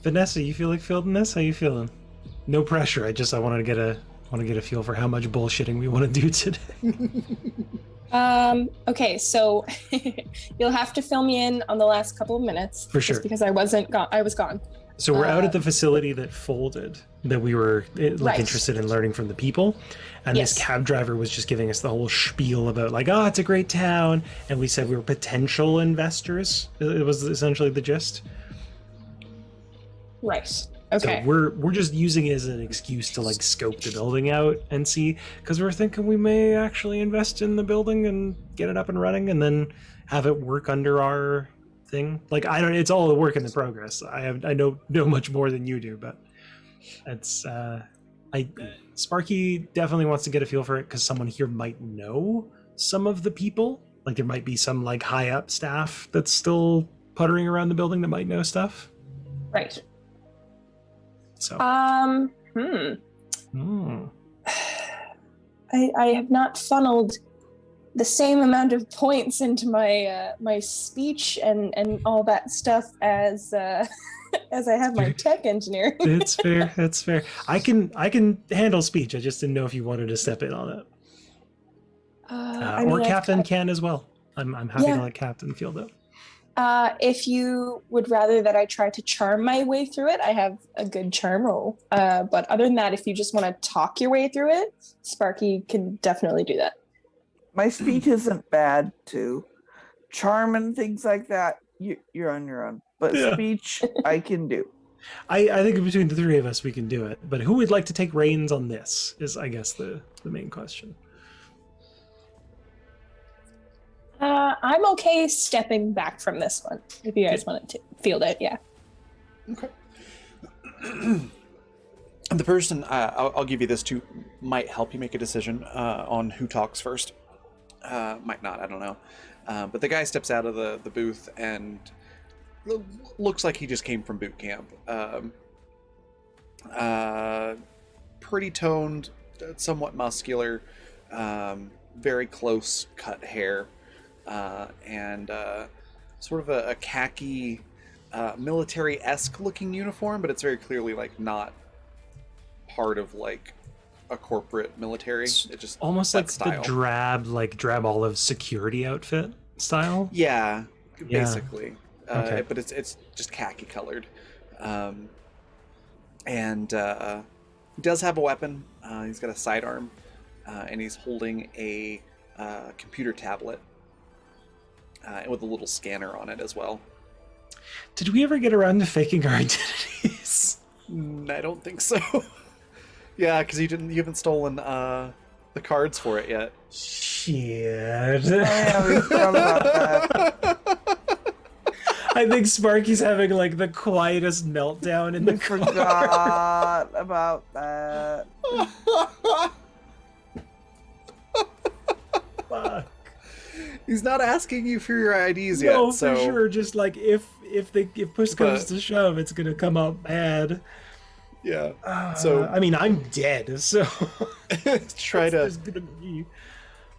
Vanessa, you feel like fielding this? How you feeling? No pressure. I wanted to get a feel for how much bullshitting we want to do today.
Okay, so you'll have to fill me in on the last couple of minutes.
For sure.
Just because I was gone.
So we're out at the facility that folded, that we were
Right.
interested in learning from the people. And
Yes.
this cab driver was just giving us the whole spiel about like, oh, it's a great town. And we said we were potential investors. It was essentially the gist.
Right. Okay.
So we're just using it as an excuse to like scope the building out and see, because we're thinking we may actually invest in the building and get it up and running and then have it work under our thing. Like it's all a work in the progress. I know much more than you do, but it's Sparky definitely wants to get a feel for it because someone here might know some of the people. Like there might be some like high up staff that's still puttering around the building that might know stuff.
Right.
So
I have not funneled the same amount of points into my my speech and all that stuff as as I have my tech engineering.
It's fair. That's fair. I can handle speech. I just didn't know if you wanted to step in on it. Or Captain can as well. I'm happy to let Captain field it.
If you would rather that I try to charm my way through it, I have a good charm roll. But other than that, if you just want to talk your way through it, Sparky can definitely do that.
My speech isn't bad too. Charm and things like that, you're on your own. But speech, I can do.
I think between the 3 of us, we can do it. But who would like to take reins on this is, I guess, the main question.
I'm okay stepping back from this one, if you guys wanted to field it, yeah.
Okay. The person, I'll give you this too, might help you make a decision on who talks first. Might not, I don't know. But the guy steps out of the booth and looks like he just came from boot camp. Pretty toned, somewhat muscular, very close cut hair. And sort of a khaki, military-esque looking uniform, but it's very clearly like not part of like a corporate military. It just
almost like
style.
the drab olive security outfit style.
Yeah, basically.
Okay.
But it's just khaki colored, and he does have a weapon. He's got a sidearm, and he's holding a computer tablet. With a little scanner on it as well.
Did we ever get around to faking our identities?
I don't think so. Yeah, because you haven't stolen the cards for it yet.
Shit.
Yeah, we thought about that.
I think Sparky's having like the quietest meltdown in the
We
car.
forgot about that.
Fuck.
He's not asking you for your IDs yet,
No,
so
for sure. Just like if push comes to shove, it's gonna come out bad.
yeah. So
I mean, I'm dead, so
try to
it's gonna be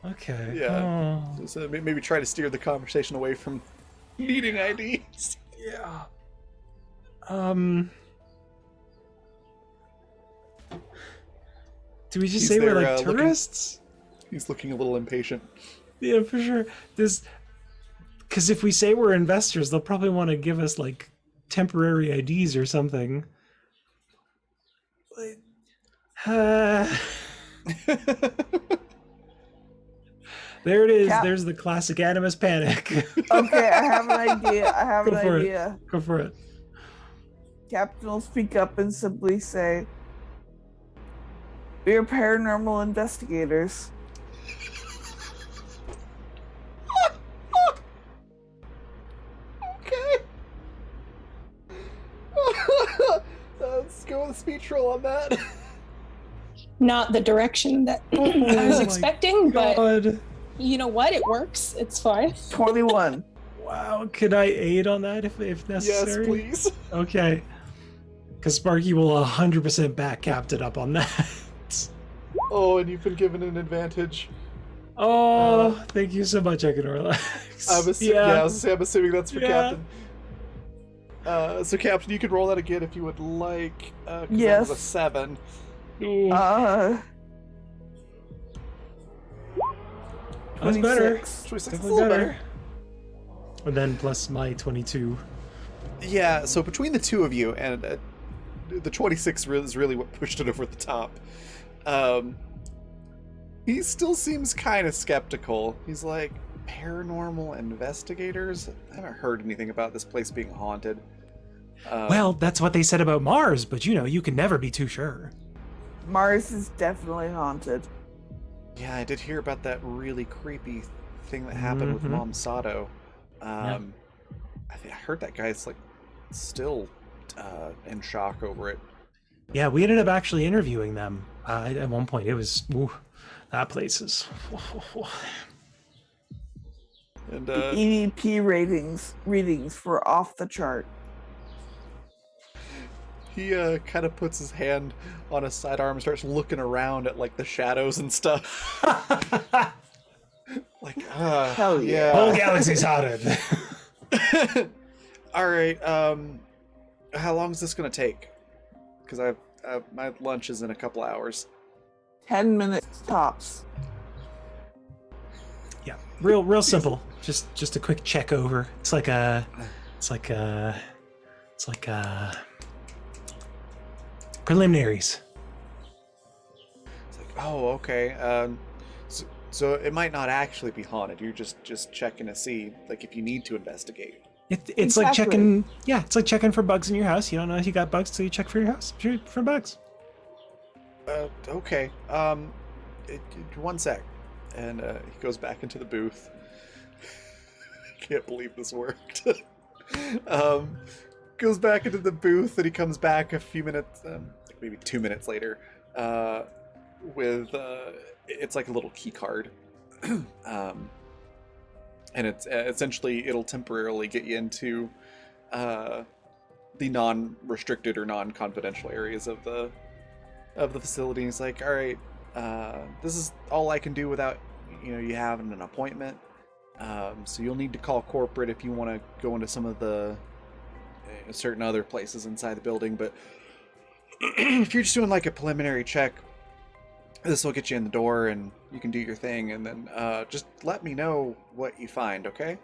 okay.
Yeah.
Oh,
so maybe try to steer the conversation away from needing IDs.
yeah. Do we just
He's
say we're
there,
like
looking-
tourists?
He's looking a little impatient.
Yeah, for sure. Because if we say we're investors, they'll probably want to give us like temporary IDs or something. There it is. There's the classic Animus panic.
Okay, I have an idea.
Go for it. Go for it.
Captain will speak up and simply say, "We are paranormal investigators."
Okay. Let's go with a speech roll on that.
Not the direction that I was expecting, but you know what? It works. It's fine.
21.
Wow, could I aid on that if necessary?
Yes, please.
Okay. Because Sparky will 100% back Captain up on that.
Oh, and you've been given an advantage.
Oh, thank you so much, I can relax.
I'm assuming that's for Captain. So Captain, you can roll that again if you would like.
Yes.
That was a 7.
That's better.
26 is a
Definitely
little
better.
better.
And then plus my 22.
Yeah, so between the two of you, and the 26 is really what pushed it over the top. He still seems kind of skeptical. He's like, paranormal investigators? I haven't heard anything about this place being haunted.
Well, that's what they said about Mars, but you can never be too sure.
Mars is definitely haunted.
Yeah, I did hear about that really creepy thing that happened with Mom Sato. I heard that guy's like still in shock over it.
Yeah, we ended up actually interviewing them at one point. It was that place is.
And
The EVP readings were off the chart.
he kind of puts his hand on his sidearm and starts looking around at like the shadows and stuff. Like,
Hell yeah.
Whole galaxy's haunted.
All right. How long is this gonna take? Because my lunch is in a couple hours.
10 minutes tops.
Yeah, real simple. Just a quick check over. It's like preliminaries.
It's like, oh, okay. So it might not actually be haunted. You're just checking to see, like, if you need to investigate.
It's like checking. Yeah, it's like checking for bugs in your house. You don't know if you got bugs till you check for your house for bugs.
Okay. One sec. And he goes back into the booth. I can't believe this worked. Goes back into the booth, and he comes back a few minutes, maybe 2 minutes later, with it's like a little key card. And it's essentially it'll temporarily get you into the non-restricted or non-confidential areas of the facility. He's like, all right, this is all I can do without you having an appointment. So you'll need to call corporate if you want to go into some of the certain other places inside the building. But if you're just doing like a preliminary check, this will get you in the door and you can do your thing, and then just let me know what you find, okay?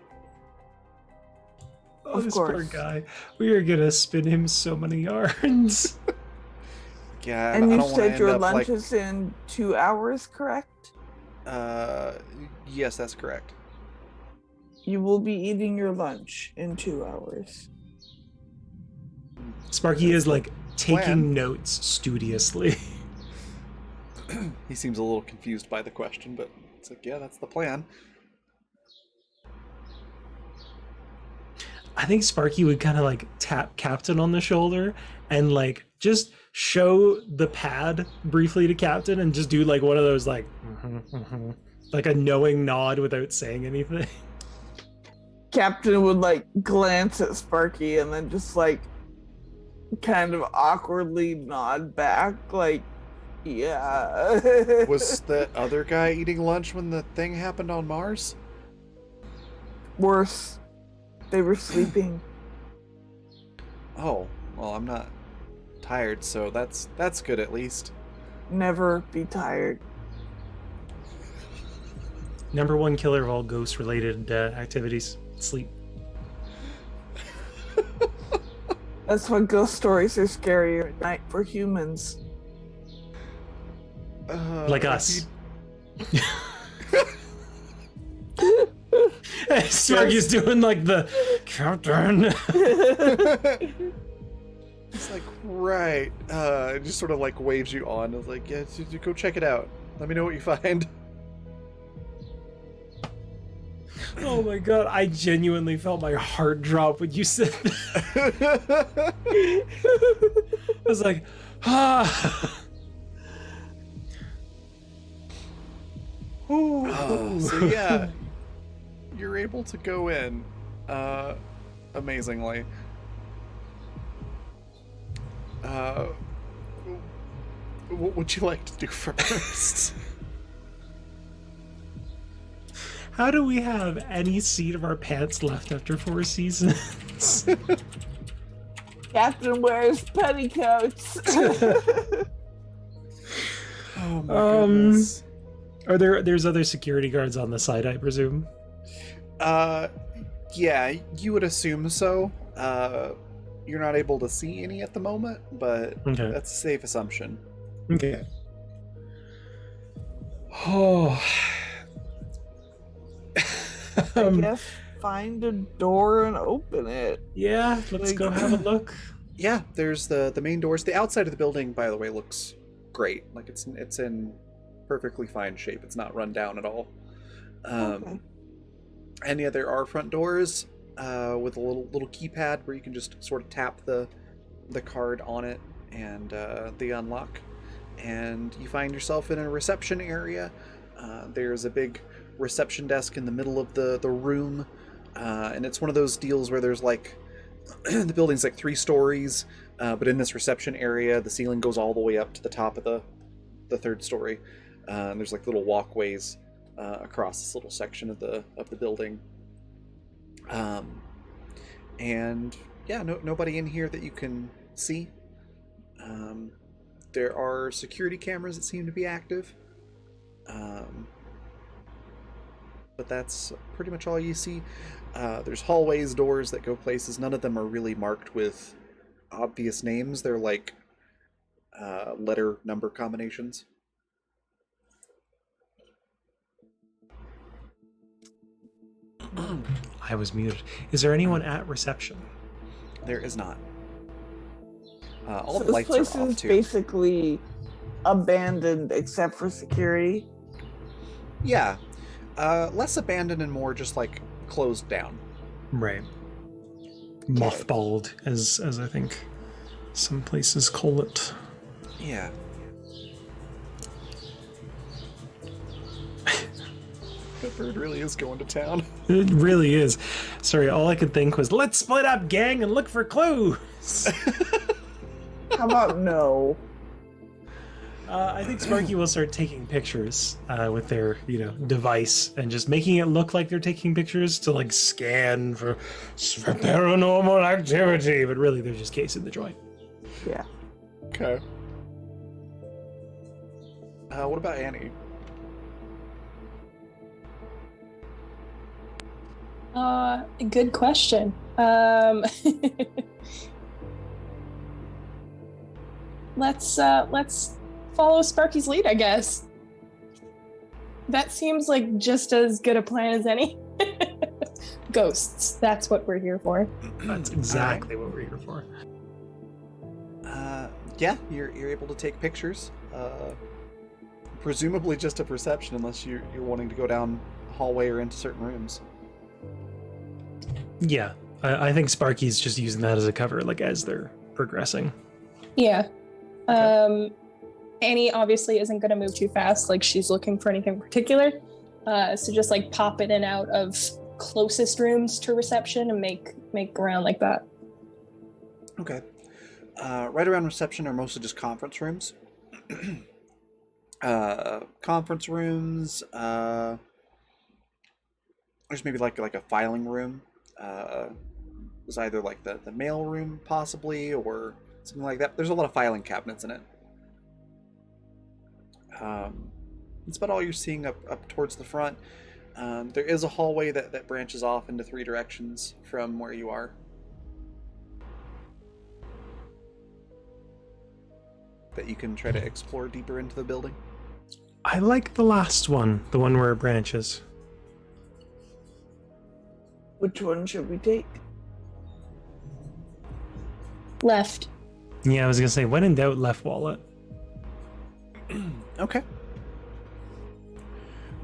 Oh,
Of
this
course.
poor guy. We are gonna spin him so many yards.
Yeah,
And
I
you
don't want to
said
end
your
up
lunch
like...
is in 2 hours, correct?
Yes, that's correct.
You will be eating your lunch in 2 hours.
Sparky is like taking
plan.
notes studiously.
He seems a little confused by the question, but it's like, yeah, that's the plan.
I think Sparky would kind of like tap Captain on the shoulder and like just show the pad briefly to Captain and just do like one of those like like a knowing nod without saying anything.
Captain would like glance at Sparky and then just like kind of awkwardly nod back, like, yeah.
Was that other guy eating lunch when the thing happened on Mars?
Worse. They were sleeping.
Oh, well, I'm not tired, so that's good at least.
Never be tired.
Number one killer of all ghost-related activities: sleep.
That's why ghost stories are scarier at night for humans.
Like us. Sparky's doing like the countdown.
It's like, right. It just sort of like waves you on. It's like, yeah, go check it out. Let me know what you find.
Oh my god, I genuinely felt my heart drop when you said that. I was like, ah.
So yeah, you're able to go in, amazingly. What would you like to do first?
How do we have any seat of our pants left after 4 seasons?
Captain wears petticoats.
Oh my goodness.
There's other security guards on the side, I presume?
Yeah, you would assume so. You're not able to see any at the moment, but
Okay.
that's a safe assumption.
Okay. Oh.
I guess find a door and open it.
Yeah, let's go have a look.
Yeah, there's the main doors. The outside of the building, by the way, looks great. Like it's in perfectly fine shape. It's not run down at all.
Okay.
And yeah, there are front doors with a little keypad where you can just sort of tap the card on it and the unlock. And you find yourself in a reception area. There's a big reception desk in the middle of the room, and it's one of those deals where there's like the building's like 3 stories, but in this reception area the ceiling goes all the way up to the top of the 3rd story, and there's like little walkways across this little section of the building, and yeah, nobody in here that you can see. There are security cameras that seem to be active, but that's pretty much all you see. There's hallways, doors that go places. None of them are really marked with obvious names. They're like letter number combinations.
I was muted. Is there anyone at reception?
There is not. All
So
the
this
lights
place
are off
is
too.
basically abandoned except for security.
Yeah, less abandoned and more just like closed down.
Right. Mothballed, as I think some places call it.
Yeah. That bird really is going to town.
It really is. Sorry, all I could think was, let's split up, gang, and look for clues.
How about no?
I think Sparky will start taking pictures with their, device and just making it look like they're taking pictures to like scan for paranormal activity, but really they're just casing the joint.
Yeah.
Okay. What about Annie?
Good question. Let's follow Sparky's lead, I guess. That seems like just as good a plan as any. Ghosts. That's what we're here for.
That's exactly what we're here for.
Yeah, you're able to take pictures. Presumably just a perception, unless you're wanting to go down a hallway or into certain rooms.
Yeah, I think Sparky's just using that as a cover, like as they're progressing.
Yeah. Annie obviously isn't going to move too fast. Like she's looking for anything particular. So just like pop in and out of closest rooms to reception and make around like that.
Okay. Right around reception are mostly just conference rooms. Conference rooms. There's maybe like a filing room. It's either like the mail room possibly or something like that. There's a lot of filing cabinets in it. It's about all you're seeing up towards the front. There is a hallway that branches off into 3 directions from where you are. That you can try to explore deeper into the building.
I like the last one, the one where it branches.
Which one should we take?
Left.
Yeah, I was gonna say, when in doubt, left wallet.
Okay.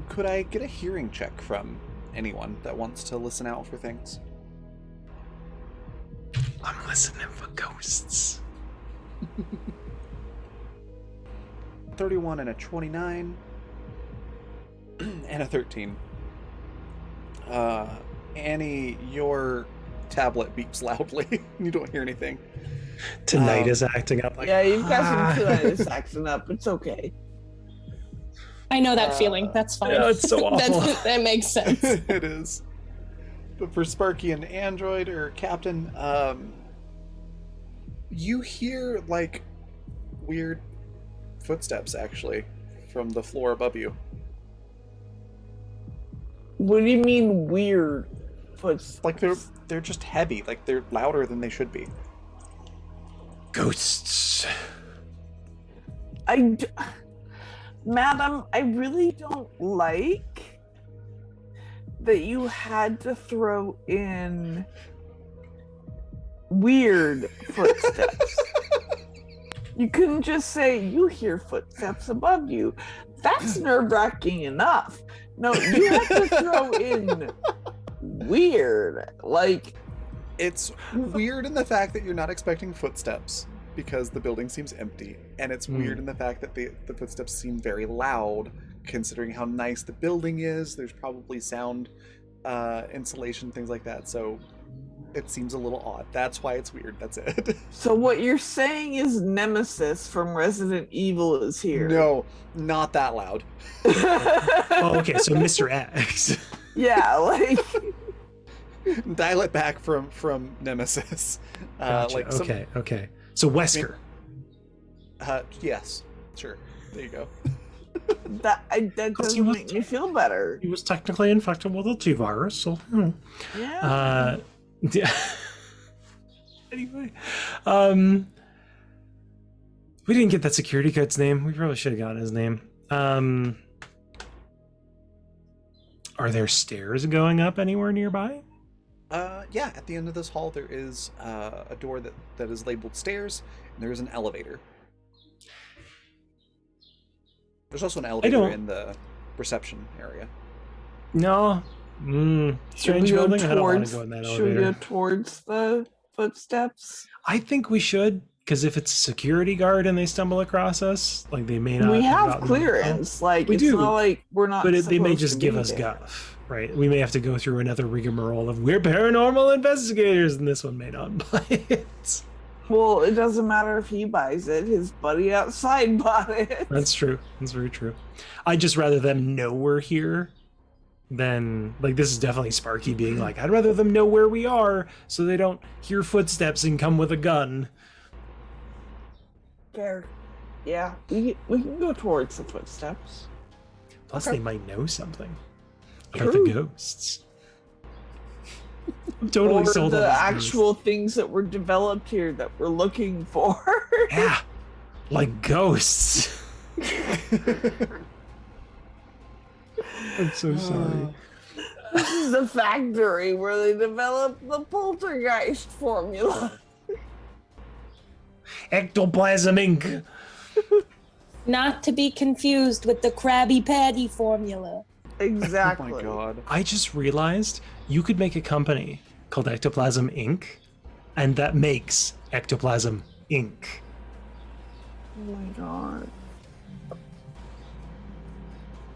Could I get a hearing check from anyone that wants to listen out for things?
I'm listening for ghosts.
31 and a 29 and a 13. Annie, your tablet beeps loudly. You don't hear anything.
Tonight is acting up like.
Yeah, you've got some tinnitus acting up. It's okay.
I know that feeling. That's fine.
Yeah, it's so awful.
That makes sense.
It is. But for Sparky and Android or Captain, you hear like weird footsteps actually from the floor above you.
What do you mean weird footsteps?
Like they're just heavy. Like they're louder than they should be.
Ghosts.
Madam, I really don't like that you had to throw in weird footsteps. You couldn't just say, you hear footsteps above you. That's nerve-wracking enough. No, you have to throw in weird. Like,
It's weird in the fact that you're not expecting footsteps because the building seems empty, and it's weird in the fact that the footsteps seem very loud considering how nice the building is. There's probably sound insulation, things like that, so it seems a little odd. That's why it's weird. That's it.
so what you're saying is Nemesis from Resident Evil is here.
No, not that loud.
Oh, okay, so Mr. X.
Yeah, like...
Dial it back from Nemesis.
Gotcha. Okay. So Wesker.
Yes, sure. There you go.
that doesn't make me feel better.
He was technically infected with a T-virus, so...
Yeah.
Yeah. Anyway, we didn't get that security guard's name. We probably should have gotten his name. Are there stairs going up anywhere nearby?
Yeah, at the end of this hall there is a door that is labeled stairs, and there is an elevator. There's also an elevator in the reception area.
No. Strange building. I don't want to go in that
Should we
elevator.
go towards the footsteps?
I think we should, because if it's a security guard and they stumble across us, like they may not.
We have
gotten-
clearance. Like,
We
it's
do,
not like we're not.
But they may
supposed
just
to
give
be
us
there.
guff, right? We may have to go through another rigmarole of we're paranormal investigators, and this one may not buy it.
Well, it doesn't matter if he buys it. His buddy outside bought it.
That's true. That's very true. I'd just rather them know we're here than, like, this is definitely Sparky being like, I'd rather them know where we are so they don't hear footsteps and come with a gun.
Fair. Yeah, we can go towards the footsteps.
Plus,
Okay.
they might know something about
True.
the ghosts. I'm totally
Or
sold on
the
this
actual things that were developed here that we're looking for.
ghost. Yeah, like ghosts. I'm so sorry.
This is the factory where they developed the poltergeist formula.
Ectoplasm Inc.
Not to be confused with the Krabby Patty formula.
Exactly.
Oh my god.
I just realized you could make a company called Ectoplasm Inc. and that makes Ectoplasm Inc.
Oh my god.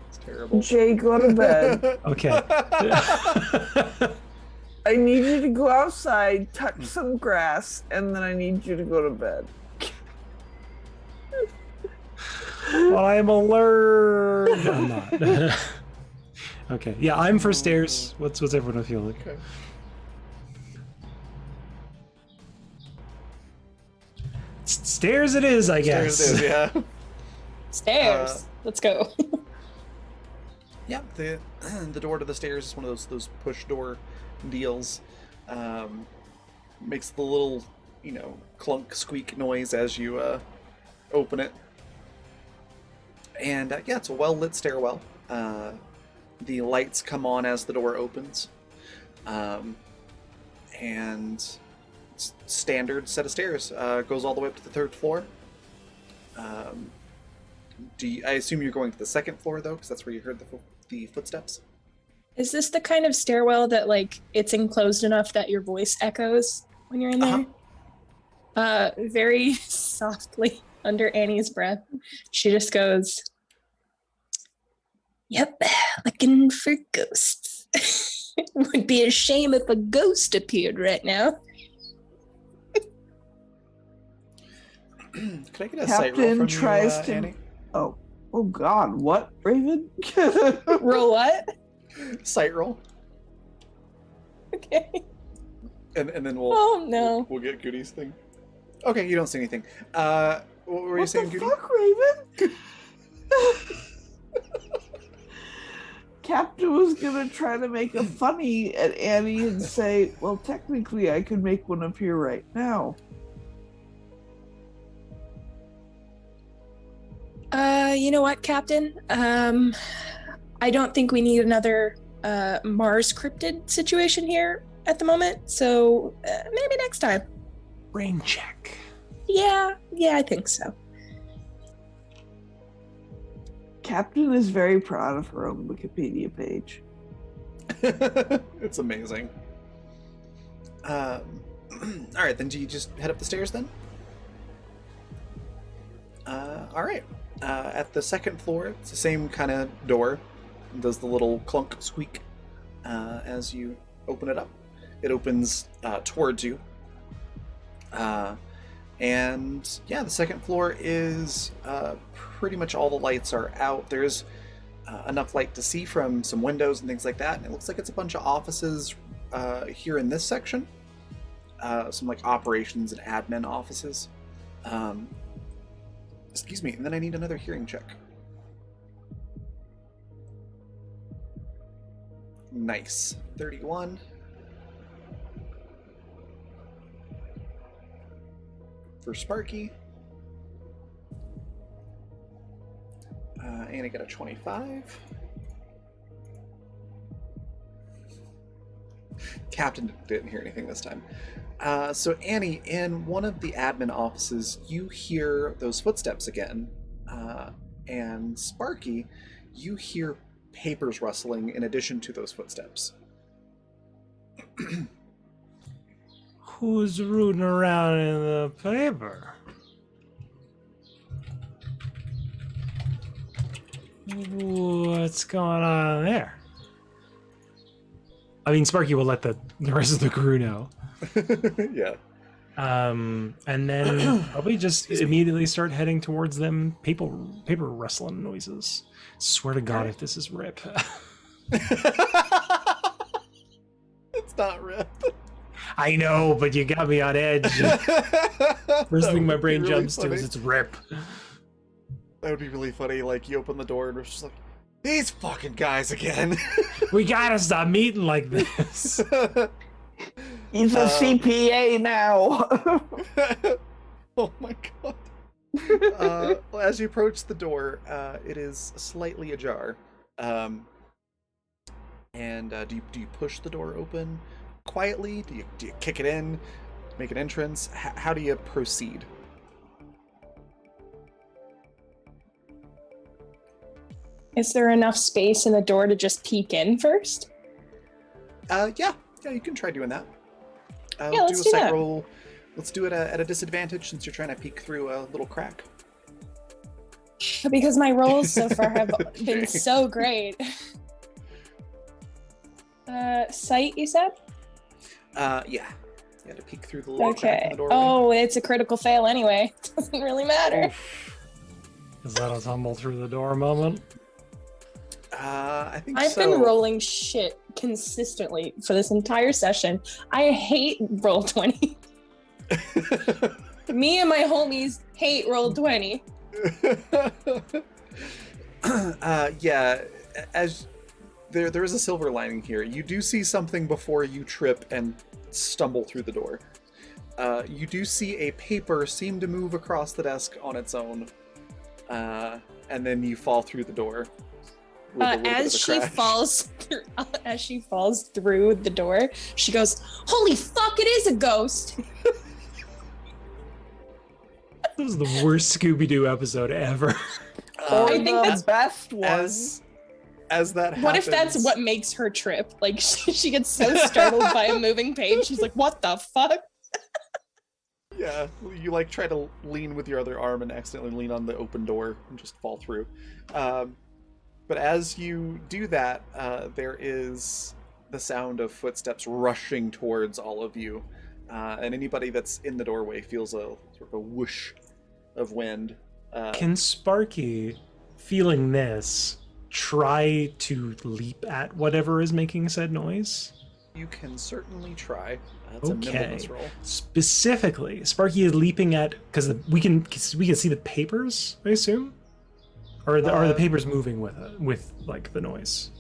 It's terrible.
Jay, go to bed.
Okay.
I need you to go outside, touch some grass, and then I need you to go to bed.
I'm alert. I'm not. Okay. Yeah, I'm for stairs. What's everyone feel like?
Okay.
Stairs it is, I guess.
Stairs it is, yeah.
Stairs. Let's go.
Yeah, the the door to the stairs is one of those push door deals. Makes the little, clunk squeak noise as you open it. And yeah, it's a well lit stairwell. The lights come on as the door opens, and standard set of stairs goes all the way up to the third floor. I assume you're going to the second floor though, because that's where you heard the footsteps.
Is this the kind of stairwell that it's enclosed enough that your voice echoes when you're in there? Very softly under Annie's breath, she just goes, "Yep, looking for ghosts. It would be a shame if a ghost appeared right now."
Could I get a sight roll from
tries
you,
to.
Annie?
Oh God! What, Raven?
Roll what?
Sight roll,
Okay.
and then we'll
Oh no.
we'll get Goody's thing. Okay, you don't see anything. What were you saying, Goody?
Fuck, Raven? Captain was gonna try to make a funny at Annie and say, "Well, technically, I could make one appear right now."
You know what, Captain? I don't think we need another Mars cryptid situation here at the moment. So maybe next time.
Brain check.
Yeah, I think so.
Captain is very proud of her own Wikipedia page.
It's amazing. All right, then do you just head up the stairs then? All right. At the second floor, it's the same kind of door. It does the little clunk squeak as you open it up. It opens towards you. And yeah, the second floor is pretty much all the lights are out. There's enough light to see from some windows and things like that. And it looks like it's a bunch of offices here in this section. Some operations and admin offices. Excuse me, and then I need another hearing check. Nice. 31. For Sparky. And I got a 25. Captain didn't hear anything this time. So Annie, in one of the admin offices, you hear those footsteps again. And Sparky, you hear papers rustling in addition to those footsteps.
Who's rooting around in the paper? What's going on there? I mean, Sparky will let the rest of the crew know.
Yeah.
And then probably just immediately start heading towards them. Paper rustling noises. Swear to God, if this is Rip.
It's not Rip.
I know, but you got me on edge. First thing my brain
really
jumps
funny.
to is it's Rip.
That would be really funny. You open the door and Rip's just like, these fucking guys again.
We gotta stop meeting like this.
He's a CPA now.
Oh my God. Well, as you approach the door, it is slightly ajar. And do you push the door open quietly? Do you kick it in, make an entrance? How do you proceed?
Is there enough space in the door to just peek in first?
Yeah, you can try doing that.
Yeah, let's do
a sight
that.
roll. Let's do it at a disadvantage since you're trying to peek through a little crack.
Because my rolls so far have been so great. Sight, you said?
Yeah. You had to peek through the little crack in
Okay.
the doorway.
Oh, it's a critical fail anyway. Doesn't really matter.
Is that a tumble through the door moment?
I think
I've
so.
been rolling shit consistently for this entire session. I hate roll 20. Me and my homies hate roll 20.
Yeah, as there is a silver lining here. You do see something before you trip and stumble through the door. You do see a paper seem to move across the desk on its own, and then you fall through the door. With a little bit of
As
a
she
crash.
as she falls through the door, she goes, "Holy fuck! It is a ghost!"
This is the worst Scooby-Doo episode ever.
Or
I think
the
that's-
best one.
As that happens,
What if that's what makes her trip? Like she gets so startled by a moving page, she's like, "What the fuck?"
Yeah, you like try to lean with your other arm and accidentally lean on the open door and just fall through. But as you do that, there is the sound of footsteps rushing towards all of you, and anybody that's in the doorway feels a sort of a whoosh of wind.
Can Sparky, feeling this, try to leap at whatever is making said noise?
You can certainly try. That's a
Okay.
nimbleness roll.
Specifically, Sparky is leaping at because we can see the papers, I assume, or are the papers moving with like the noise?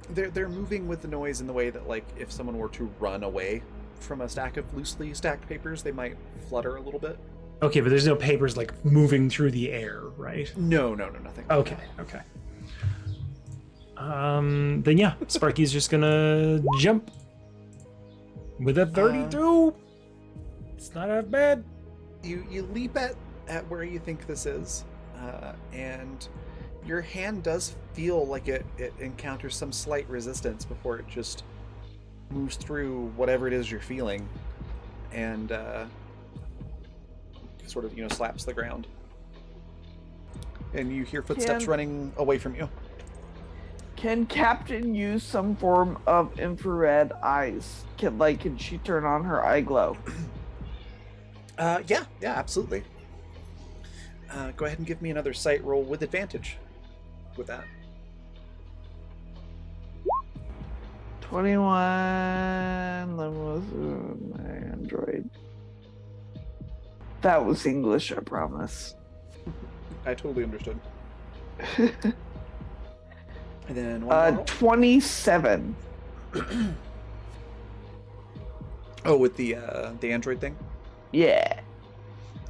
They're moving with the noise in the way that, like, if someone were to run away from a stack of loosely stacked papers, they might flutter a little bit.
Okay, but there's no papers like moving through the air, right?
No, nothing.
Okay. Then yeah, Sparky's just gonna jump with a 32. It's not that bad.
You leap at where you think this is, and your hand does feel like it encounters some slight resistance before it just moves through whatever it is you're feeling, and sort of slaps the ground. And you hear footsteps running away from you.
Can Captain use some form of infrared eyes? Can she turn on her eye glow?
Yeah, absolutely. Go ahead and give me another sight roll with advantage with that.
21. That was my android. That was English, I promise.
I totally understood. And then one more roll.
27.
Oh, with the android thing?
Yeah.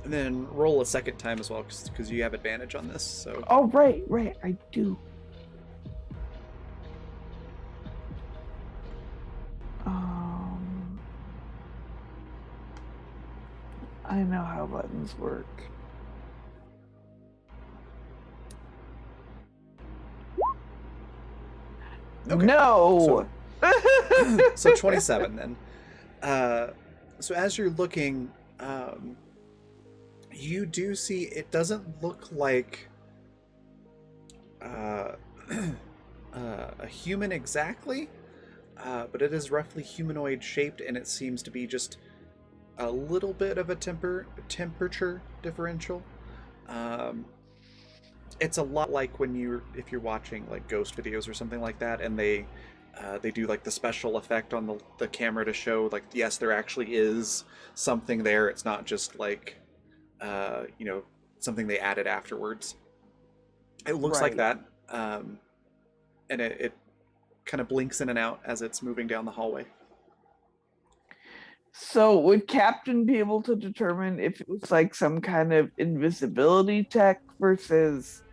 And then roll a second time as well, because you have advantage on this. So
Oh, right, I do. I know how buttons work.
Okay.
No!
So 27 then. So as you're looking, you do see it doesn't look like a human exactly, but it is roughly humanoid shaped, and it seems to be just a little bit of a temperature differential. It's a lot like if you're watching like ghost videos or something like that, and they do like the special effect on the camera to show like, yes, there actually is something there. It's not just like something they added afterwards. It looks like that, and it kind of blinks in and out as it's moving down the hallway.
So would Captain be able to determine if it was like some kind of invisibility tech versus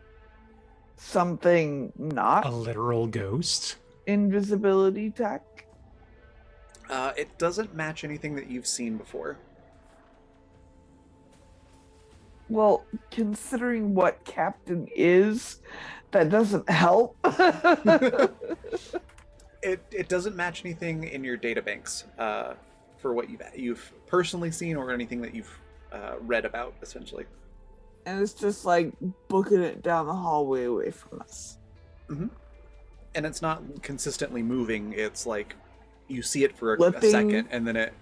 something not
A literal ghost?
invisibility tech?
It doesn't match anything that you've seen before.
Well, considering what Captain is, that doesn't help.
It doesn't match anything in your databanks for what you've personally seen or anything that you've read about, essentially.
And it's just like booking it down the hallway away from us.
Mm-hmm. And it's not consistently moving. It's like you see it for a
Flipping.
second, and then it.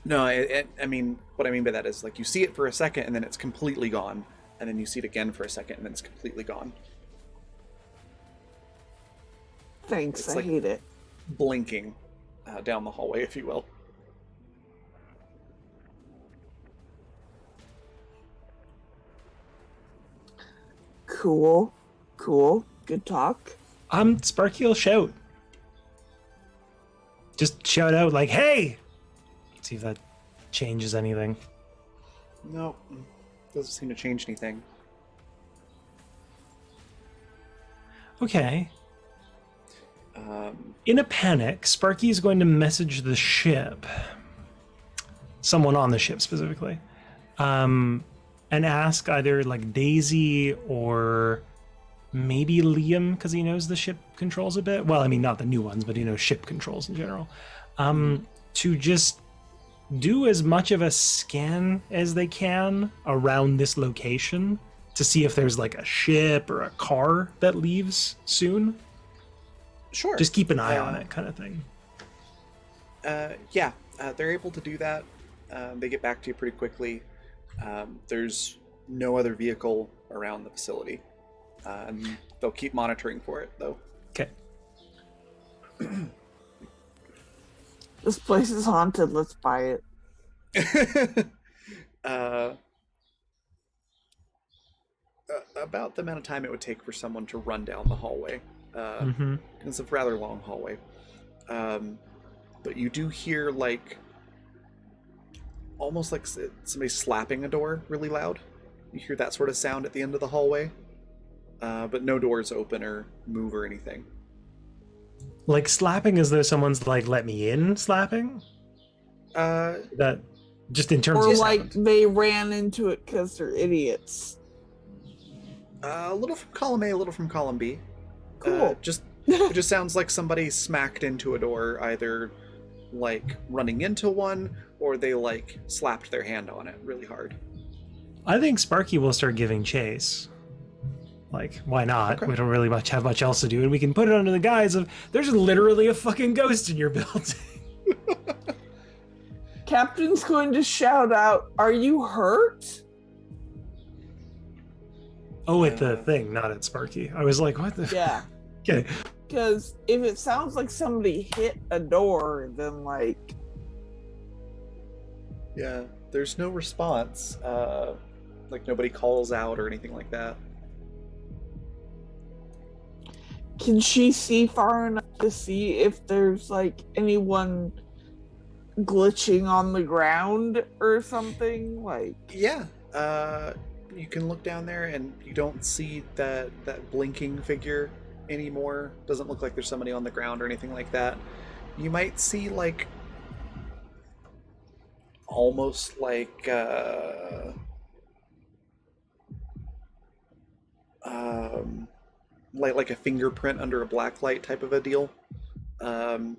No, I mean, what I mean by that is like you see it for a second, and then it's completely gone, and then you see it again for a second, and then it's completely gone.
Thanks,
It's
I
like-
hate it.
Blinking down the hallway, if you will.
Cool. Good talk.
Sparky will shout. Just shout out like, "Hey!" See if that changes anything.
No, doesn't seem to change anything.
Okay. In a panic, Sparky is going to message the ship, someone on the ship specifically, and ask either like Daisy or maybe Liam, because he knows the ship controls a bit. Well, I mean, not the new ones, but he knows ship controls in general. To just do as much of a scan as they can around this location to see if there's like a ship or a car that leaves soon.
Sure.
Just keep an eye on it, kind of thing.
Yeah, they're able to do that. They get back to you pretty quickly. There's no other vehicle around the facility. And they'll keep monitoring for it, though.
Okay.
This place is haunted. Let's buy it.
About the amount of time it would take for someone to run down the hallway. It's a rather long hallway. But you do hear, like, almost like somebody slapping a door really loud. You hear that sort of sound at the end of the hallway. But no doors open or move or anything.
Like slapping as though someone's like, "Let me in," slapping? That just in terms
Or
of
like
sound.
they ran into it because they're idiots.
A little from column A, a little from column B.
Cool.
It just sounds like somebody smacked into a door, either like running into one, or they like slapped their hand on it really hard.
I think Sparky will start giving chase. Like, why not?
Okay.
We don't really have much else to do, and we can put it under the guise of there's literally a fucking ghost in your building.
Captain's going to shout out, "Are you hurt?"
Oh, at the thing, not at Sparky. I was like, what the?
Yeah.
Okay.
Because if it sounds like somebody hit a door, then like...
Yeah, there's no response. Like nobody calls out or anything like that.
Can she see far enough to see if there's like anyone glitching on the ground or something? Like,
Yeah, you can look down there and you don't see that blinking figure anymore. Doesn't look like there's somebody on the ground or anything like that. You might see like almost like like a fingerprint under a black light type of a deal. Kind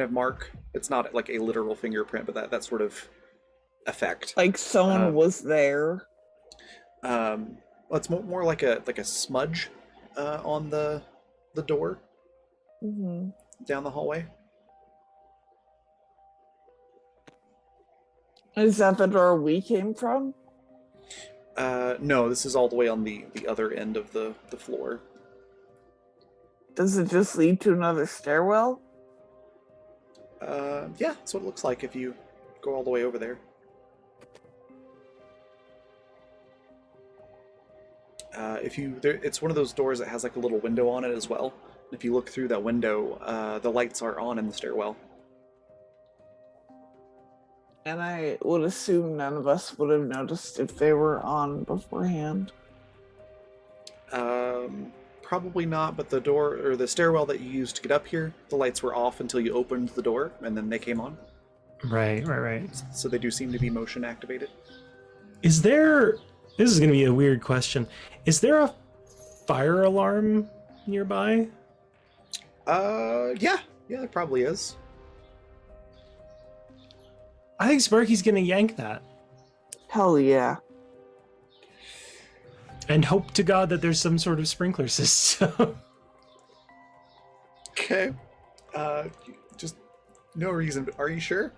of mark. It's not like a literal fingerprint, but that sort of effect.
like someone was there.
Well, it's more like a smudge on the door
Mm-hmm.
down the hallway.
Is that the door we came from?
No, this is all the way on the other end of the floor.
Does it just lead to another stairwell?
Yeah, that's what it looks like if you go all the way over there. It's one of those doors that has like a little window on it as well. If you look through that window, the lights are on in the stairwell.
And I would assume none of us would have noticed if they were on beforehand.
Probably not, but the door or the stairwell that you used to get up here, the lights were off until you opened the door, and then they came on.
Right.
So they do seem to be motion activated.
Is there? This is going to be a weird question. Is there a fire alarm nearby?
Yeah, there probably is.
I think Sparky's going to yank that
Hell yeah.
and hope to God that there's some sort of sprinkler system.
Okay. Just no reason. Are you sure?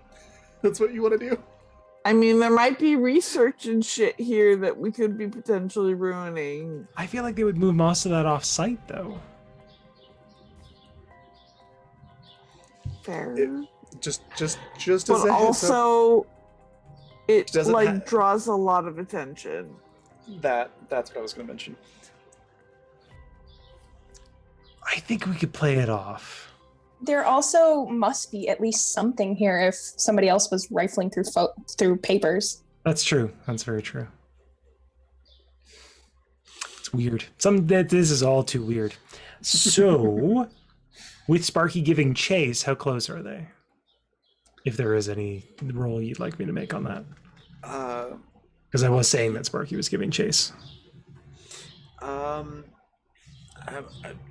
That's what you want to do?
I mean, there might be research and shit here that we could be potentially ruining.
I feel like they would move most of that off site, though.
Fair.
Just as
But
a heads up,
also, it
Doesn't
like draws a lot of attention.
that's what I was going to mention.
I think we could play it off.
There also must be at least something here if somebody else was rifling through papers.
That's true. That's very true. It's weird. This is all too weird. So, with Sparky giving chase, how close are they? If there is any roll you'd like me to make on that. Because I was saying that Sparky was giving chase.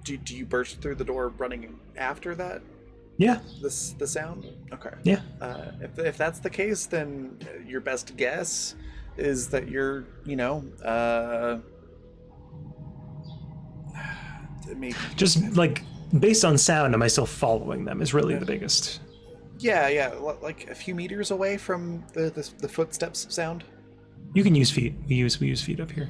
Do you burst through the door running after that?
Yeah.
The sound? Okay.
Yeah.
If that's the case, then your best guess is that you're, maybe
just like based on sound, am I still following them? Is really the biggest.
Yeah, like a few meters away from the footsteps sound.
You can use feet. We use feet up here.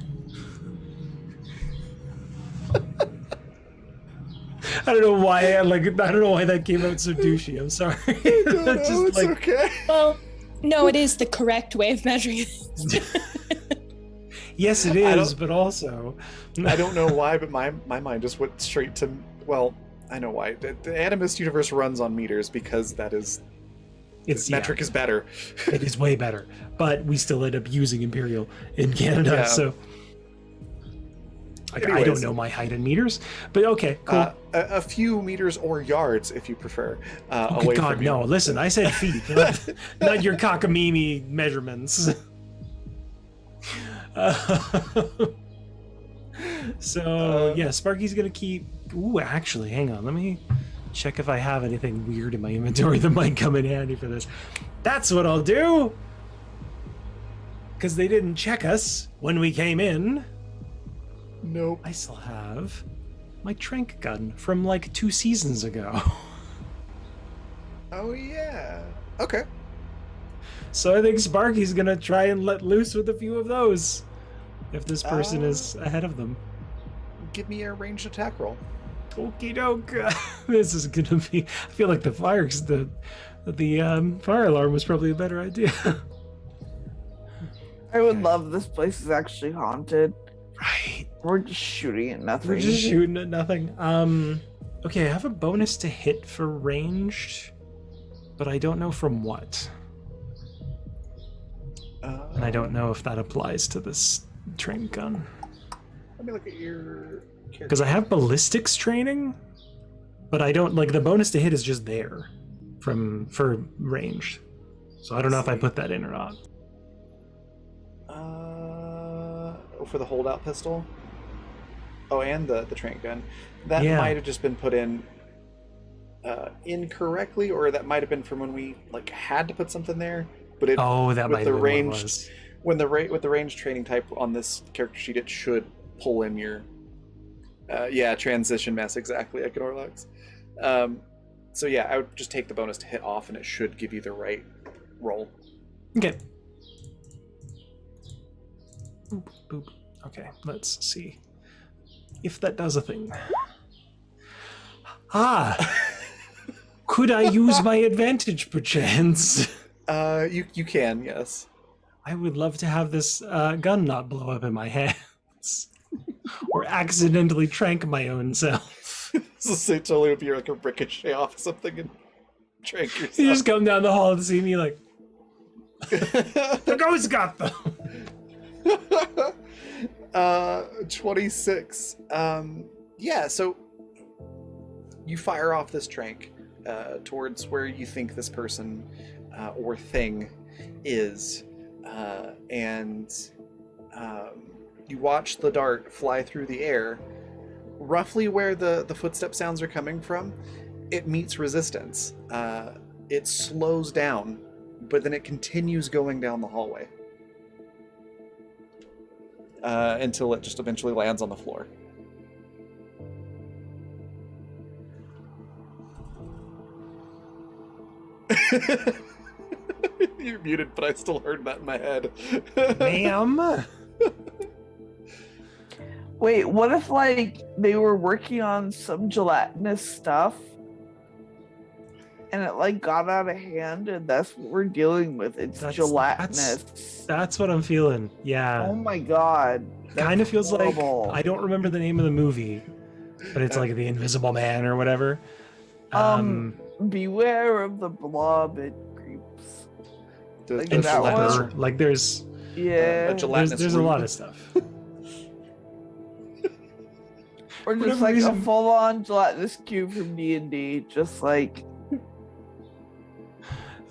I don't know why. I don't know why that came out so douchey. I'm sorry. That's just
it's okay.
Well, no, it is the correct way of measuring it.
Yes, it is, but also
I don't know why, but my mind just went straight to, well, I know why. The Animus universe runs on meters because that is metric is better.
It is way better, but we still end up using Imperial in Canada, so
Anyways,
I don't know my height in meters, but okay, cool.
A few meters or yards, if you prefer.
Oh,
away
God,
from you.
no! Listen, I said feet, not your cockamamie measurements. So yeah, Sparky's gonna keep. Ooh, actually, hang on. Let me check if I have anything weird in my inventory that might come in handy for this. That's what I'll do. Because they didn't check us when we came in.
Nope.
I still have my trank gun from like 2 seasons ago.
Oh yeah. Okay.
So I think Sparky's gonna try and let loose with a few of those. If this person is ahead of them.
Give me a ranged attack roll.
Okie doke. This is gonna be. I feel like the fire alarm was probably a better idea.
I would love this place is actually haunted.
Right.
We're just shooting at nothing.
We're just shooting at nothing. Okay, I have a bonus to hit for ranged, but I don't know from what. And I don't know if that applies to this train gun.
Let me look at your character.
Because I have ballistics training, but I don't like the bonus to hit is just there for ranged. So I don't know if I put that in or not.
For the holdout pistol. Oh, and the train gun. That might have just been put in incorrectly, or that might have been from when we had to put something there. But it
that might have been
ranged,
what it was.
With the range training type on this character sheet, it should pull in your transition mess exactly like an Orlux. So yeah, I would just take the bonus to hit off, and it should give you the right roll.
Okay. Boop, boop. Okay, let's see if that does a thing. Could I use my advantage perchance?
You can, yes.
I would love to have this gun not blow up in my hands. Or accidentally trank my own self.
So totally would be like a ricochet off something and trank yourself.
You just come down the hall and see me like, the ghost got them.
26. So you fire off this trank towards where you think this person or thing is, and you watch the dart fly through the air. Roughly where the footstep sounds are coming from, it meets resistance. It slows down, but then it continues going down the hallway. Until it just eventually lands on the floor. You're muted, but I still heard that in my head.
Ma'am?
Wait, what if they were working on some gelatinous stuff and it got out of hand, and that's what we're dealing with? It's gelatinous.
That's what I'm feeling. Yeah.
Oh my god.
Kind of feels
horrible.
like I don't remember the name of the movie, but it's like the Invisible Man or whatever.
Beware of the blob, it creeps.
Does
And
that one-
Flipper. Like there's
Yeah.
gelatinous
there's a
rube?
lot of stuff.
Or just
whatever
like
reason-
a full-on gelatinous cube from D&D, just like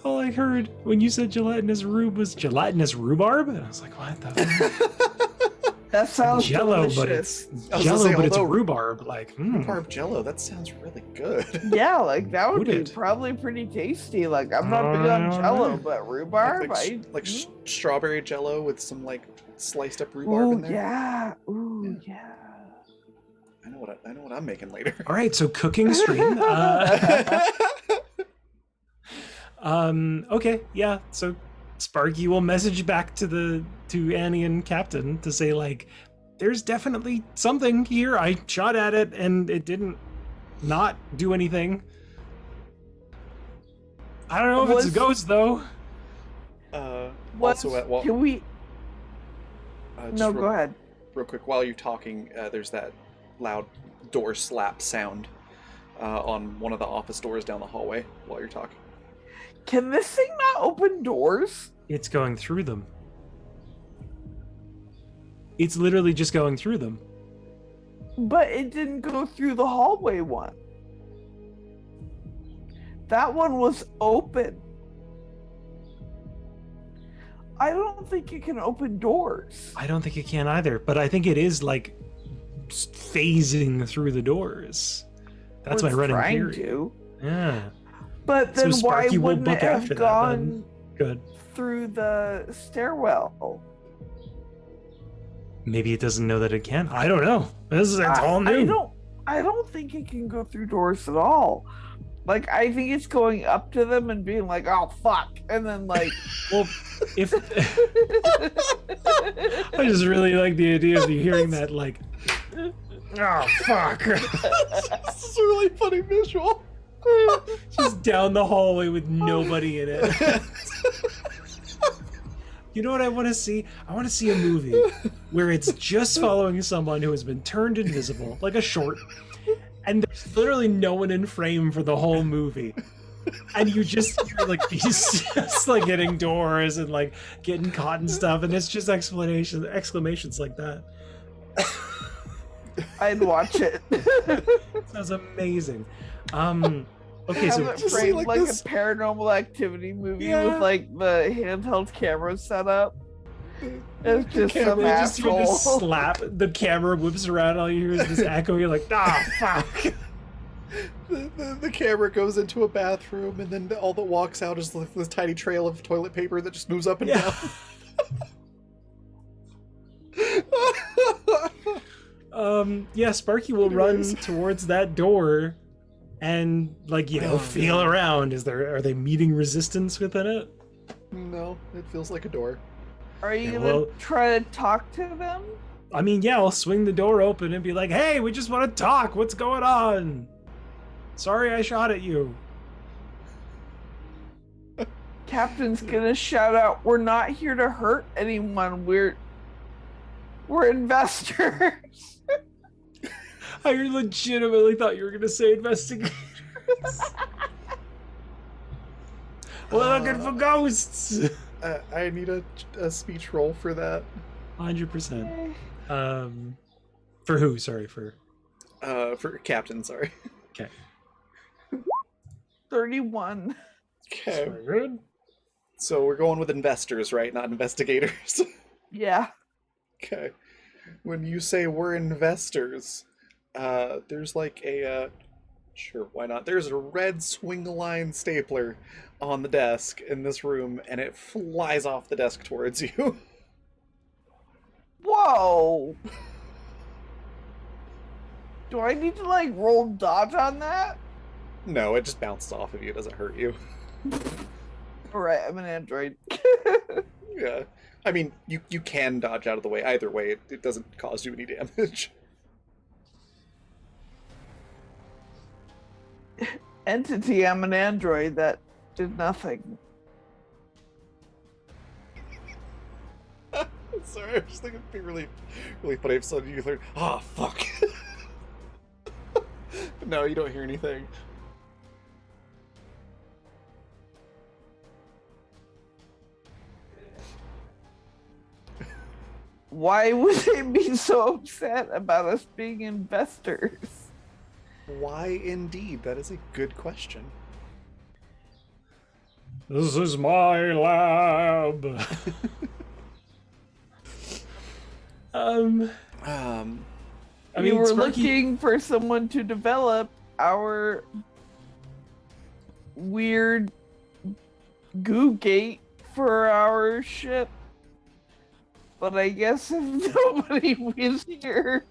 All I heard when you said gelatinous rube was gelatinous rhubarb, and I was like, what the fuck?
that sounds
Jello,
delicious.
but it's
I was gonna
Jello,
say,
but it's
although-
rhubarb. Like,
Rhubarb Jello. That sounds really good.
Yeah, like that would
Who
be
did?
probably pretty tasty. Like I'm not big on Jello, but rhubarb,
like strawberry Jello with some like sliced up rhubarb
ooh
in there.
yeah, ooh yeah.
I know what I'm making later.
all right, so cooking stream. Okay, yeah. So Sparky will message back to Annie and Captain to say like, there's definitely something here. I shot at it and it didn't not do anything. I don't know if it's a
Was-
ghost though.
Also,
Can we?
just
No,
real,
go ahead.
real quick. While you're talking, there's that loud door slap sound on one of the office doors down the hallway. While you're talking,
Can this thing not open doors?
It's going through them. It's literally just going through them.
But it didn't go through the hallway one. That one was open. I don't think it can open doors.
I don't think it can either, but I think it is like phasing through the doors. That's
Or
my running
trying
theory.
to.
Yeah,
But
So
then why
Sparky will
wouldn't
book
it have
after that,
gone
then. Good.
through the stairwell?
Maybe it doesn't know that it can. I don't know. It's all new.
I don't think it can go through doors at all. Like I think it's going up to them and being like, "Oh fuck," and then like,
Well, if I just really like the idea of you hearing that, like, oh fuck,
this is a really funny visual.
just down the hallway with nobody in it. You know what I want to see? I want to see a movie where it's just following someone who has been turned invisible, like a short, and there's literally no one in frame for the whole movie. And you just hear like these just like hitting doors and like getting caught and stuff, and it's just exclamations like that.
I'd watch it.
Sounds amazing. Okay,
Have
so
it
Just see,
framed
like,
like
this-
a paranormal activity movie
Yeah.
with like the handheld camera set up. It's just some
you just hear
asshole.
this slap, the camera whips around, all you hear is this echo, you're like, ah, fuck.
The camera goes into a bathroom, and then all that walks out is like this tiny trail of toilet paper that just moves up and
Yeah.
down.
Yeah, Sparky will run
Anyways.
towards that door and like, you know,
Oh,
feel
God.
around. Are they meeting resistance within it?
No, it feels like a door.
Are you
Yeah,
gonna
well-
try to talk to them?
I mean, yeah, I'll swing the door open and be like, hey, we just want to talk. What's going on? Sorry I shot at you.
Captain's gonna shout out, "We're not here to hurt anyone. We're investors."
I legitimately thought you were going to say investigators. We're looking for ghosts.
I need a speech roll for that.
100%. For who? Sorry, for...
For Captain, sorry.
Okay.
31.
Okay.
Very good.
So we're going with investors, right? Not investigators.
Yeah.
Okay. When you say we're investors, there's like a, sure, why not? There's a red swing line stapler on the desk in this room, and it flies off the desk towards you.
Whoa. Do I need to like roll dodge on that?
No, it just bounced off of you. It doesn't hurt you.
Alright, I'm an android.
Yeah. I mean, you can dodge out of the way. Either way, it doesn't cause you any damage.
Entity, I'm an android that did nothing.
Sorry, I was just thinking it'd be really, really funny if suddenly you learn, oh, fuck. No, you don't hear anything.
Why would they be so upset about us being investors?
Why indeed? That is a good question.
This is my lab.
Um,
I
We
mean,
were
Sparky,
looking for someone to develop our weird goo gate for our ship. But I guess if nobody was here.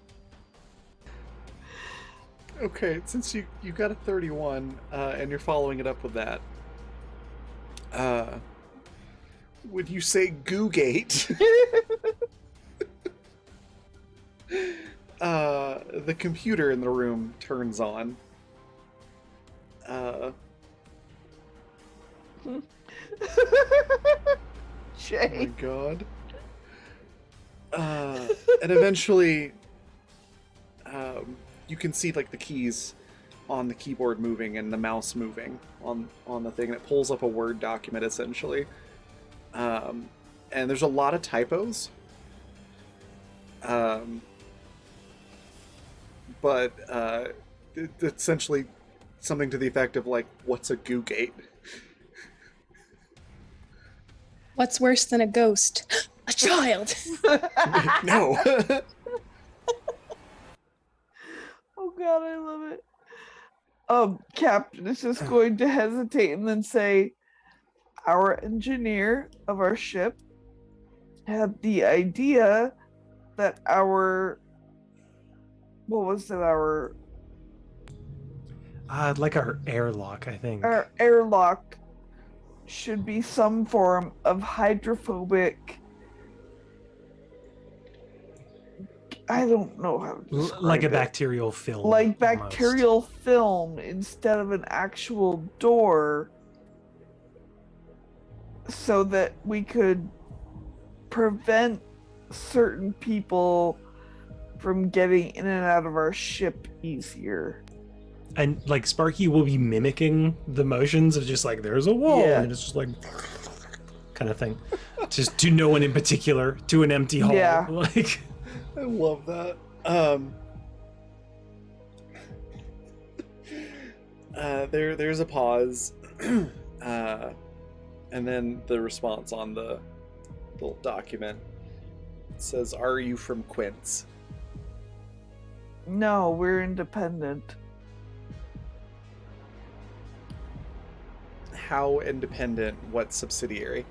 okay, since you got a 31, and you're following it up with that, would you say Goo Gate? The computer in the room turns on. Oh
Jay.
my god. And eventually, you can see like the keys on the keyboard moving and the mouse moving on the thing, and it pulls up a Word document essentially. And there's a lot of typos. But it's essentially something to the effect of like, "What's a goo gate?"
What's worse than a ghost? A child.
No.
Oh god, I love it. Captain is just going to hesitate and then say, our engineer of our ship had the idea that our
like our airlock, I think.
our airlock should be some form of hydrophobic. I don't know how to describe
Like a
it.
bacterial film.
Like
almost.
bacterial film instead of an actual door, so that we could prevent certain people from getting in and out of our ship easier.
And like Sparky will be mimicking the motions of just like, there's a wall,
Yeah.
and it's just like kind of thing. Just to no one in particular, to an empty hall.
Yeah.
Like,
I love that. There's a pause, and then the response on the little document says, "Are you from Quince?"
No, we're independent.
How independent? What subsidiary?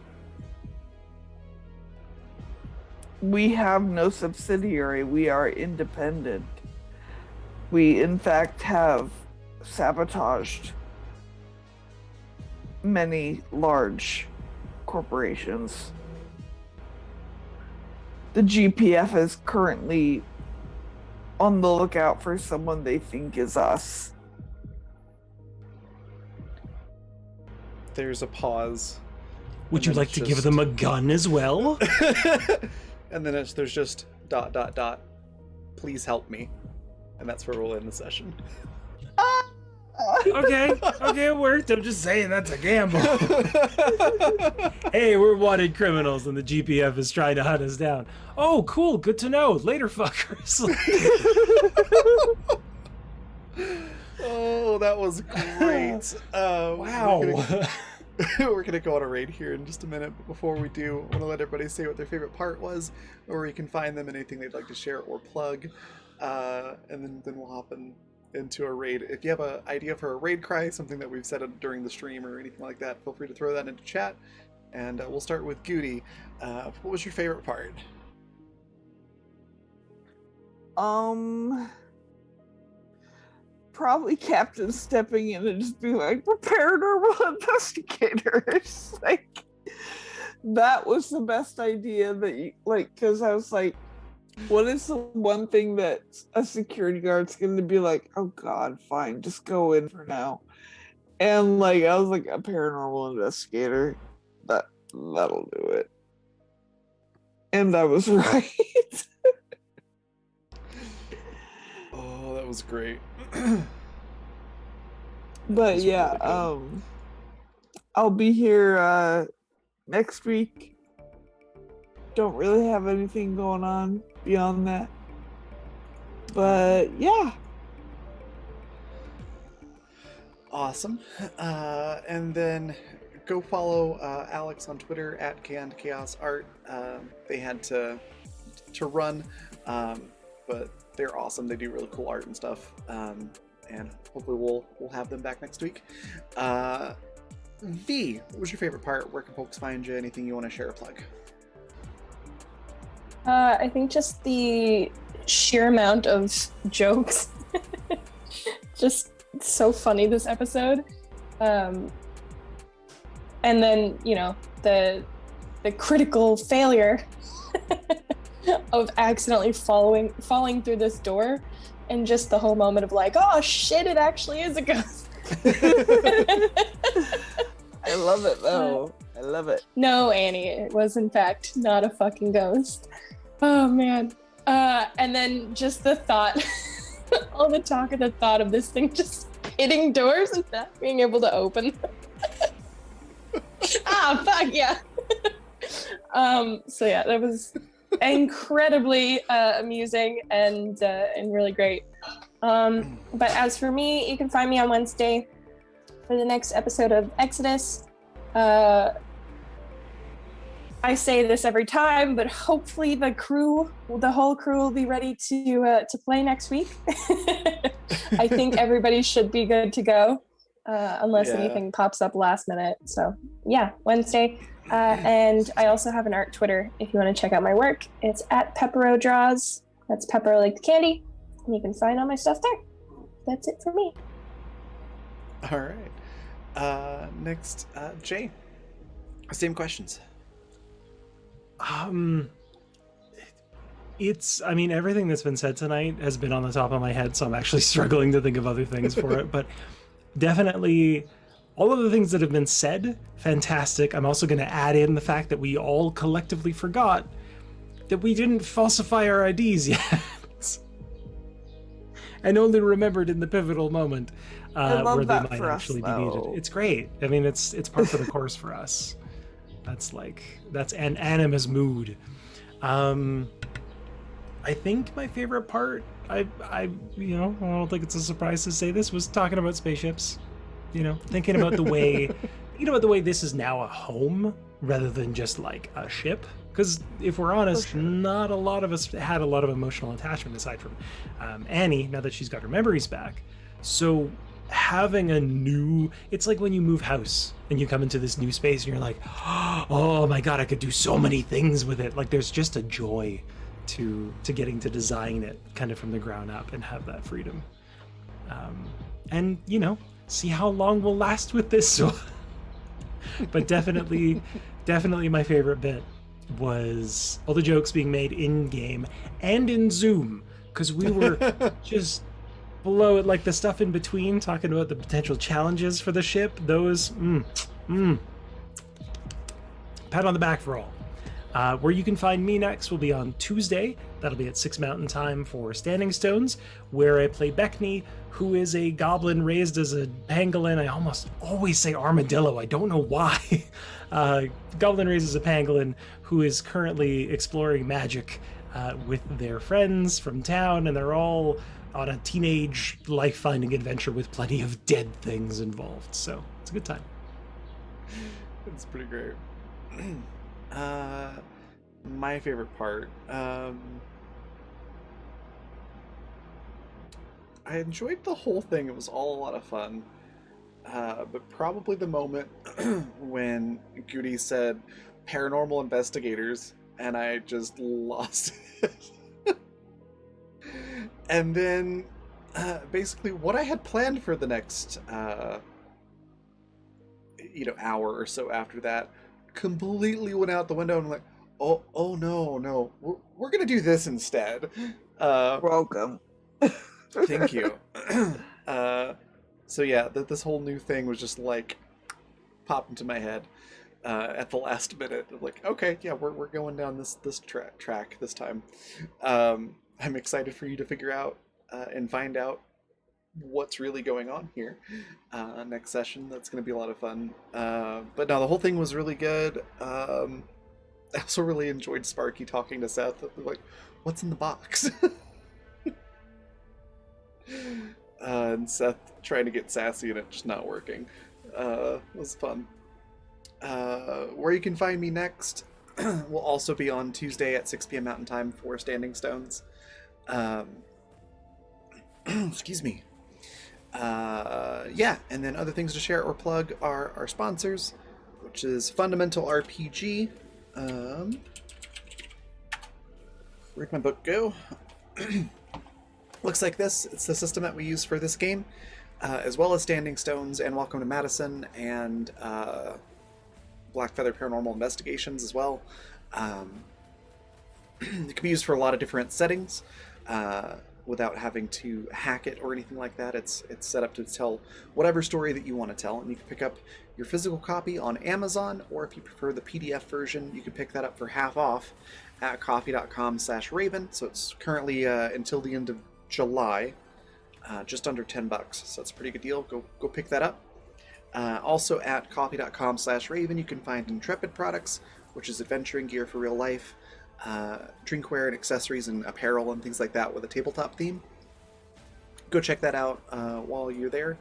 We have no subsidiary. We are independent. We, in fact, have sabotaged many large corporations. The GPF is currently on the lookout for someone they think is us.
There's a pause.
would you
then
like
it's
to give
just-
them a gun as well?
And then there's just ... Please help me. And that's where we'll end the session.
Okay, it worked. I'm just saying that's a gamble. Hey, we're wanted criminals and the GPF is trying to hunt us down. Oh, cool. Good to know. Later, fuckers.
Oh, that was great.
Wow.
We're gonna go on a raid here in just a minute, but before we do, I want to let everybody say what their favorite part was, or where you can find them, anything they'd like to share or plug, and then we'll hop into a raid. If you have an idea for a raid cry, something that we've said during the stream or anything like that, feel free to throw that into chat, and we'll start with Goody. What was your favorite part?
Probably Captain stepping in and just being like, "We're paranormal investigators." Like, that was the best idea that you like, because I was like, what is the one thing that a security guard's going to be like, "Oh God, fine, just go in for now." And like, I was like, a paranormal investigator, that'll do it. And I was right.
Oh, that was great.
But
was
yeah,
really good.
I'll be here next week. Don't really have anything going on beyond that. But yeah,
Awesome. And then go follow Alex on Twitter at @CannedChaosArt. They had to run, but they're awesome. They do really cool art and stuff. And hopefully we'll have them back next week. V, what was your favorite part? Where can folks find you? Anything you want to share or plug?
I think just the sheer amount of jokes. Just so funny this episode. And then, the critical failure of accidentally falling through this door, and just the whole moment of like, oh shit, it actually is a ghost.
I love it though. I love it.
No, Annie, it was in fact not a fucking ghost. Oh man. And then just the thought, all the talk and the thought of this thing just hitting doors and not being able to open. Fuck yeah. So yeah, that was incredibly amusing and really great. But as for me, you can find me on Wednesday for the next episode of Exodus. I say this every time, but hopefully the whole crew will be ready to play next week. I think everybody should be good to go, unless anything pops up last minute. So yeah, Wednesday. And I also have an art Twitter if you want to check out my work. It's @PepperoDraws. That's Pepper like the candy. And you can find all my stuff there. That's it for me.
All right. Next, Jay. Same questions.
Everything that's been said tonight has been on the top of my head, so I'm actually struggling to think of other things for it. But definitely, all of the things that have been said, fantastic. I'm also going to add in the fact that we all collectively forgot that we didn't falsify our IDs yet. And only remembered in the pivotal moment where they might actually be needed. It's great. I mean, it's par for the course for us. That's an Animus mood. I think my favorite part, I don't think it's a surprise to say this, was talking about spaceships. Thinking about the way, this is now a home rather than just like a ship. Because if we're honest, not a lot of us had a lot of emotional attachment aside from Annie, now that she's got her memories back. So having it's like when you move house and you come into this new space and you're like, oh my God, I could do so many things with it. Like there's just a joy to getting to design it kind of from the ground up and have that freedom. And see how long we'll last with this. So, but definitely my favorite bit was all the jokes being made in game and in Zoom, because we were just below it, like the stuff in between, talking about the potential challenges for the ship. Those, pat on the back for all. Where you can find me next will be on Tuesday. That'll be at 6 Mountain Time for Standing Stones, where I play Beckney, who is a goblin raised as a pangolin. I almost always say armadillo. I don't know why. Goblin raised as a pangolin who is currently exploring magic with their friends from town, and they're all on a teenage life-finding adventure with plenty of dead things involved. So it's a good time.
It's pretty great. My favorite part. I enjoyed the whole thing. It was all a lot of fun. But probably the moment when Goody said paranormal investigators, and I just lost it. And then basically what I had planned for the next hour or so after that completely went out the window, and I'm like, oh no, we're gonna do this instead.
Welcome.
Thank you. So yeah, this whole new thing was just like popped into my head at the last minute. I'm like, okay, yeah, we're going down this track this time. I'm excited for you to figure out and find out what's really going on here next session. That's going to be a lot of fun. But no, the whole thing was really good. I also really enjoyed Sparky talking to Seth. Like, what's in the box? And Seth trying to get sassy and it just not working. It was fun. Where you can find me next will also be on Tuesday at 6 p.m. Mountain Time for Standing Stones. Excuse me. Yeah, and then other things to share or plug are our sponsors, which is Fundamental RPG. Where'd my book go? Looks like this. It's the system that we use for this game, as well as Standing Stones and Welcome to Madison and Blackfeather Paranormal Investigations as well. It can be used for a lot of different settings without having to hack it or anything like that. It's set up to tell whatever story that you want to tell, and you can pick up your physical copy on Amazon, or if you prefer the PDF version, you can pick that up for half off at coffee.com/Raven. So it's currently until the end of July, just under $10. So it's a pretty good deal. Go pick that up. Also at coffee.com/Raven, you can find Intrepid products, which is adventuring gear for real life, drinkware and accessories and apparel and things like that with a tabletop theme. Go check that out while you're there.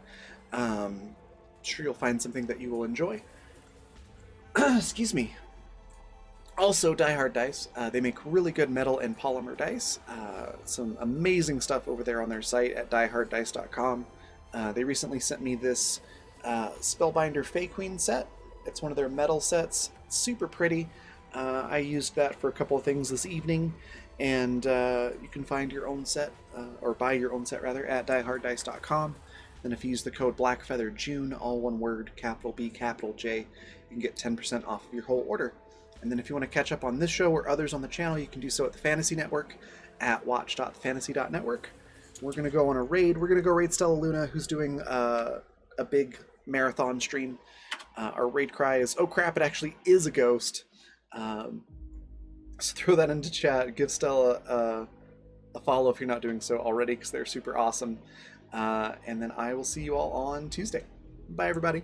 Sure you'll find something that you will enjoy. Excuse me. Also, Die Hard Dice. They make really good metal and polymer dice. Some amazing stuff over there on their site at dieharddice.com. They recently sent me this Spellbinder Fey Queen set. It's one of their metal sets. It's super pretty. I used that for a couple of things this evening, and you can find your own set, or buy your own set rather, at dieharddice.com. Then if you use the code BlackFeatherJune, all one word, capital B, capital J, you can get 10% off of your whole order. And then if you want to catch up on this show or others on the channel, you can do so at the Fantasy Network at watch.fantasy.network. We're going to go on a raid. We're going to go raid Stella Luna, who's doing a big marathon stream. Our raid cry is, oh crap, it actually is a ghost. So throw that into chat. Give Stella a follow if you're not doing so already, because they're super awesome. And then I will see you all on Tuesday. Bye, everybody.